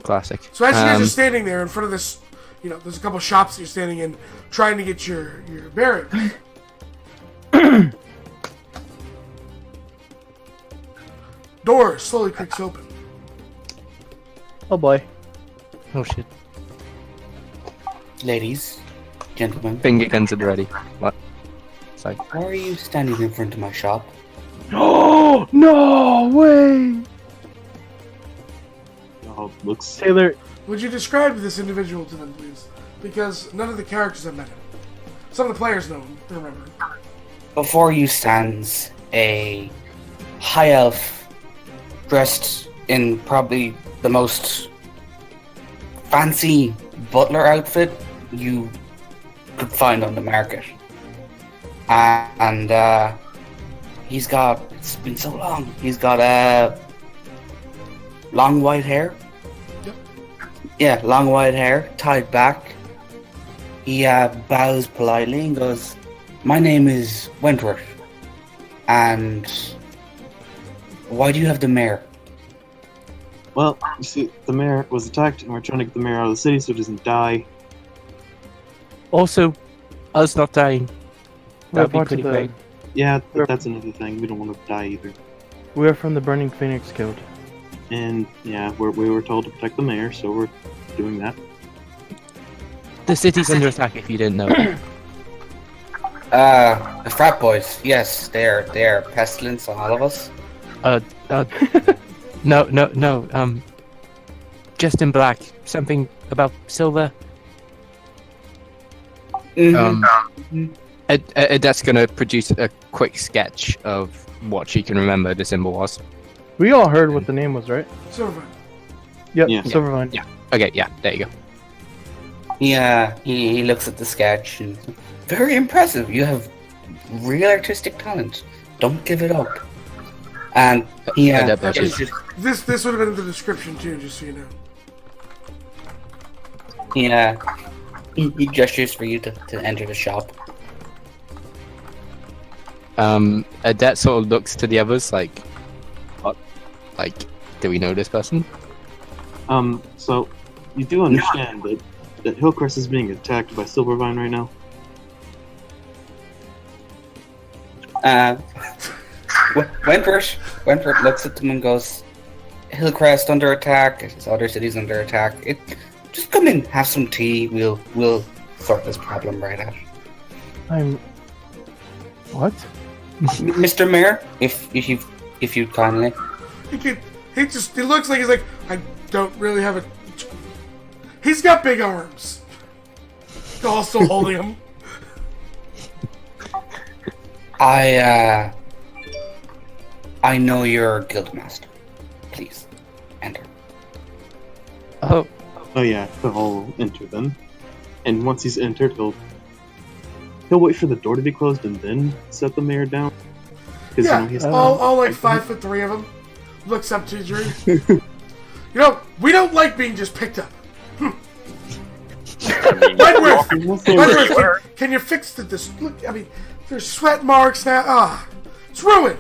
Classic. So as you guys are standing there in front of this, there's a couple shops that you're standing in, trying to get your bearings. Door slowly creaks open. Oh boy. Oh shit. Ladies, gentlemen, Finger guns at the ready. What? Sorry. why are you standing in front of my shop? Oh no way! Oh, looks. Taylor, Would you describe this individual to them, please? Because none of the characters have met him. Some of the players know him, remember. Before you stands a high elf dressed in probably the most fancy butler outfit you could find on the market. And he's got, it's been so long, he's got long white hair. Yep. Yeah, long white hair, tied back. He bows politely and goes, "My name is Wentworth, and why do you have the mayor?" Well, you see, the mayor was attacked, and we're trying to get the mayor out of the city so he doesn't die. Also, us not dying. we're That'd be part of pretty the... great. Yeah, Sure. that's another thing. We don't want to die either. We're from the Burning Phoenix Guild. And yeah, we were told to protect the mayor, so we're doing that. The city's under attack if you didn't know. The frat boys. Yes, they're pestilence on all of us. No. Just in black. Something about silver. That's gonna produce a quick sketch of what she can remember the symbol was. We all heard what the name was, right? Silvervine. Yep, Yeah. Silvervine. Yeah. Okay, yeah, there you go. He looks at the sketch and very impressive. You have real artistic talent. Don't give it up. And he This would have been in the description too, just so you know. he gestures for you to enter the shop. Adet sort of looks to the others like, what? Like, do we know this person? So you do understand that Hillcrest is being attacked by Silvervine right now? Wentworth looks at them and goes, Hillcrest under attack, his other cities under attack. Just come in, have some tea, we'll sort this problem right out. What? Mr. Mayor, if you kindly. He looks like he's like, I don't really have a... He's got big arms. All still holding him. I know you're a guildmaster. Please, enter. Oh, Yeah, he'll enter then. And once he's entered, he'll wait for the door to be closed and then set the mayor down. Yeah, he's all like 5'3" of them. Looks up to you. We don't like being just picked up. Wentworth, can you fix this? Look, I mean, there's sweat marks now. It's ruined.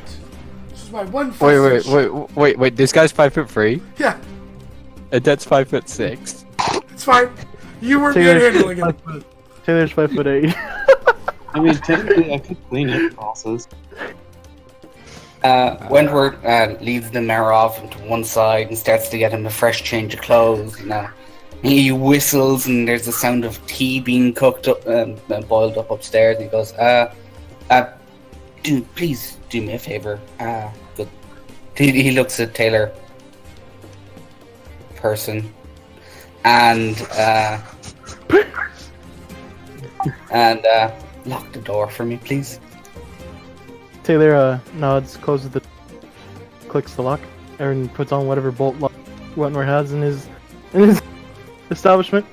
This is my one. Wait. This guy's 5'3". Yeah, Adet's 5'6". it's fine. You weren't handling it. Taylor's 5'8". I mean, technically, I could clean it also. Wentworth leads the mayor off into one side and starts to get him a fresh change of clothes. He whistles and there's the sound of tea being cooked up and boiled up upstairs. And he goes, please do me a favor. Good. He looks at Taylor, person, and lock the door for me, please. Taylor nods, closes clicks the lock, and puts on whatever bolt lock Wentworth has in his establishment.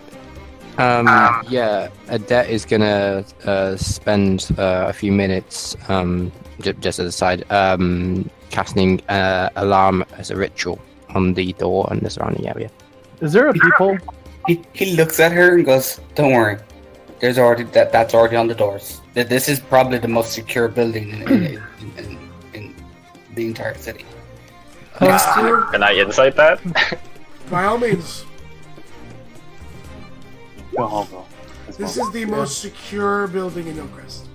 Yeah, Adet is gonna spend a few minutes, just as a side, casting alarm as a ritual on the door and the surrounding area. Is there a peephole? He looks at her and goes, "Don't worry. There's already that's already on the doors. This is probably the most secure building in the entire city." Can I insight that? By all means. Well, This is the most secure building in Hillcrest.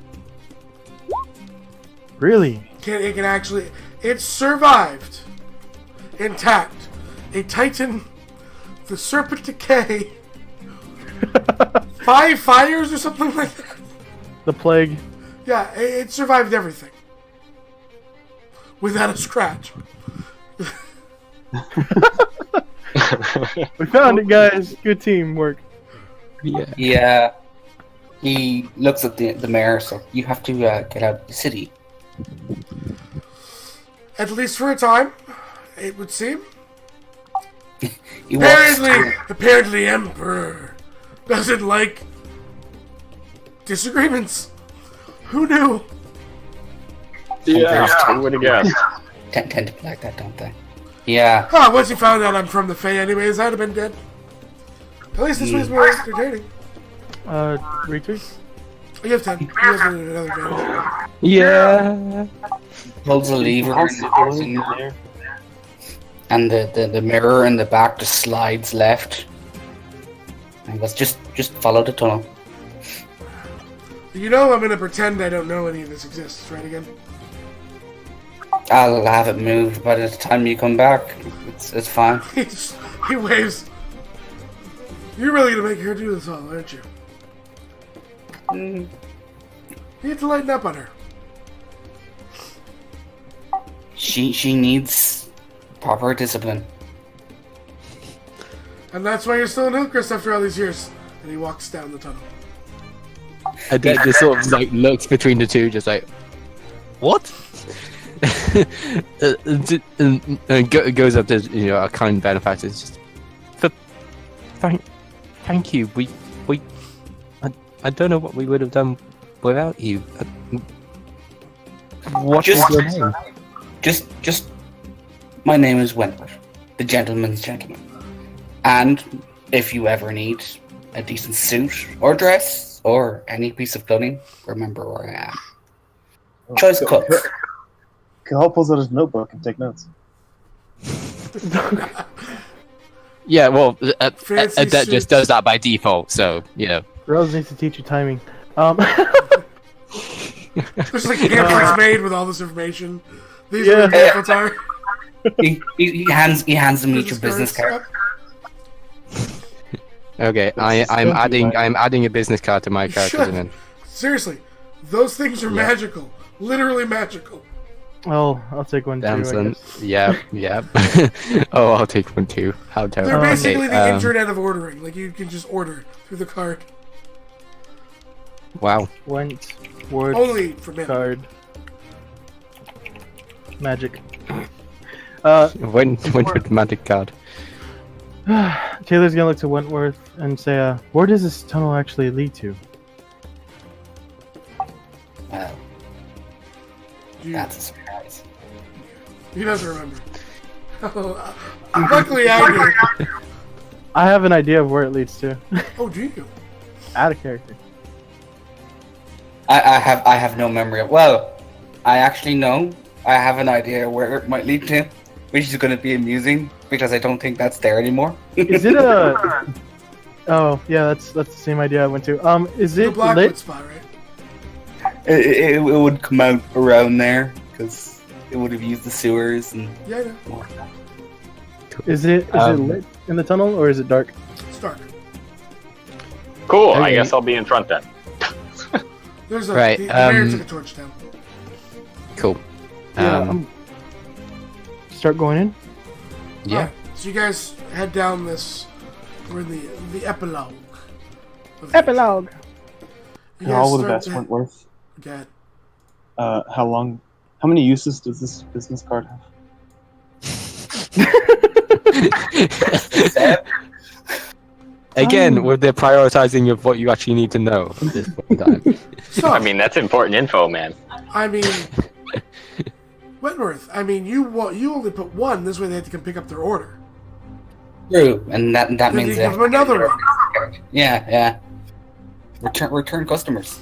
Really? It can actually... It survived. Intact. A Titan... The Serpent Decay... 5 fires or something like that. The plague. Yeah, it survived everything. Without a scratch. We found it, guys. Good teamwork. Yeah. He looks at the mayor, so you have to get out of the city. At least for a time, it would seem. He walks Apparently, Emperor doesn't like disagreements. Who knew? Yeah, who would have guessed? tend to be like that, don't they? Yeah. Once he found out I'm from the Fae anyways, I'd have been dead. At least this was more entertaining. Retweet? You have 10. You have another advantage. Yeah. Pulls a lever and the mirror in the back just slides left. And goes, just follow the tunnel. You know I'm gonna pretend I don't know any of this exists, right again? I'll have it moved by the time you come back. It's fine. He waves. You're really gonna make her do this all, aren't you? You have to lighten up on her. She needs proper discipline. And that's why you're still in Hillcrest after all these years. And he walks down the tunnel. Adet just sort of like looks between the two, just like, what? And goes up to a kind benefactor. Just, thank you. I don't know what we would have done without you. What is your name? Just. My name is Wentworth, the gentleman's gentleman. And if you ever need a decent suit or dress or any piece of clothing, remember where I am. Choice cook. Cahal pulls out his notebook and take notes. Yeah, well, Fancy Adet just suits. does that by default, so, Rose needs to teach you timing. There's like pamphlets made with all this information. These Yeah. are the pamphlets are. He hands them each a business card. Okay, I'm adding a business card to my character, Shut- and then Seriously, those things are magical. Literally magical. Oh, I'll take one too. I Damson. guess. Yeah. Oh, I'll take one too. How They're terrible. basically the Okay, internet of ordering. Like you can just order through the card. wow. Wentworth Only for men. card. Magic. When with magic card. Taylor's gonna look to Wentworth and say, where does this tunnel actually lead to? Well, You- that's a surprise. He doesn't remember. Luckily, I do. I have an idea of where it leads to. Oh, do you? Add a character. I have no memory of. Well, I actually know. I have an idea where it might lead to, which is going to be amusing because I don't think that's there anymore. Is it a? Oh yeah, that's the same idea I went to. Is The it Blackwood lit? spot, right? It would come out around there because it would have used the sewers and Yeah, I know. more. Is it lit in the tunnel or is it dark? It's dark. Cool. I Okay. guess I'll be in front then. There's a Right, the mayor took a torch down. Cool. Yeah. Start going in. Yeah. Alright, so you guys head down this. We're in the epilogue. of the- Epilogue. You guys All the start best, to- Wentworth. Go ahead. How many uses does this business card have? Again, with the prioritizing of what you actually need to know at this point in time. So, I mean, that's important info, man. Wentworth. You only put one. This way, they have to come pick up their order. True, and that Then means you they give have them another one. Yeah. Return customers.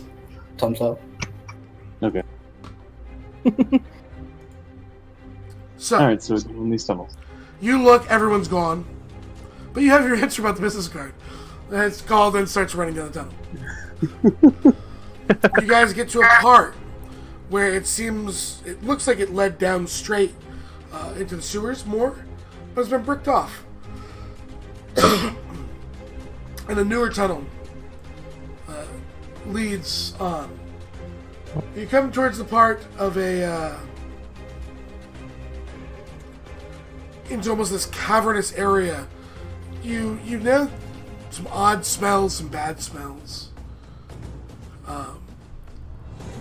Thumbs up. Okay. So, Alright, so on these tunnels. you look. Everyone's gone, but you have your answer about the business card. And it's called and starts running down the tunnel. You guys get to a part where it looks like it led down straight into the sewers more, but it's been bricked off. And a newer tunnel leads on. You come towards the part of into almost this cavernous area. You know some odd smells, some bad smells.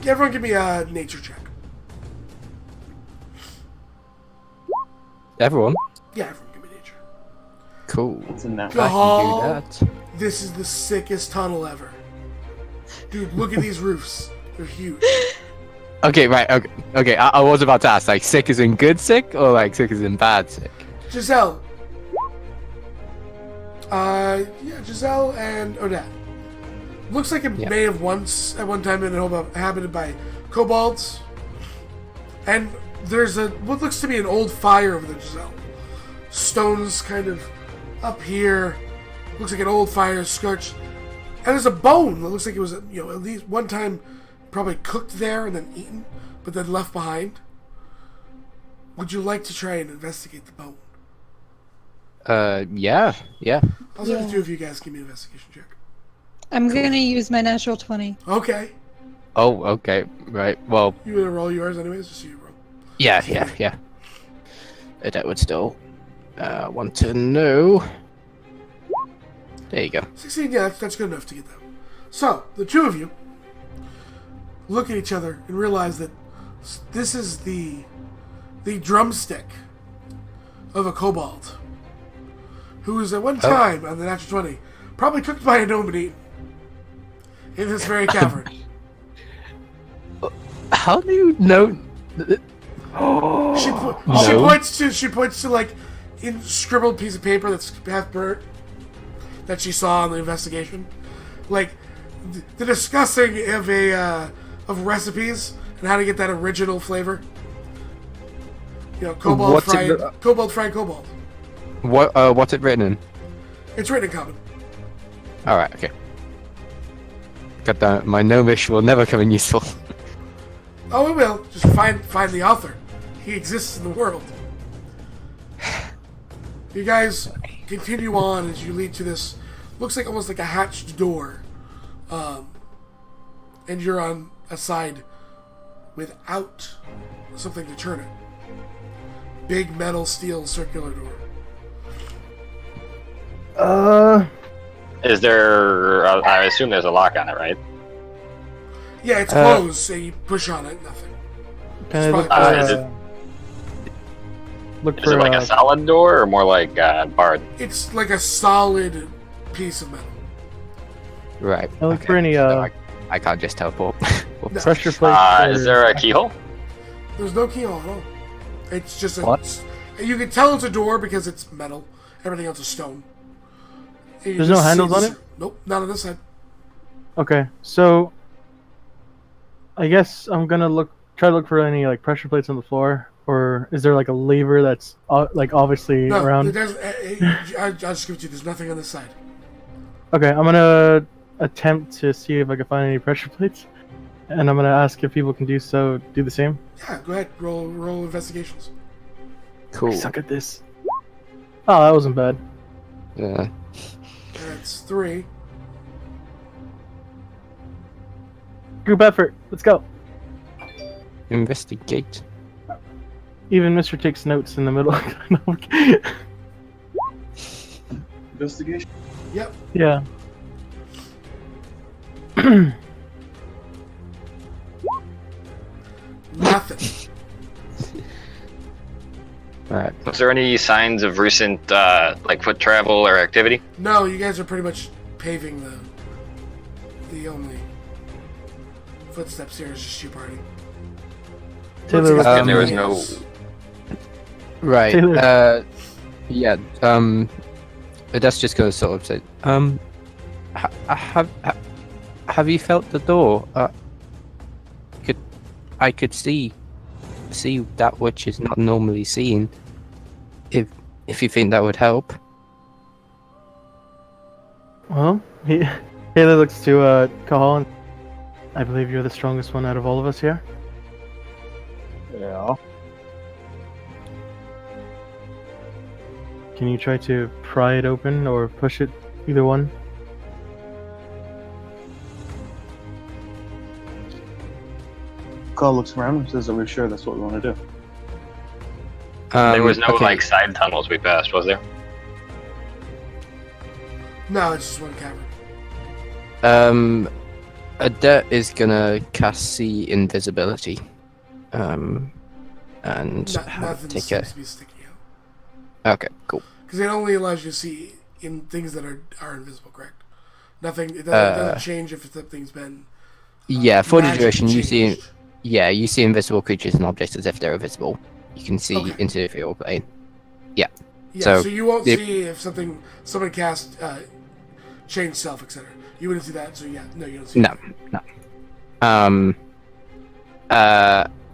Everyone give me a nature check. Everyone? Yeah, everyone give me nature. Cool. It's in that. Go. I can do that. This is the sickest tunnel ever. Dude, look at these roofs. They're huge. Okay, right, okay. I was about to ask, like, sick is in good sick, or like sick is in bad sick? Giselle. Yeah, Giselle and Odette. Looks like it Yeah. may have at one time been inhabited by kobolds. And there's what looks to be an old fire over there, Giselle. Stones kind of up here. Looks like an old fire scorched. And there's a bone that looks like it was, at least one time probably cooked there and then eaten, but then left behind. Would you like to try and investigate the bone? Yeah. I'll let the two of you guys give me an investigation check. I'm gonna use my natural 20. Okay. Oh, okay, right. Well, You gonna roll yours anyways? Just so you roll. yeah. That would still want to know. There you go. 16, yeah, that's good enough to get that. So, the two of you look at each other and realize that this is the drumstick of a kobold who was at one time on the natural 20 probably cooked by a gnome and eaten in this very cavern. How do you know? She points to like in scribbled piece of paper that's half burnt that she saw in the investigation, like the discussing of recipes and how to get that original flavor. You know, kobold fried kobold. What's it written in? It's written in common. All right, okay. God damn it, my gnomish will never come in useful. Oh, it will. Just find the author. He exists in the world. You guys continue on as you lead to this. Looks like almost like a hatched door, and you're on a side without something to turn it. Big metal steel circular door. Is there? I assume there's a lock on it, right? Yeah, it's closed, so you push on it, nothing. Can I look Is it like a solid door or more like barred? It's like a solid piece of metal. Right. I look for any So I can't just teleport. No. pressure plates. Is there a keyhole? There's no keyhole at all. It's just a. What? You can tell it's a door because it's metal. Everything else is stone. And you There's no just see handles on this- it? Nope, not on this side. Okay, so I guess I'm gonna try to look for any like pressure plates on the floor, or is there like a lever that's like obviously No, around? I'll just give it to you. There's nothing on this side. Okay, I'm gonna attempt to see if I can find any pressure plates, and I'm gonna ask if people can do the same. Yeah, go ahead. Roll investigations. Cool. I suck at this. Oh, that wasn't bad. Yeah. That's 3. Group effort. Let's go. Investigate. Even Mr. takes notes in the middle. Investigation. Yep. Yeah. Nothing. Right. Was there any signs of recent like foot travel or activity? No, you guys are pretty much paving the only footsteps here is just you party. Taylor, Looks like And there was everybody no. else. Right. Taylor. Yeah. That's just gonna sort of say. Have you felt the door? I could see that which is not normally seen. If you think that would help. Well, Taylor looks to Cahal, and I believe you're the strongest one out of all of us here. Yeah. Can you try to pry it open or push it? Either one. Carl looks around and says, "Are we sure that's what we want to do?" There was no okay. like side tunnels we passed, was there? No, it's just one cavern. Adet is gonna cast see invisibility. And Nothing take seems a. to be sticking out. Okay, cool. Because it only allows you to see in things that are invisible, correct? Nothing. It doesn't change if something's been. Yeah, for the magically duration, you see. changed. Yeah, you see invisible creatures and objects as if they're invisible. You can see Okay. into the field plane. Yeah, So, so you won't if- see if someone cast change self, etc. You wouldn't see that. So yeah, no, you don't see. No, no.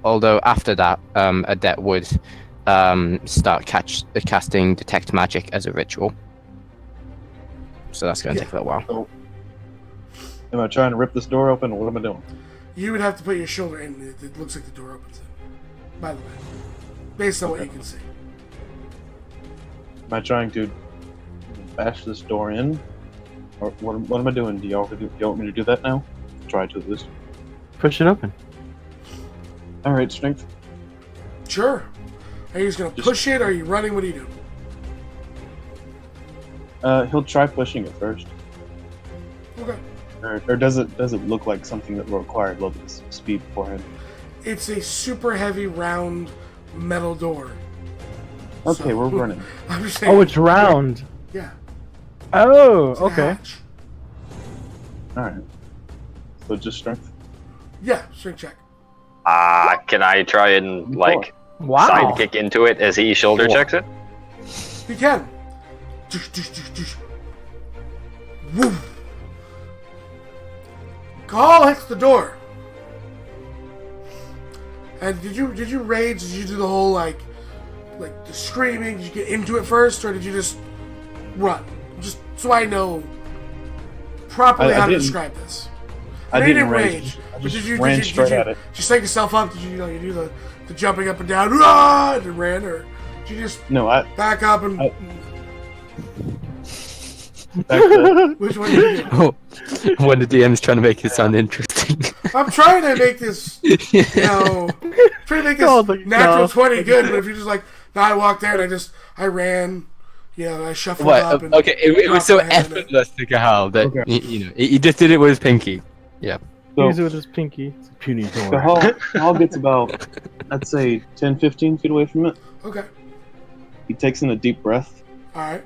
Although after that, Adet would start casting detect magic as a ritual. So that's going to take a little while. Am I trying to rip this door open, or what am I doing? You would have to put your shoulder in. It looks like the door opens it. By the way, based on what you can see. Am I trying to bash this door in, or what am I doing? Do y'all want me to do that now? Try to at least. push it open. All right, strength. Sure. Are you just gonna push it? Or are you running? What are you doing? He'll try pushing it first. Okay. Or does it look like something that will require a little bit of speed beforehand? It's a super heavy round metal door. Okay, So- we're running. I'm just saying. Oh, it's round. Yeah. Oh, It's a okay. hatch. All right. So just strength. Yeah, strength check. Can I try and like Wow. sidekick into it as he shoulder checks it? You can. Woo. Call hits the door. And did you rage? Did you do the whole like the screaming? Did you get into it first, or did you just run? Just so I know properly I how to didn't- describe this. I You didn't rage. rage. I But just ran straight at it. Did you psych yourself up? Did you you do the jumping up and down, run, and ran, or did you just No, I back up and back to, which one did you do? Oh, when the DM's trying to make it sound interesting. I'm trying to make this, trying to make this Oh my natural God. 20 good, but if you're just like, no, I walked there and I ran, I shuffled What? up. And Okay, it was so dropped my hand in it. effortless to Cahal that Okay. he just did it with his pinky. Yeah. so Use it with his pinky. It's a puny the door. hall gets about, I'd say, 10, 15 feet away from it. Okay, He takes in a deep breath, alright.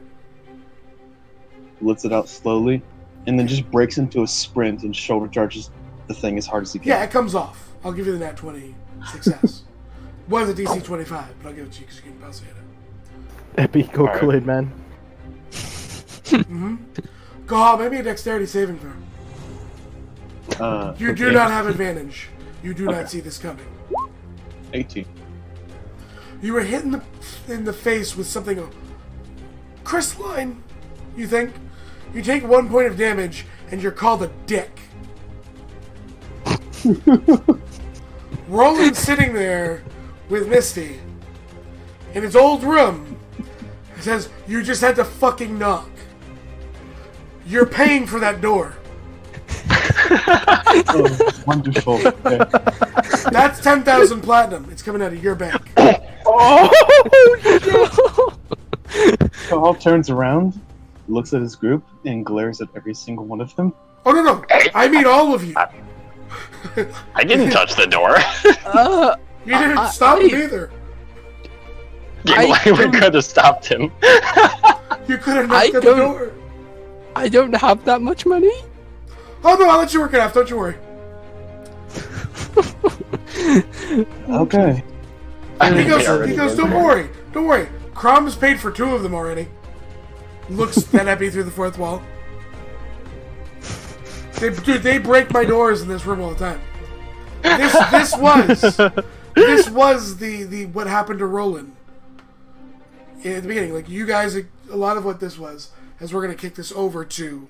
lets it out slowly, and then just breaks into a sprint and shoulder charges the thing as hard as he can. Yeah, it comes off. I'll give you the nat 20 success. Was a DC 25, but I'll give it to you because you can bounce hit it. Epic Alright. Kool-Aid man. Mm-hmm. Go on, maybe a dexterity saving throw. You do okay. not have advantage. You do Okay. not see this coming. 18. You were hit in the face with something crystalline, you think? You take 1 point of damage, and you're called a dick. Roland's sitting there with Misty in his old room. He says, you just had to fucking knock. You're paying for that door. Oh, wonderful. Okay. That's 10,000 platinum. It's coming out of your bank. Cahal turns around, looks at his group, and glares at every single one of them. Oh, no. I mean all of you. I didn't touch the door. You didn't stop him either. We could have stopped him. You could have knocked I at the don't- door. I don't have that much money. Oh, no, I'll let you work it out. Don't you worry. Okay. He goes, don't worry. Crom's paid for 2 of them already. Looks that happy through the 4th wall. They break my doors in this room all the time. This was the what happened to Roland in the beginning. Like you guys, a lot of what this was, as we're gonna kick this over to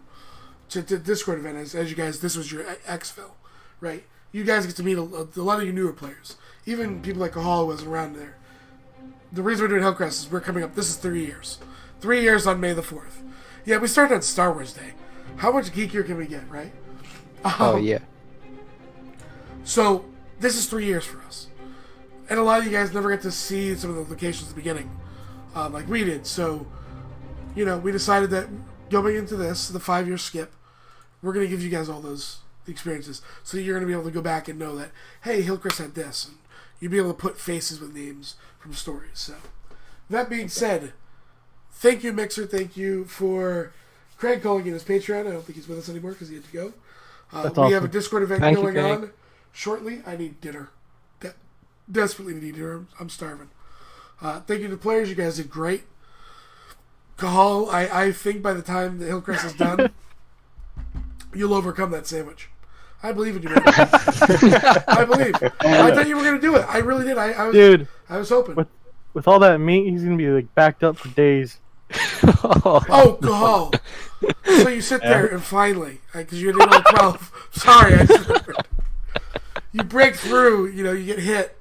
Discord event, as you guys, this was your exfil, right? You guys get to meet a lot of you newer players, even people like Cahal wasn't around there. The reason we're doing Hillcrest is we're coming up. This is 3 years. 3 years on May the 4th. Yeah, we started on Star Wars Day. How much geekier can we get, right? Oh yeah. So, this is 3 years for us. And a lot of you guys never get to see some of the locations at the beginning, like we did. So, we decided that going into this, the 5-year skip, we're going to give you guys all those experiences. So you're going to be able to go back and know that, hey, Hillcrest had this. And you'll be able to put faces with names from stories. So, that being said, thank you, Mixer. Thank you for Craig calling in his Patreon. I don't think he's with us anymore because he had to go. That's we have a awesome. Discord event Thank you, going Craig. on shortly. I need dinner. Desperately need dinner. I'm starving. Thank you to the players. You guys did great. Cahal, I think by the time the Hillcrest is done, you'll overcome that sandwich. I believe in you, man. I believe. I thought you were going to do it. I really did. Dude, I was hoping. with all that meat, he's gonna be like backed up for days. Oh, Cahal. So you sit there and finally, because you didn't know 12. Sorry, I just remembered. You break through, you get hit.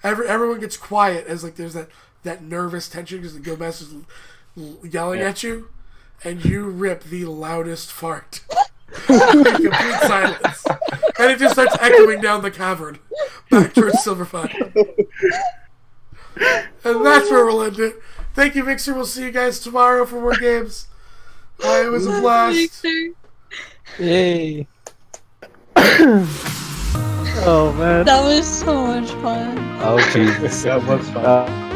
Everyone gets quiet as there's that nervous tension because the Guildmaster's yelling at you, and you rip the loudest fart. In complete silence. And it just starts echoing down the cavern, back towards Silverfire. And that's where we'll end it. Thank you, Mixer. We'll see you guys tomorrow for more games. It was a blast. Yay! Oh man. That was so much fun. Oh Jesus. That was fun.